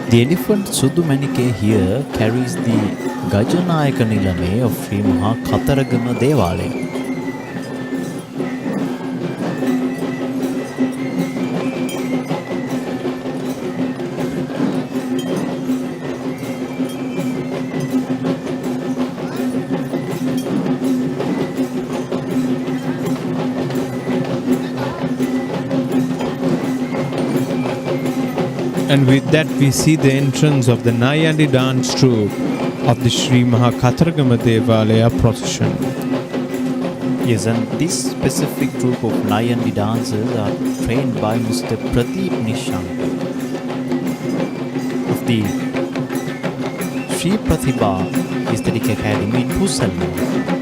The elephant Sudumanike here carries the Gajanayake Nilame of Sri Maha Kataragama Devala. And with that we see the entrance of the Naiyandi dance troupe of the Sri Maha Kataragama Devala procession. Yes, and this specific group of Naiyandi dancers are trained by Mr. Pradeep Nishank of the Sri Pratibha Aesthetic Academy in Polmal.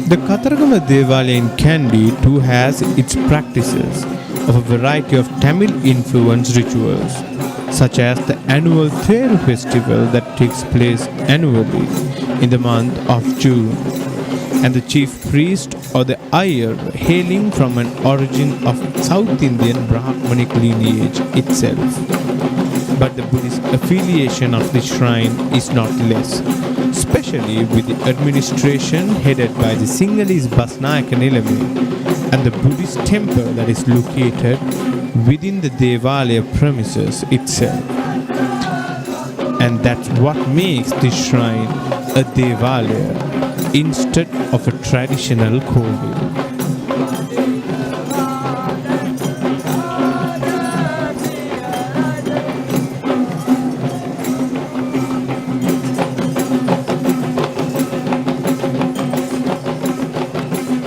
The Kataragama Devala in Kandy too has its practices of a variety of Tamil-influenced rituals, such as the annual Theru festival that takes place annually in the month of June, and the chief priest or the Iyer hailing from an origin of South Indian Brahmanic lineage itself. But the Buddhist affiliation of the shrine is not less, especially with the administration headed by the Sinhalese Gajanayake Nilame and the Buddhist temple that is located within the Devala premises itself. And that's what makes this shrine a Devala instead of a traditional kovil.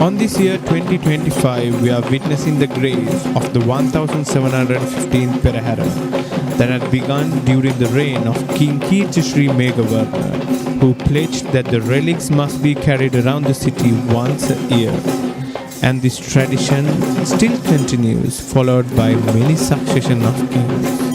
On this year 2025, we are witnessing the graves of the 1715 Perahera that had begun during the reign of King Kirtishri Meghavarna, who pledged that the relics must be carried around the city once a year. And this tradition still continues, followed by many succession of kings.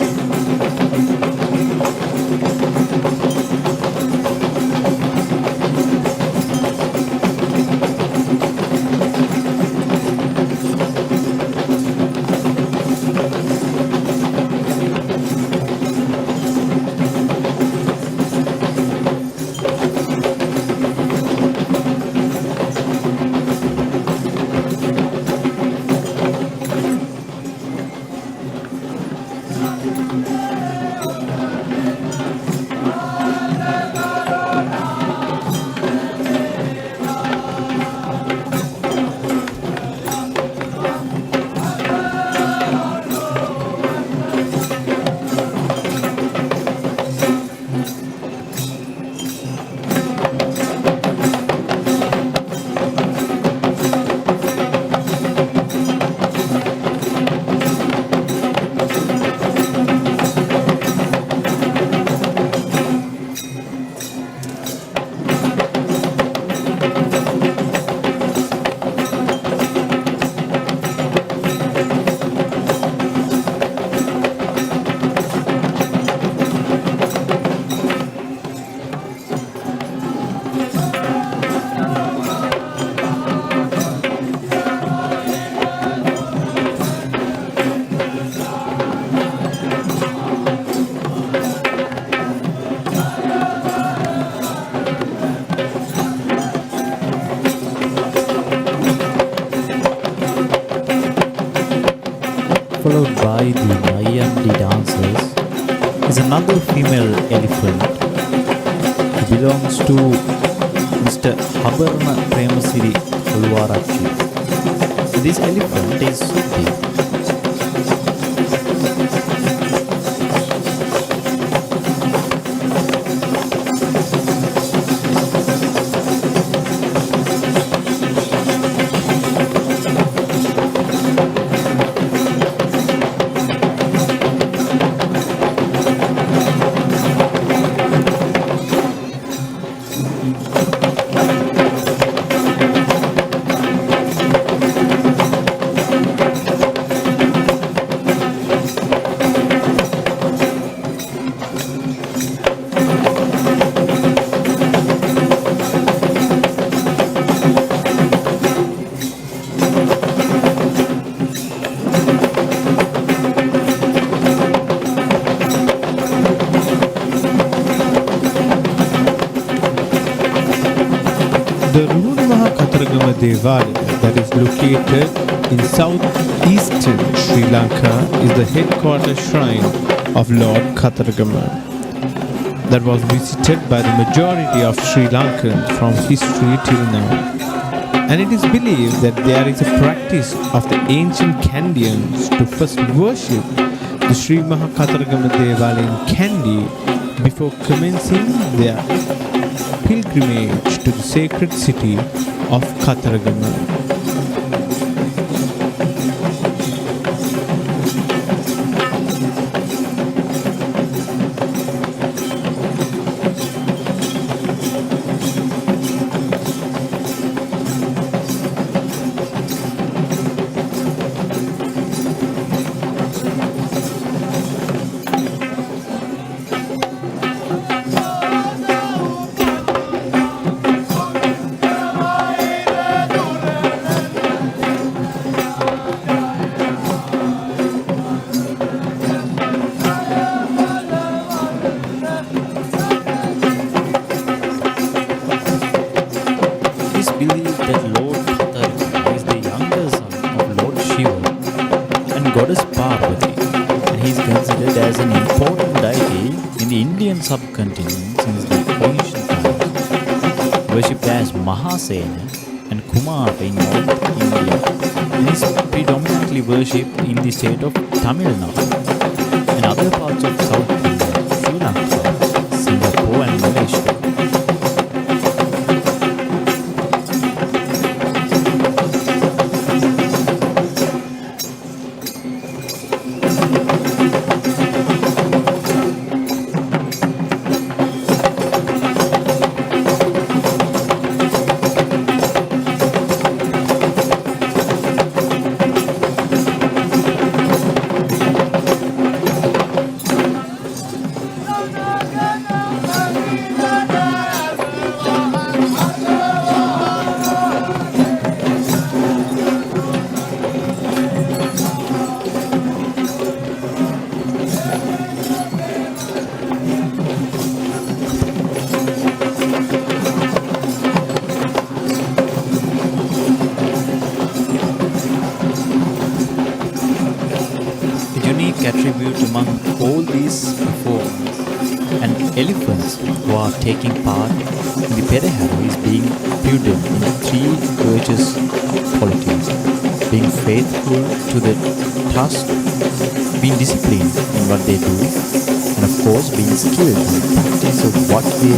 followed by the Naiyandi dancers, is another female elephant who belongs to Mr. Habarana Premasiri Ulwarachi. This elephant is big. Kataragama Devala that is located in southeastern Sri Lanka is the headquarters shrine of Lord Kataragama that was visited by the majority of Sri Lankans from history till now. And it is believed that there is a practice of the ancient Kandians to first worship the Sri Kataragama Devala in Kandy before commencing their pilgrimage to the sacred city of Kataragama. Subcontinent since the ancient times, worshipped as Mahasena and Kumara in North India, and is predominantly worshipped in the state of Tamil Nadu and other parts of South India, Sri Lanka, Singapore and Malaysia. Attribute among all these performers and elephants who are taking part in the Perahera is being prudent in three virtuous qualities: being faithful to the task, being disciplined in what they do, and of course being skilled in the practice of what they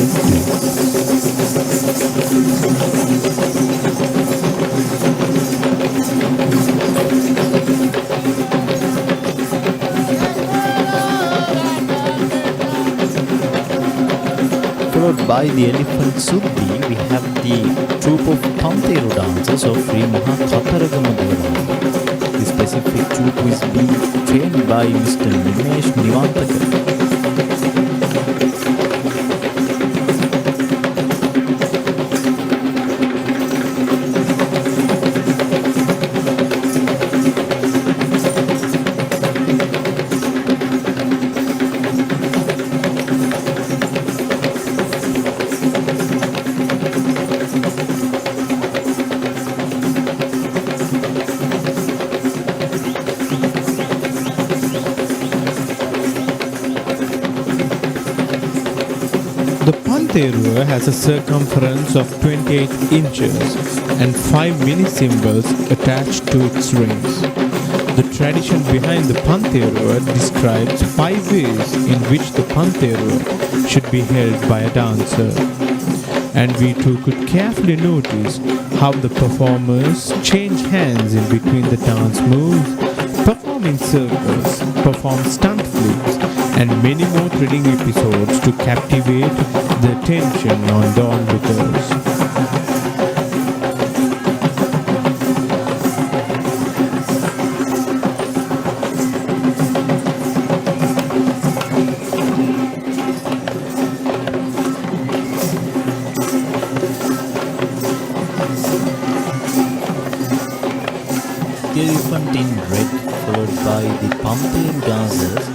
Followed by the elephant Suddhi, we have the troupe of Panteru dancers of Sri Kataragama Devala. The specific troupe is being trained by Mr. Nimesh Nivantakar. Pantheru has a circumference of 28 inches and 5 mini cymbals attached to its rings. The tradition behind the Pantheru describes 5 ways in which the Pantheru should be held by a dancer. And we too could carefully notice how the performers change hands in between the dance moves, perform in circles, perform stunt flips, and many more thrilling episodes to captivate the attention on the onlookers. The elephant in red, followed by the Pantheru dancers,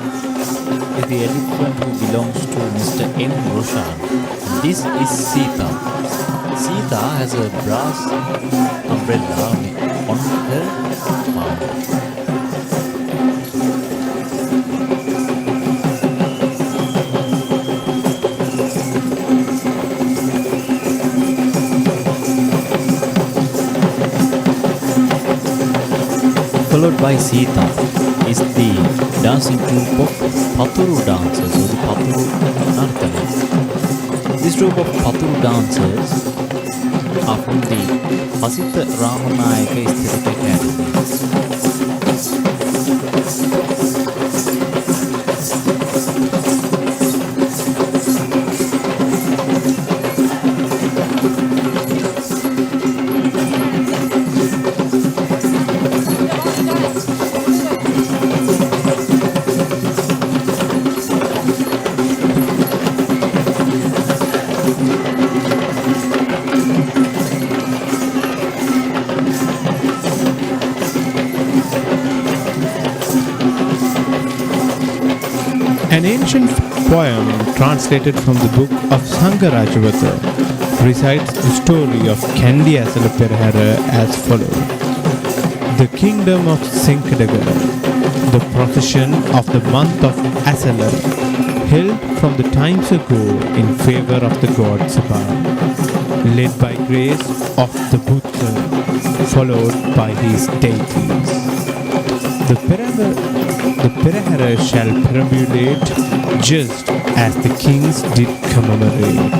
is the elephant who belongs to Mr. M. Roshan. This is Sita. Sita has a brass umbrella on her arm. Followed by Sita is the dancing troupe of Paturu dancers or the Paturu Narrations. This troupe of Paturu dancers are from the Pasitha Ramanayake Aesthetic Academy. An ancient poem translated from the book of Sangarajavata recites the story of Kandy Esala Perahera as follows. The kingdom of Sinkadaga, the procession of the month of Esala, held from the times ago in favor of the god Sabarang, led by grace of the Buddha, followed by his deities. The Perahera shall perambulate just as the kings did commemorate.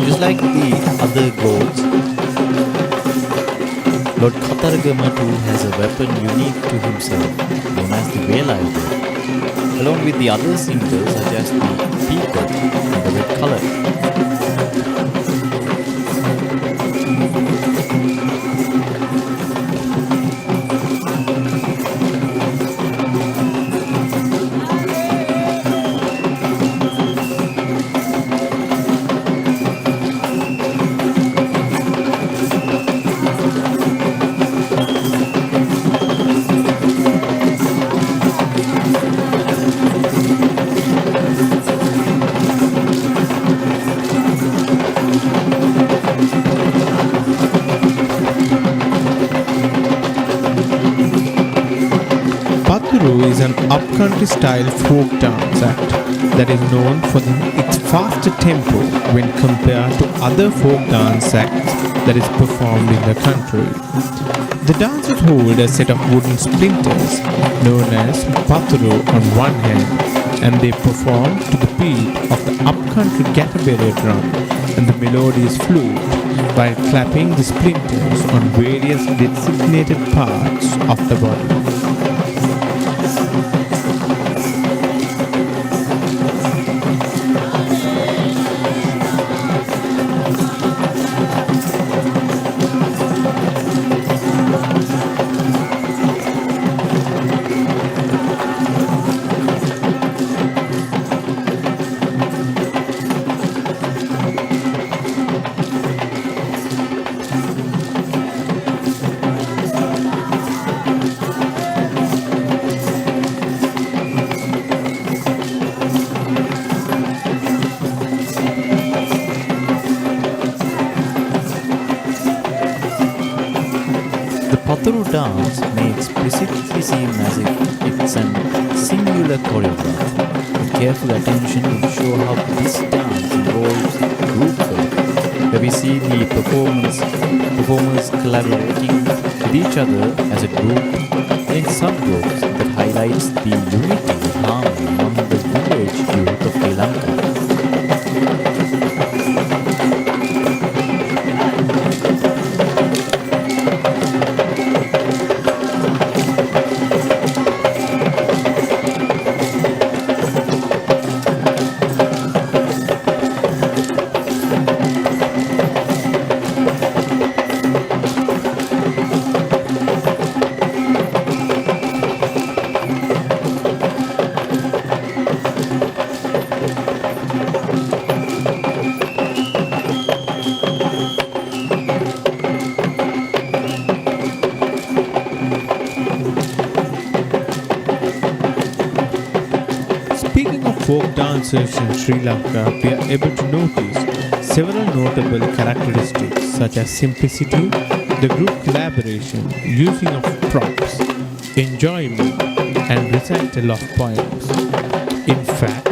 Just like the other gods, Lord Kataragama too has a weapon unique to himself, known as the Vela, along with the other symbols such as the peacock and the red color. Is an upcountry style folk dance act that is known for its faster tempo when compared to other folk dance acts that is performed in the country. The dancers hold a set of wooden splinters known as paturu on one hand, and they perform to the beat of the upcountry gatabere drum and the melodious flute while clapping the splinters on various designated parts of the body. Paturu dance may explicitly seem as if it's an singular choreograph, but careful attention will show how this dance involves group work, where we see the performers collaborating with each other as a group and in subgroups that highlights the unity and harmony among the village youth of Lanka. Folk dancers in Sri Lanka, we are able to notice several notable characteristics such as simplicity, the group collaboration, using of props, enjoyment, and recital of poems. In fact,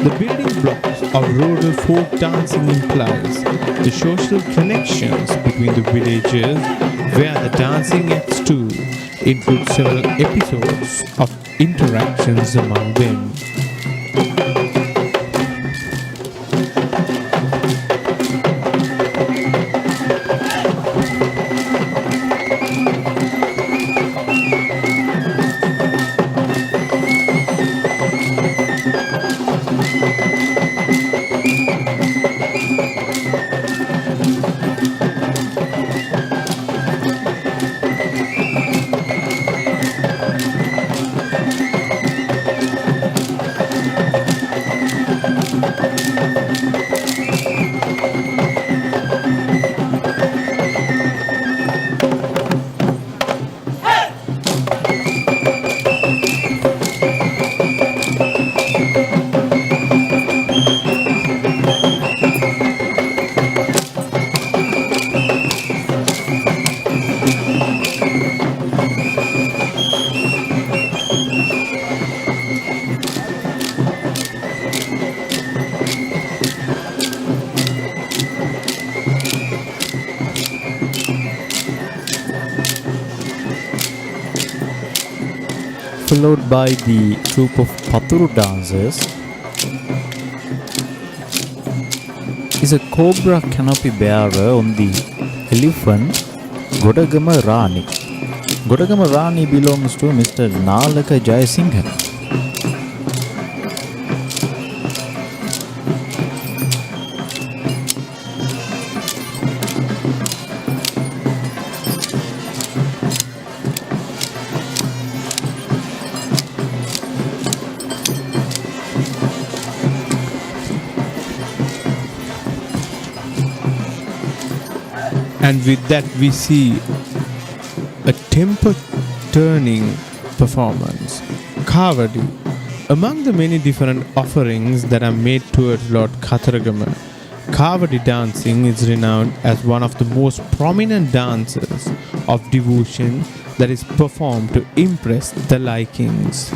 the building blocks of rural folk dancing implies the social connections between the villages where the dancing acts too include several episodes of interactions among them. Followed by the troupe of Paturu dancers is a cobra canopy bearer on the elephant Godagama Rani. Godagama Rani belongs to Mr. Nalaka Jayasinghe. And with that we see a temper-turning performance, Kavadi. Among the many different offerings that are made towards Lord Kataragama, Kavadi dancing is renowned as one of the most prominent dances of devotion that is performed to impress the likings.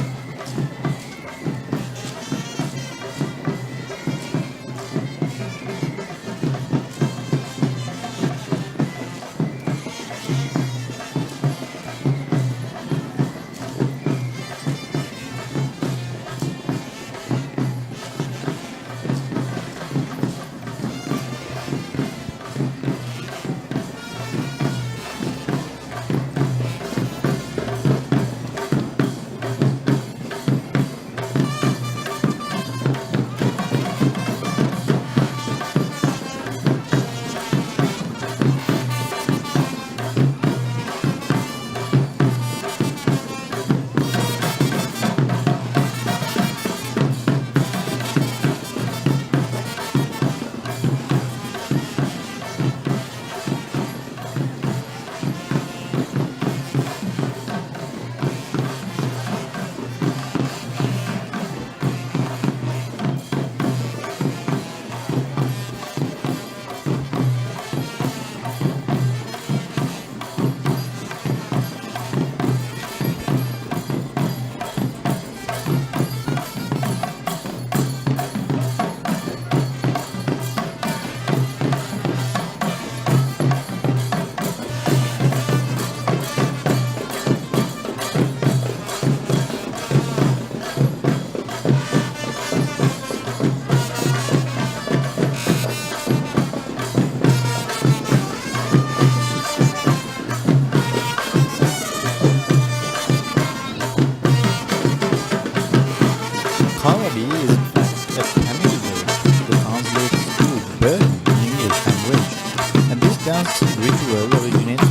dance ritual originates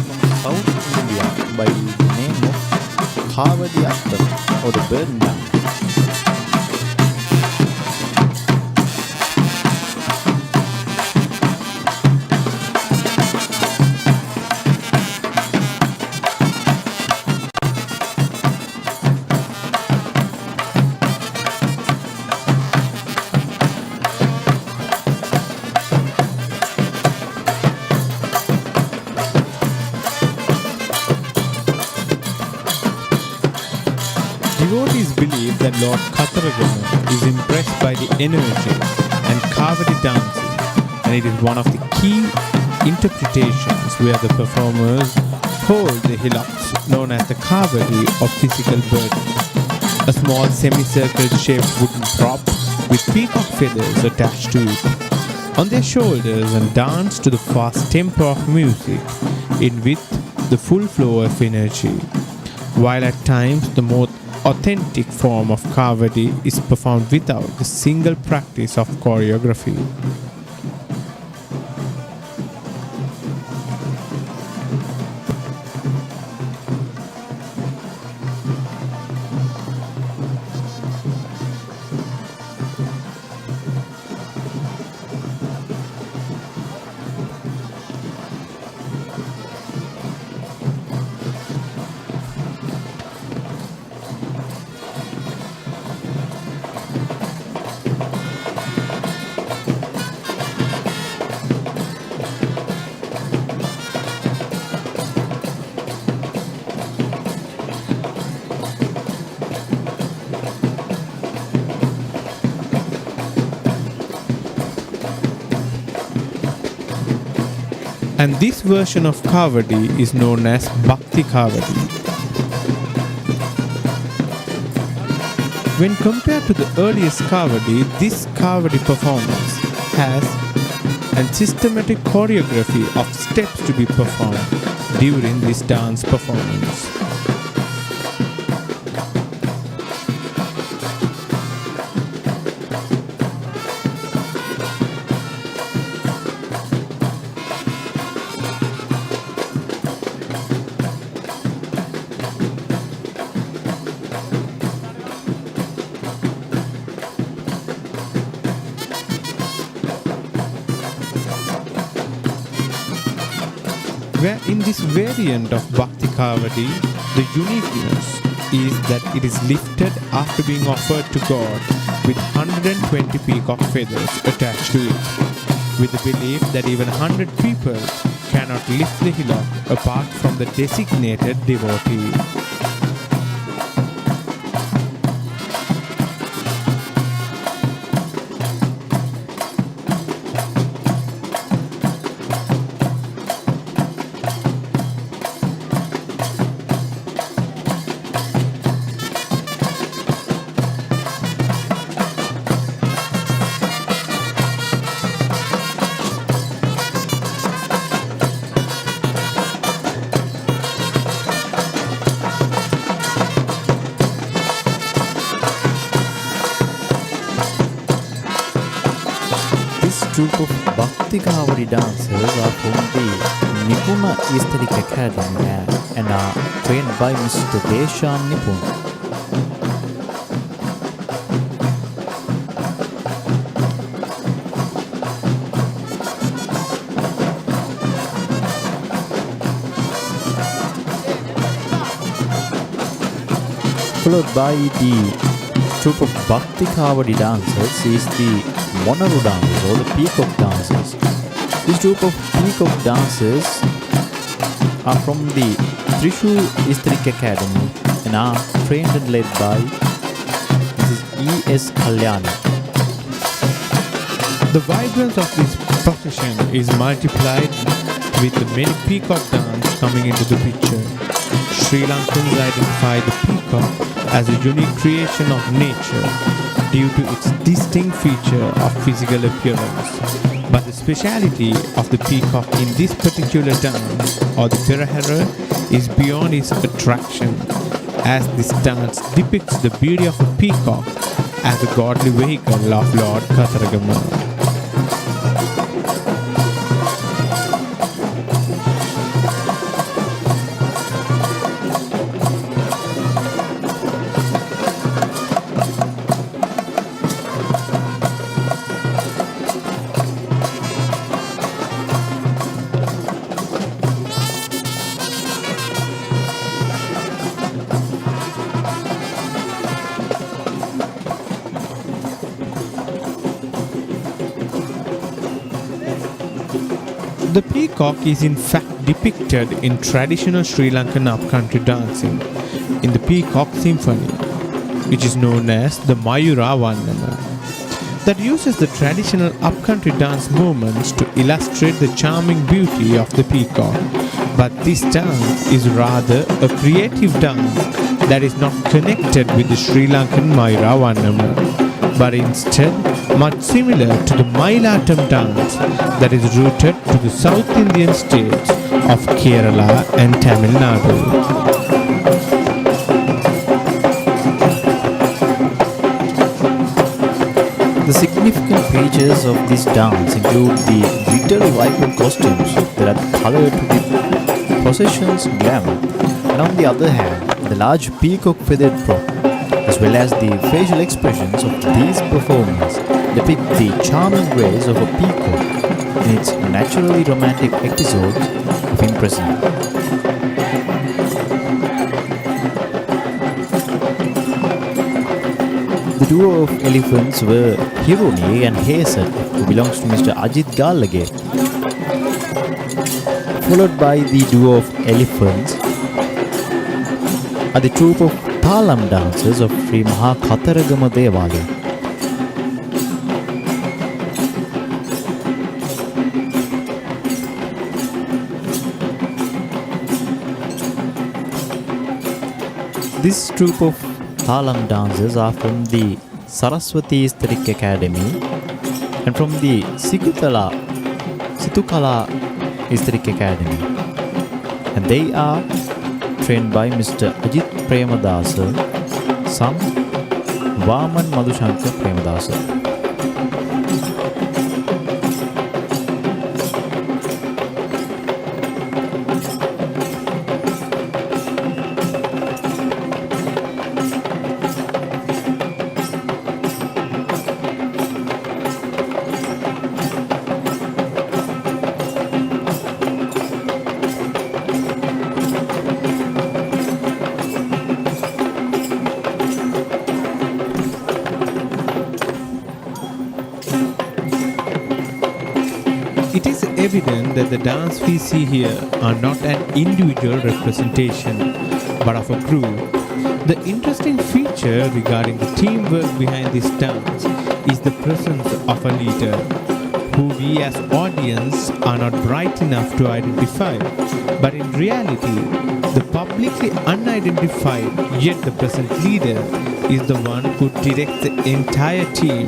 from South India by the name of Kavadi or the burn dance. Devotees believe that Lord Kataragama is impressed by the energy and Kavadi dancing, and it is one of the key interpretations where the performers hold the hillocks known as the Kavadi or physical burden, a small semicircle shaped wooden prop with peacock feathers attached to it, on their shoulders, and dance to the fast tempo of music in with the full flow of energy, while at times the more authentic form of Kavadi is performed without the single practice of choreography. And this version of Kavadi is known as Bhakti Kavadi. When compared to the earliest Kavadi, this Kavadi performance has a systematic choreography of steps to be performed during this dance performance. Where in this variant of Bhakti Kavadi, the uniqueness is that it is lifted after being offered to God with 120 peacock feathers attached to it, with the belief that even 100 people cannot lift the hillock apart from the designated devotee. Group of Bhakti Kavadi dancers are from the Nipuna Aesthetic Academy and are trained by Mr. Deshan Nipun. Followed by the troupe of Bhakti Kavadi dancers is the Monaru dancers or the peacock dancers. This group of peacock dancers are from the Trishul Aesthetic Academy and are trained and led by Mrs. E.S. Kalyani. The vibrance of this procession is multiplied with the many peacock dance coming into the picture. Sri Lankans identify the peacock as a unique creation of nature due to its distinct feature of physical appearance. But the speciality of the peacock in this particular dance or the Perahera is beyond its attraction, as this dance depicts the beauty of a peacock as a godly vehicle of Lord Kataragama. The peacock is in fact depicted in traditional Sri Lankan upcountry dancing in the Peacock Symphony, which is known as the Mayura Vannama, that uses the traditional upcountry dance movements to illustrate the charming beauty of the peacock. But this dance is rather a creative dance that is not connected with the Sri Lankan Mayura Vannama, but instead much similar to the Mailatam dance that is rooted to the South Indian states of Kerala and Tamil Nadu. The significant features of this dance include the glittery vibrant costumes that are colored to the procession's glamour, and on the other hand, the large peacock feathered prop, as well as the facial expressions of these performers depict the charming grace of a peacock in its naturally romantic episodes of imprisonment. The duo of elephants were Hironi and Hazel, who belongs to Mr. Ajit Galage, followed by the duo of elephants are the troupe of Talam dancers of Sri Maha Kataragama Devala. This troupe of Talam dancers are from the Saraswati Aesthetic Academy and from the Situkala Aesthetic Academy, and they are trained by Mr. Ajit Premadasa, son Vaman Madhushankar Premadasa. It is evident that the dance we see here are not an individual representation, but of a group. The interesting feature regarding the teamwork behind this dance is the presence of a leader, who we as audience are not bright enough to identify, but in reality, the publicly unidentified yet the present leader is the one who directs the entire team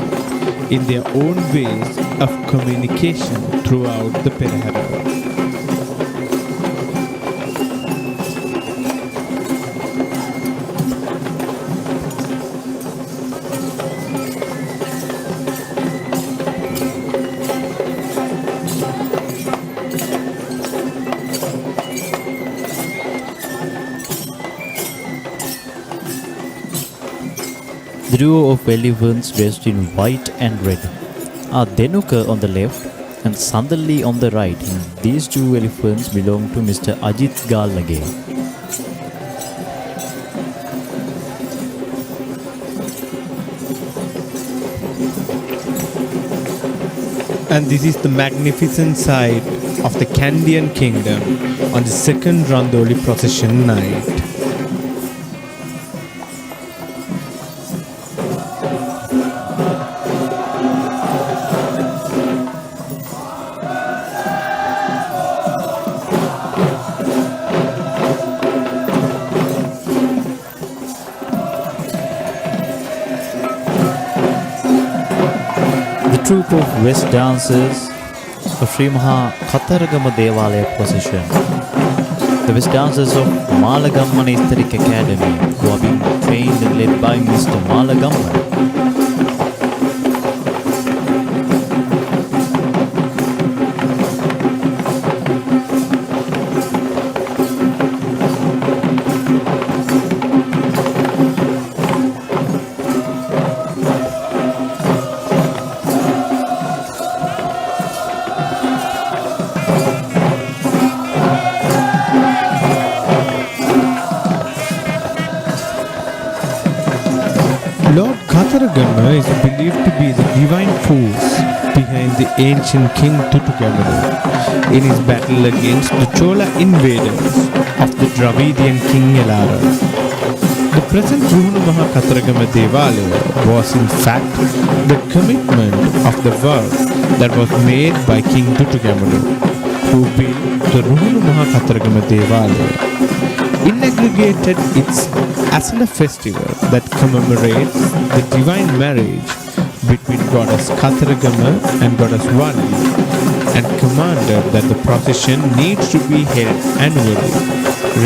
in their own ways of communication throughout the Perahera. The duo of elephants dressed in white and red are Denuka on the left and Sandali on the right, and these two elephants belong to Mr. Ajit Galage. And this is the magnificent side of the Kandyan kingdom on the second Randoli procession night. The troupe of West dancers of Sri Maha Kataragama Devala procession. The West dancers of Maligawa Aesthetic Academy, who are being trained and led by Mr. Maligawa. Lord Kataragama is believed to be the divine force behind the ancient king Tutugamanu in his battle against the Chola invaders of the Dravidian king Elara. The present Ruhunu Maha Kataragama Devala was in fact the commitment of the vow that was made by King Tutugamanu, who built the Ruhunu Maha Kataragama Devala. Inaugurated its Asala festival that commemorates the divine marriage between goddess Kataragama and goddess Vali, and commanded that the procession needs to be held annually,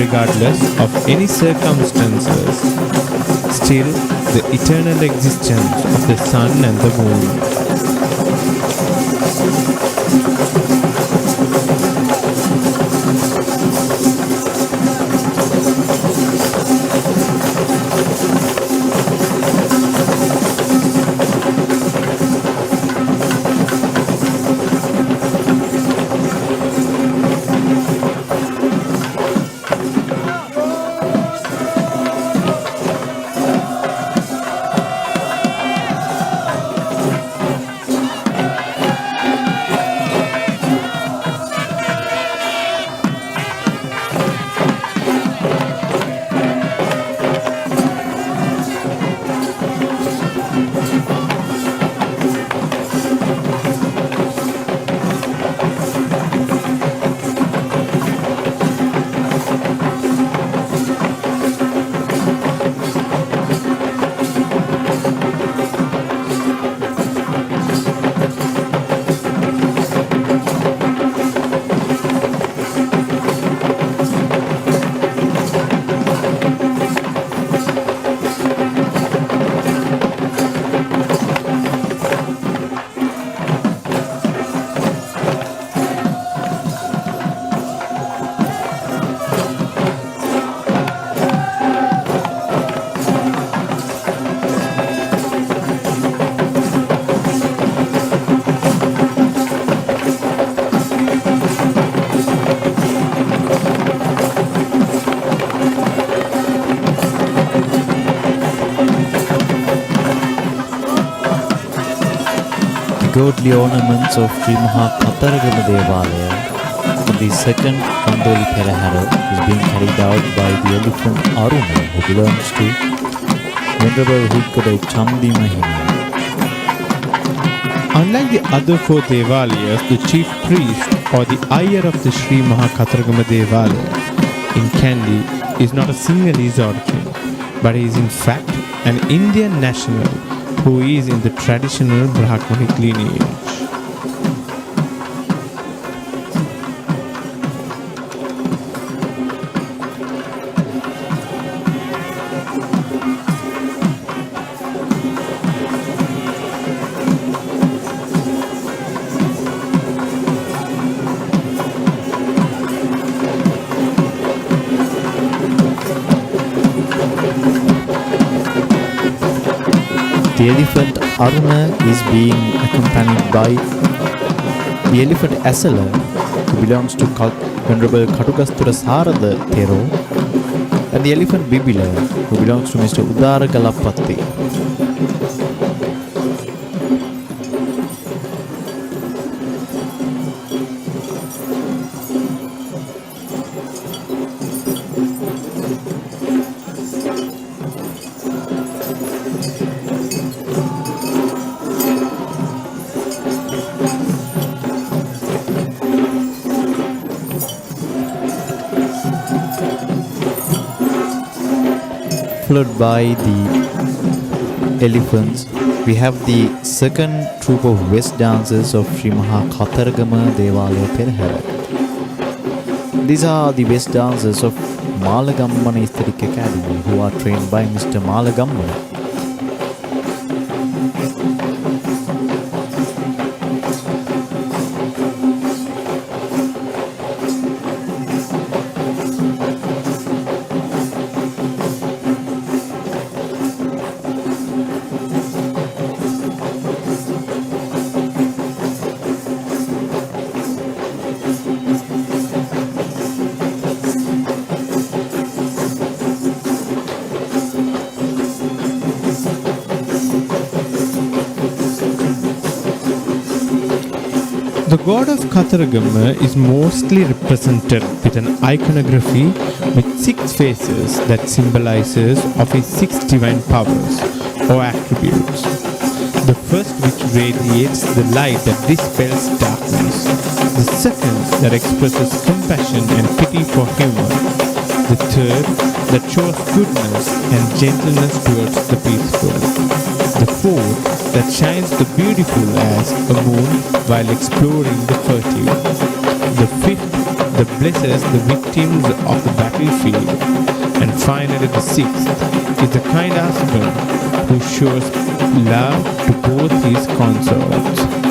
regardless of any circumstances. Still, the eternal existence of the sun and the moon. Godly ornaments of Sri Maha Kataragama Devala on the second Randoli Perahera is being carried out by the elephant Aruna, who belongs to Venerable Hikkodai Chandi Mahini. Unlike the other four Devalayas, the chief priest or the Iyer of the Sri Maha Kataragama Devala in Kandy is not a Sinhalese origin, but he is in fact an Indian national who is in the traditional Brahmanic lineage. The elephant Aruna is being accompanied by the elephant Esala, who belongs to Venerable Katukasthura Sarada Thero, and the elephant Bibila, who belongs to Mr. Udara Galapatti. Followed by the elephants, we have the second troop of West dancers of Sri Maha Kataragama Devala Perahera. These are the West dancers of Maligawa Aesthetic Academy, who are trained by Mr. Maligawa. The god of Kataragama is mostly represented with an iconography with 6 faces that symbolizes of his 6 divine powers or attributes. The first which radiates the light that dispels darkness. The second that expresses compassion and pity for human. The third that shows goodness and gentleness towards the peaceful. The fourth that shines the beautiful as a moon while exploring the fertile. The fifth that blesses the victims of the battlefield. And finally the sixth is the kind husband who shows love to both his consorts.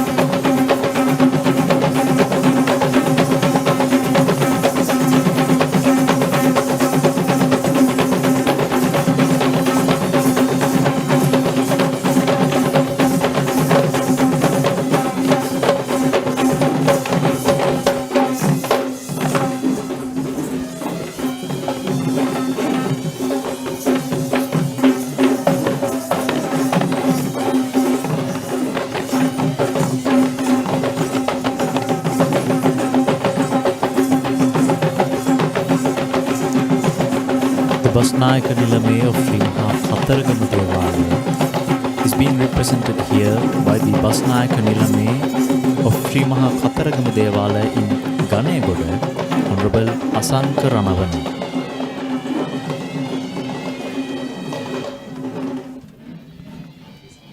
Gajanayake Nilame of Sri Kataragama Devala is being represented here by the Gajanayake Nilame of Sri Kataragama Devala in Ganegoda, Honorable Asanka Ranavani.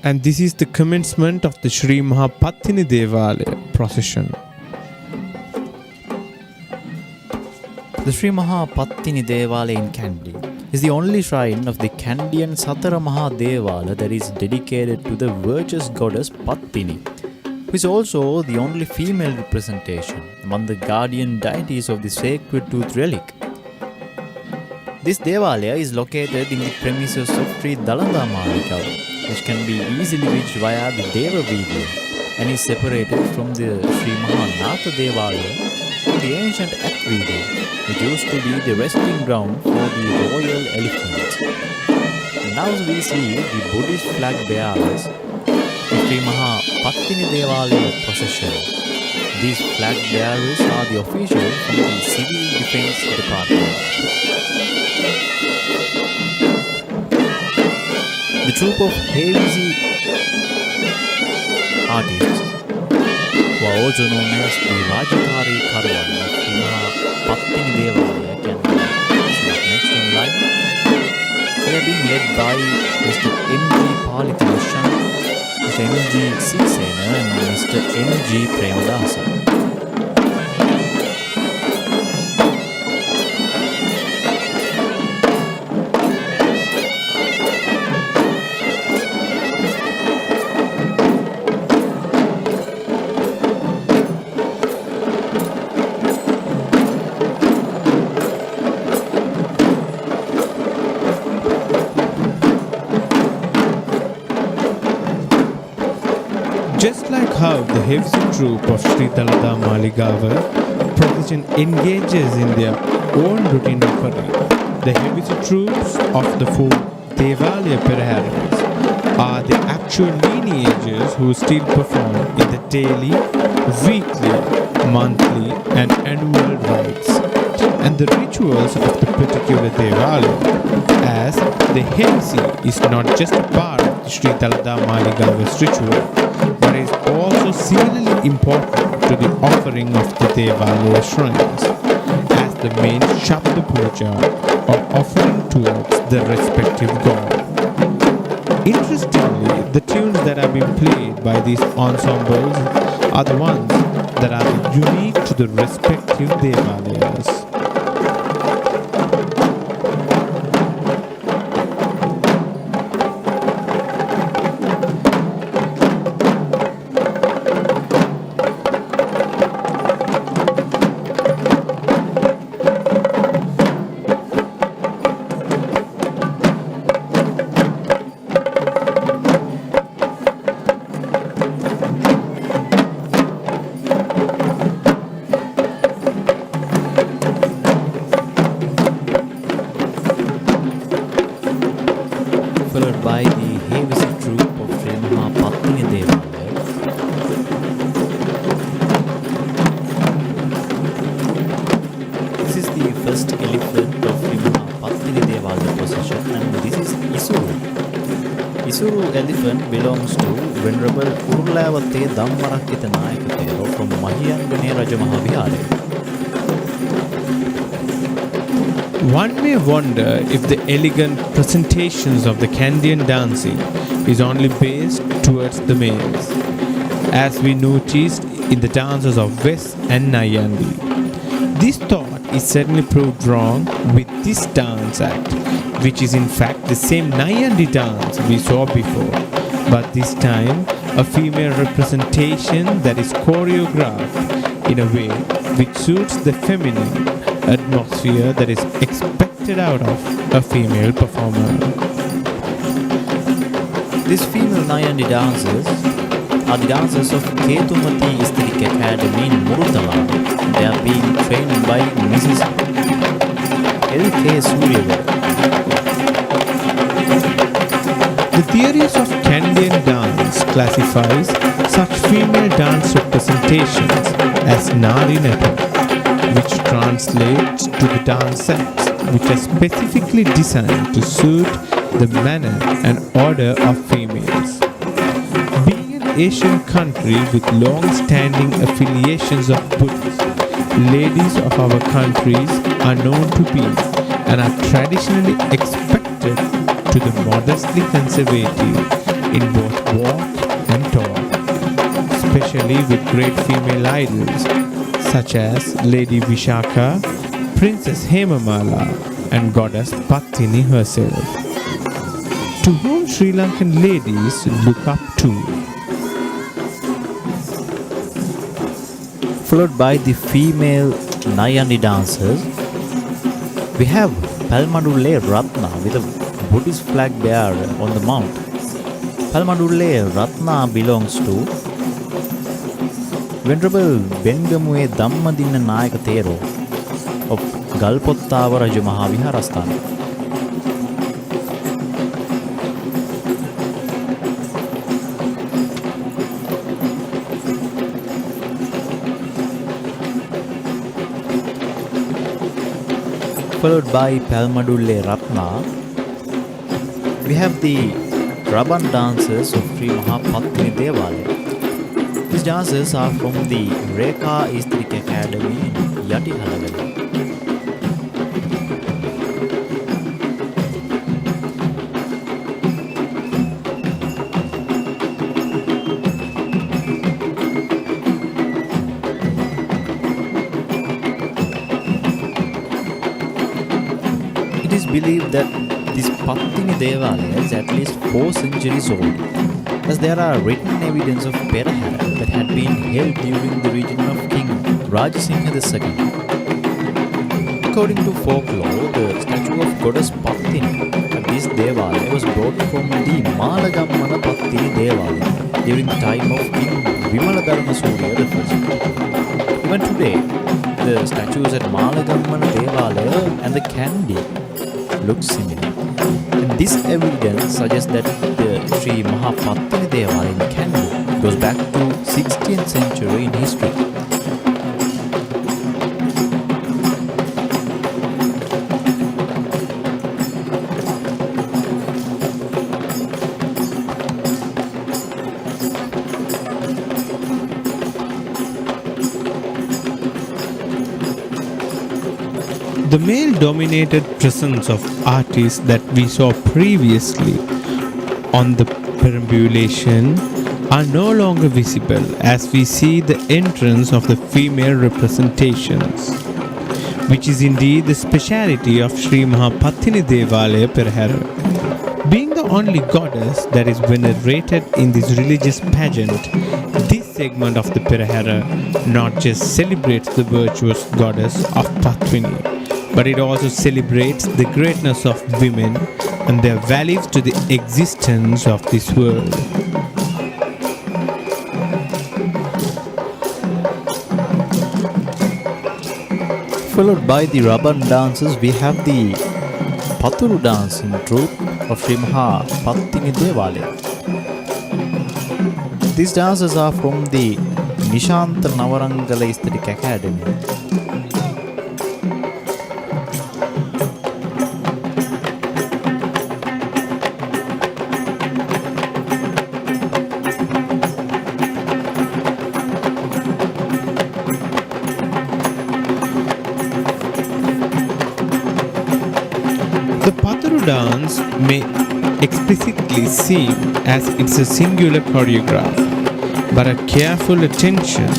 And this is the commencement of the Sri Patini Devala procession. The Sri Patini Devala in Kandy is the only shrine of the Kandian Satara Devala that is dedicated to the virtuous goddess Patini, who is also the only female representation among the guardian deities of the sacred tooth relic. This Devalaya is located in the premises of Sri Dalada Maligawa, which can be easily reached via the Deva Video and is separated from the Sri Natha Devala from the ancient Akridu, which used to be the resting ground for the royal elephant. Now we see the Buddhist flag bearers in Sri Patini Devala procession. These flag bearers are the officials from the Civil Defense Department. The troupe of heavy artists, who are also known as the Rajakari Karwan of Sri Patini Devala, can be next in line. They are being led by Mr. M.G. Palithalashan, Mr. M.G. Sisena and Mr. M.G. Premadasa. Just like how the heavy troupe of Sri Dalada Maligawa Procession engages in their own routine offering, the heavy troops of the 4 Randoli Perahera are the actual lineages who still perform in the daily, weekly, monthly and annual rites and the rituals of the particular Devala, as the Hemsi is not just a part of the Sri Dalada Maligawa's ritual, but is also similarly important to the offering of the Devala shrines, as the main Shabda Puja or offering towards the respective god. Interestingly, the tunes that have been played by these ensembles are the ones that are unique to the respective Devalayas. Visuru elephant belongs to Venerable Urlavate Dhammarakita Nayaka from Mahiyangane Rajamaha Vihara. One may wonder if the elegant presentations of the Kandyan dancing is only based towards the males, as we noticed in the dances of West and Naiyandi. This thought is certainly proved wrong with this dance act, which is in fact the same Naiyandi dance we saw before, but this time a female representation that is choreographed in a way which suits the feminine atmosphere that is expected out of a female performer. These female Naiyandi dancers are the dancers of Ketumati Aesthetic Academy in Murutala. They are being trained by Mrs. L.K. Suryavara. The theories of Kandyan dance classifies such female dance representations as Nari Nata, which translates to the dance acts which are specifically designed to suit the manner and order of females. Being an Asian country with long-standing affiliations of Buddhists, ladies of our countries are known to be and are traditionally expected to be modestly conservative in both walk and talk, especially with great female idols such as Lady Vishaka, Princess Hemamala and Goddess Patini herself, to whom Sri Lankan ladies look up to. Followed by the female Naiyandi dancers, we have Palmadulle Ratna with a Buddhist flag bearer on the mount. Palmadulle Ratna belongs to Venerable Bengamue Dhammadinna Nayaka Thero of Galpottava Rajamaha Viharasthana. Followed by Palmadulle Ratna, we have the Rabana dancers of Sri Patini Devala. These dancers are from the Rekha Aesthetic Academy in Yatihalagala. It is believed that this Patini Devala is at least 4 centuries old, as there are written evidence of Perahera that had been held during the reign of King Rajasingha II. According to folklore, the statue of goddess Patini at this Devala was brought from the Maligawa Patini Devala during the time of King Vimaladarma Surya I. Even today, the statues at Maligawa Devala and the Kandy look similar. And this evidence suggests that the Sri Patini Devala in Kandy goes back to 16th century in history. The male-dominated presence of artists that we saw previously on the perambulation are no longer visible as we see the entrance of the female representations, which is indeed the speciality of Sri Patini Devala Perahera. Being the only goddess that is venerated in this religious pageant, this segment of the Perahera not just celebrates the virtuous goddess of Patini, but it also celebrates the greatness of women and their values to the existence of this world. Followed by the Rabana dances, we have the Paturu dance in troupe of Sri Patini Devala. These dances are from the Nishanta Navarangala Aesthetic Academy. Kulu dance may explicitly seem as it's a singular choreograph, but a careful attention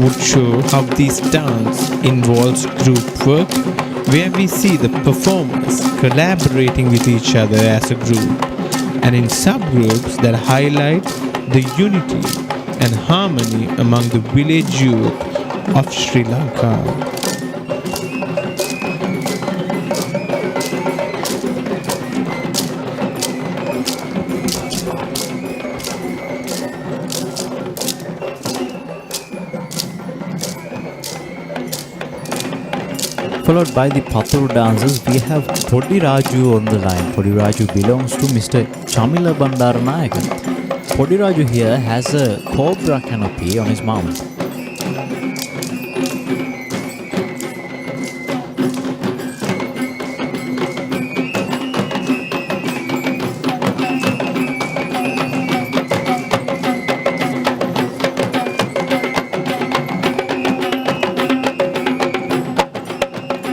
would show how this dance involves group work, where we see the performers collaborating with each other as a group, and in subgroups that highlight the unity and harmony among the village youth of Sri Lanka. Followed by the Pathur dancers, we have Podi Raju on the line. Podi Raju belongs to Mr. Chamila Bandaranayaka. Podi Raju here has a cobra canopy on his mount.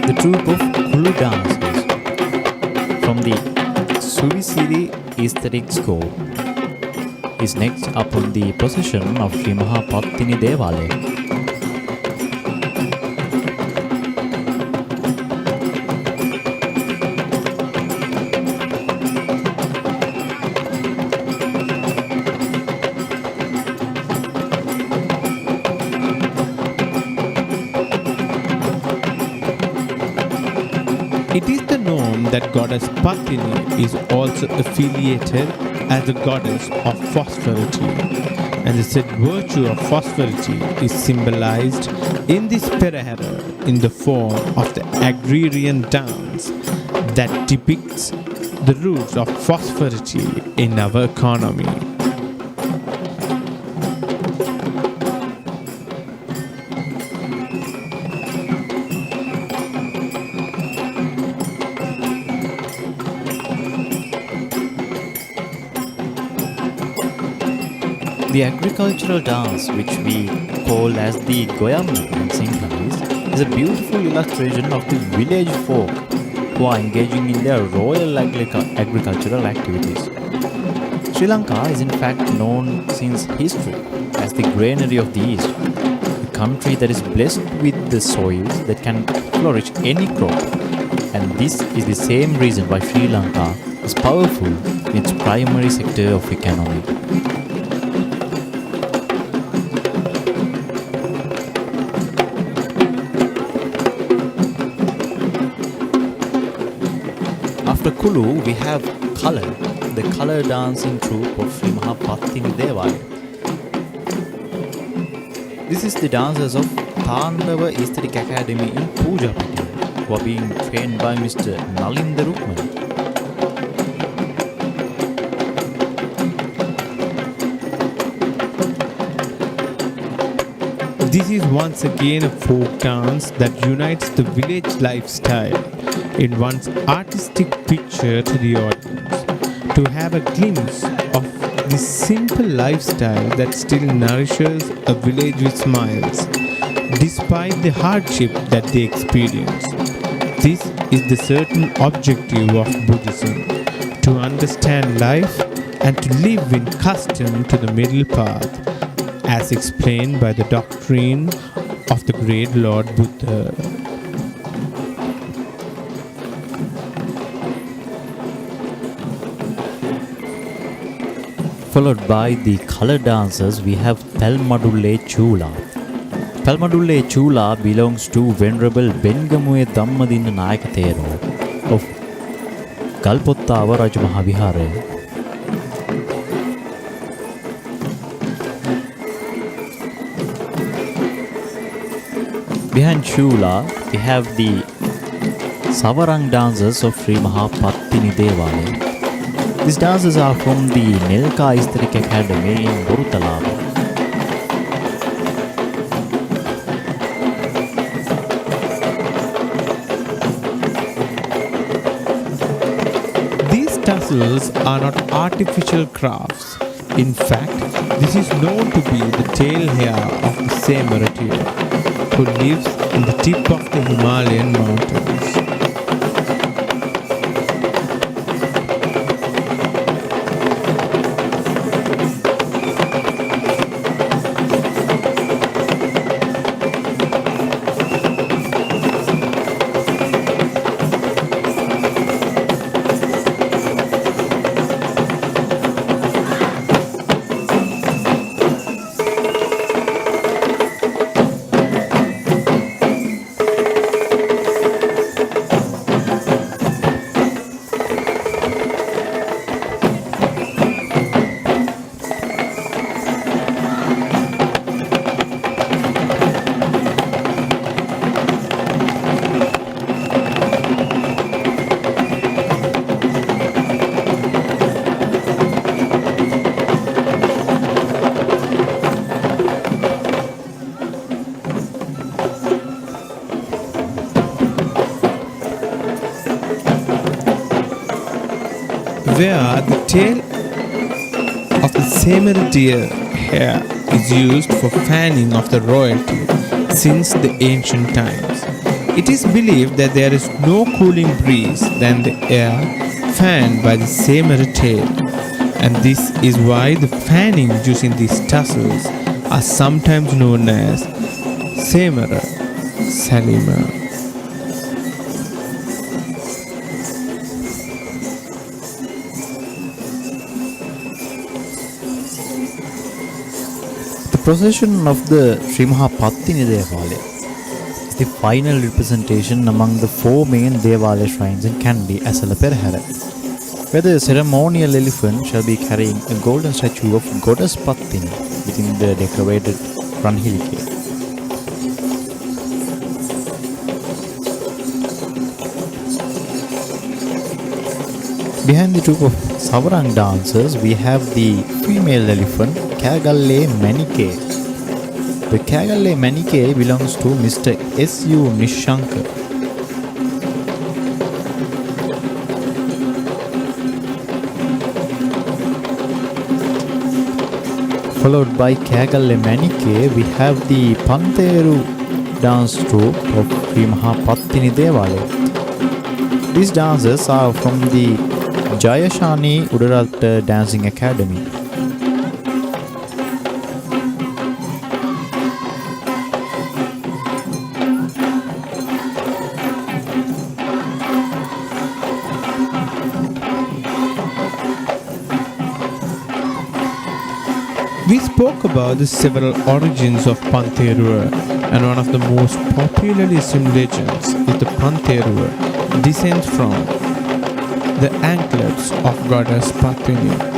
The troupe of Kulu dancers from the Suvisiri aesthetic school is next up on the procession of Sri Patini Devala. It is the norm that goddess Patini is also affiliated as the goddess of prosperity, and the said virtue of prosperity is symbolized in this Perahera in the form of the agrarian dance that depicts the roots of prosperity in our economy. The agricultural dance, which we call as the Goyamla in Sinhalese, is a beautiful illustration of the village folk who are engaging in their royal agricultural activities. Sri Lanka is in fact known since history as the granary of the East, a country that is blessed with the soils that can flourish any crop, and this is the same reason why Sri Lanka is powerful in its primary sector of economy. After Kulu, we have Colour, the colour dancing troupe of Sri Patini Devala. This is the dancers of Thandava Aesthetic Academy in Pujapati, who are being trained by Mr. Nalinda Rukman. This is once again a folk dance that unites the village lifestyle in one's artistic picture to the audience. To have a glimpse of this simple lifestyle that still nourishes a village with smiles, despite the hardship that they experience. This is the certain objective of Buddhism, to understand life and to live in custom to the middle path, as explained by the doctrine of the great Lord Buddha. Followed by the colour dancers, we have Palmadulle Chula. Palmadulle Chula belongs to Venerable Bengamuwe Dhammadinna Nayaka Thero of Kalpottava Rajamaha Vihara. Behind Chula, we have the Sabarang dancers of Sri Patini Devala. These dancers are from the Lanka Aesthetic Academy in Dalada. These tassels are not artificial crafts. In fact, this is known to be the tail hair of the same martyr who lives in the tip of the Himalayan mountains. where the tail of the samurai deer hair is used for fanning of the royalty since the ancient times. It is believed that there is no cooling breeze than the air fanned by the samurai tail, and this is why the fanning using these tassels are sometimes known as samurai salima. The procession of the Sri Maha Patini Devala is the final representation among the four main Devala shrines in Kandy Esala Perahera, where the ceremonial elephant shall be carrying a golden statue of Goddess Patini within the decorated Ranhilike. Behind the troupe of Sabarang dancers, we have the female elephant Kagalle Manike. The Kagalle Manike belongs to Mr. S.U. Nishanka. Followed by Kagalle Manike, we have the Pantheru dance troupe of Sri Maha Patini Devala. These dancers are from the Jayashani Udaratta Dancing Academy. We spoke about the several origins of Pantherua, and one of the most popularly assumed legends is the Pantherua descends from the anklets of Goddess Patini.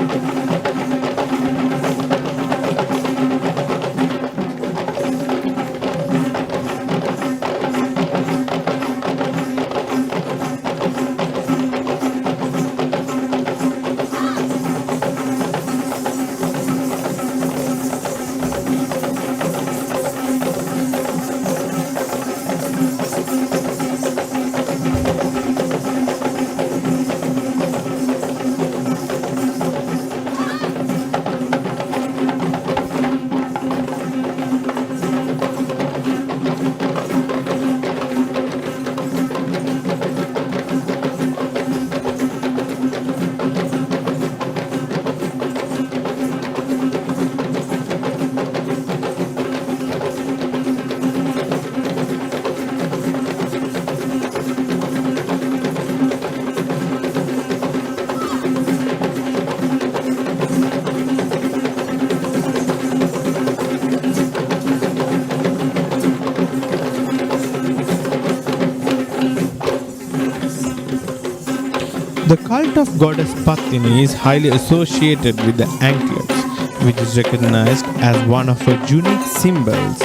The cult of Goddess Patini is highly associated with the anklets, which is recognized as one of her unique symbols,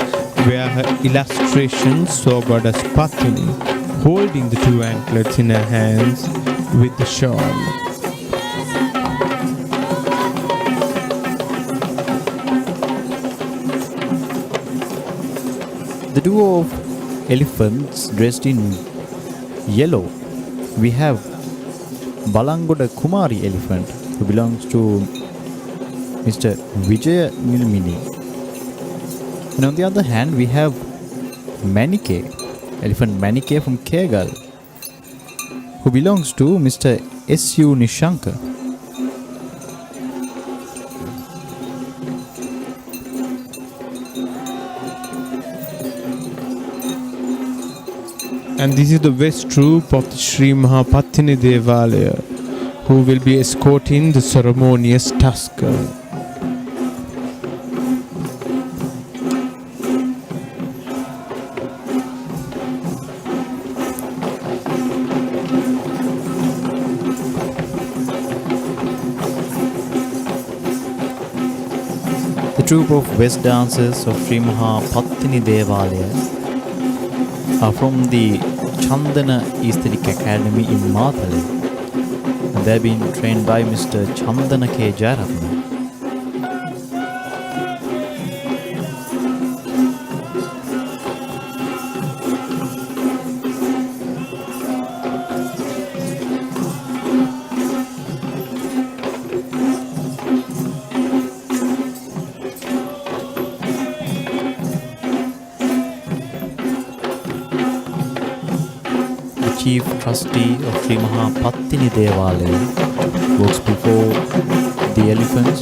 where her illustrations show Goddess Patini holding the two anklets in her hands with the shawl. The duo of elephants dressed in yellow. We have Balangoda Kumari elephant, who belongs to Mr. Vijaya Nilmini. And on the other hand, we have Manike, elephant Manike from Kegal, who belongs to Mr. S.U. Nishanka. And this is the West Troop of the Sri Maha Patini Devala, who will be escorting the ceremonious tusker. The troupe of West dancers of Sri Maha Patini Devala are from the Chandana Aesthetic Academy in Mathale, and they have been trained by Mr. Chandana K. Jayaratna. the chief trustee of Sri Maha Patini Devala, walks before the elephants.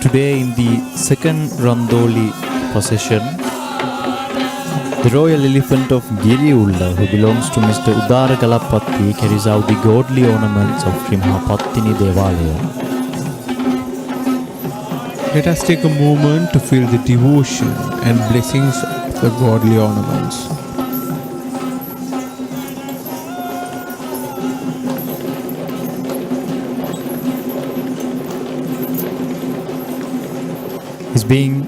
Today in the second Randoli procession, the royal elephant of Giriulla, who belongs to Mr. Udaragalapatti, carries out the godly ornaments of Sri Patini Devala. Let us take a moment to feel the devotion and blessings of the godly ornaments. Is being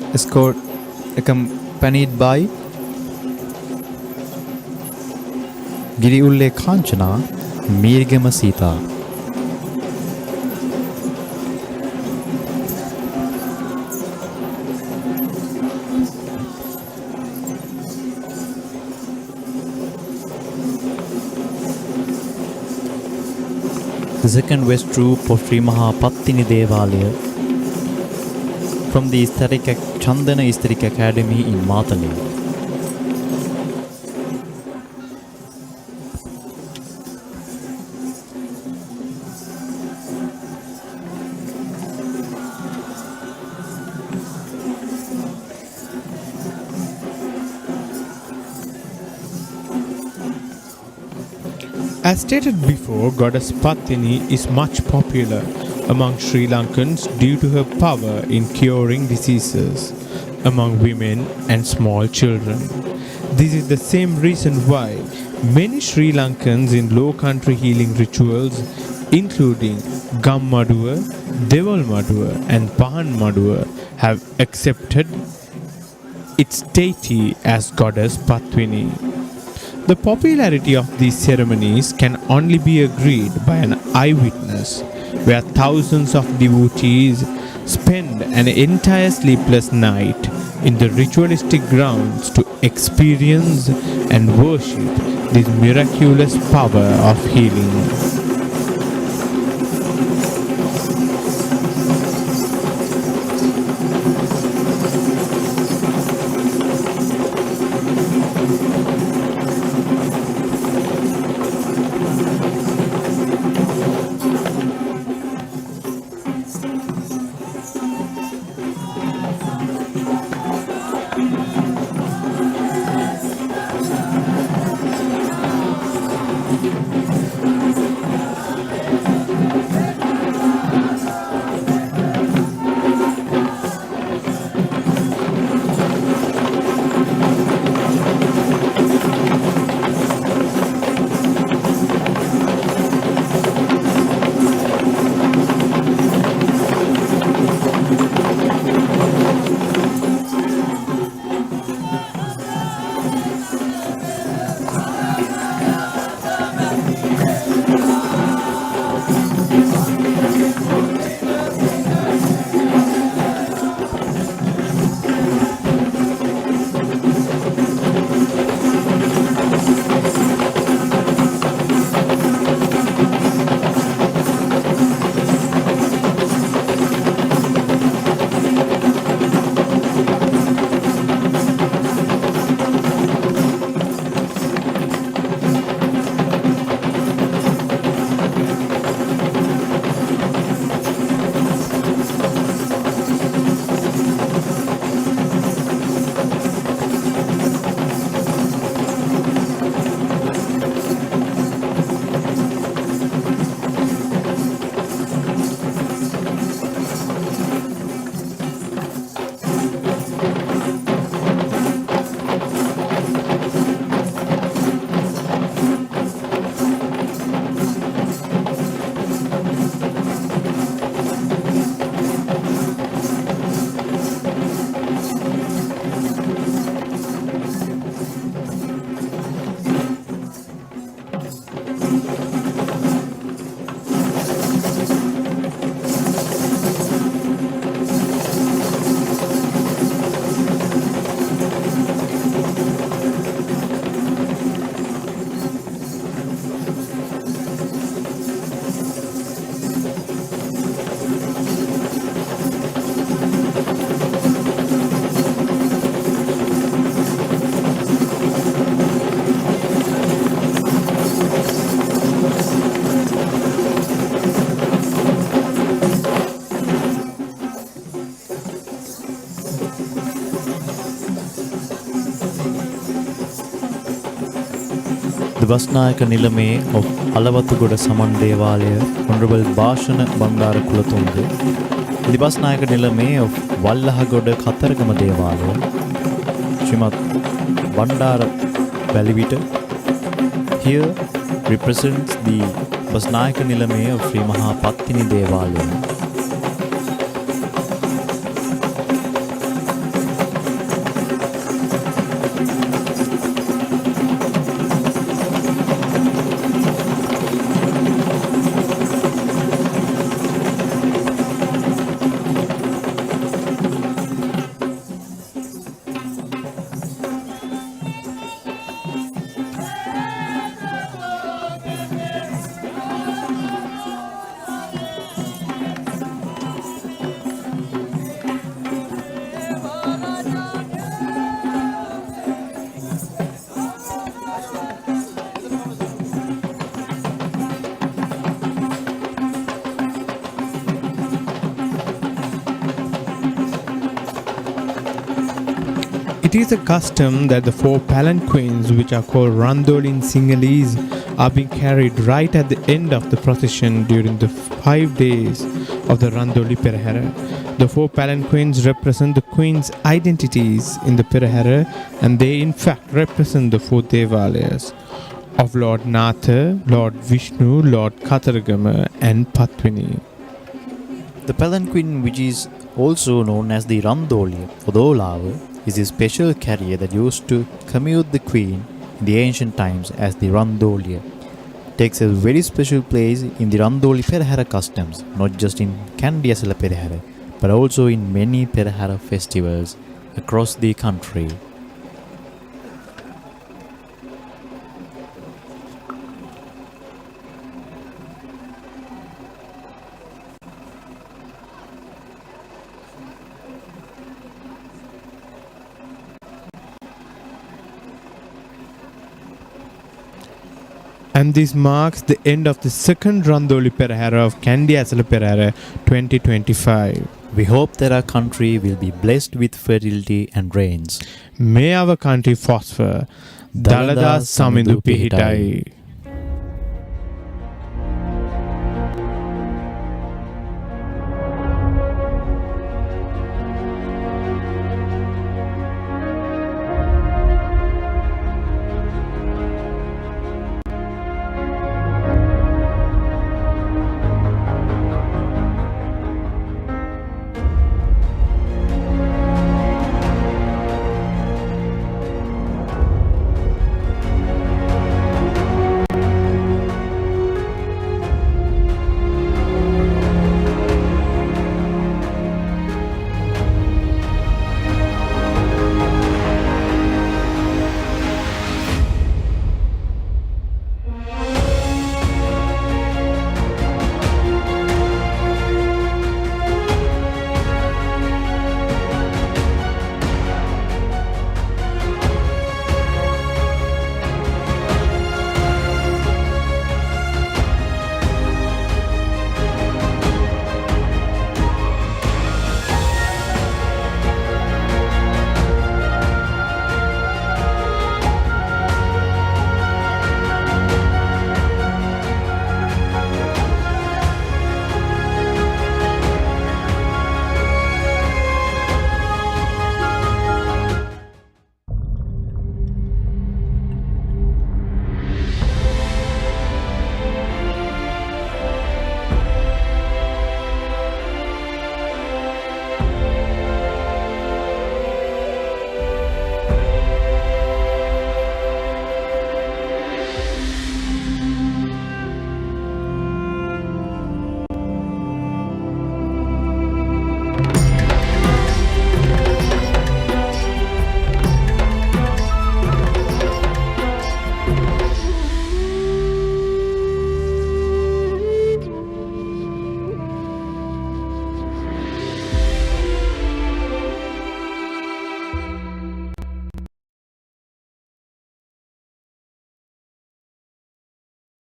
accompanied by Giriulle Kanchana Mirgama Sita. The second West troop of Sri Maha Patini Devala from the Chandana Aesthetic Academy in Matale. As stated before, Goddess Patini is much popular among Sri Lankans due to her power in curing diseases among women and small children. This is the same reason why many Sri Lankans in low country healing rituals, including Gam Maduwa, Deval Maduwa and Pahan Maduwa, have accepted its deity as Goddess Patini. The popularity of these ceremonies can only be agreed by an eyewitness, where thousands of devotees spend an entire sleepless night in the ritualistic grounds to experience and worship this miraculous power of healing. The Gajanayake Nilame of Alawathugoda Saman Devalaya, Honorable Bhashana Bandara Kulathunga, the Gajanayake Nilame of Wallahagoda Kataragama Devala, Srimat Bandara Valivita, here represents the Gajanayake Nilame of Sri Maha Patini Devala. It is a custom that the four palanquins, which are called Randoli in Sinhalese, are being carried right at the end of the procession during the 5 days of the Randoli Perahera. The four palanquins represent the queen's identities in the Perahera, and they in fact represent the four Devalayas of Lord Natha, Lord Vishnu, Lord Kataragama and Patini. The palanquin, which is also known as the Randoli or the Olawa, is a special carrier that used to commute the queen in the ancient times as the Randoli. Takes a very special place in the Randoli Perahera customs, not just in Kandy Esala Perahera, but also in many Perahera festivals across the country. And this marks the end of the second Randoli Perahera of Kandy Esala Perahera 2025. We hope that our country will be blessed with fertility and rains. May our country prosper. Dalada Samindu Pihitai.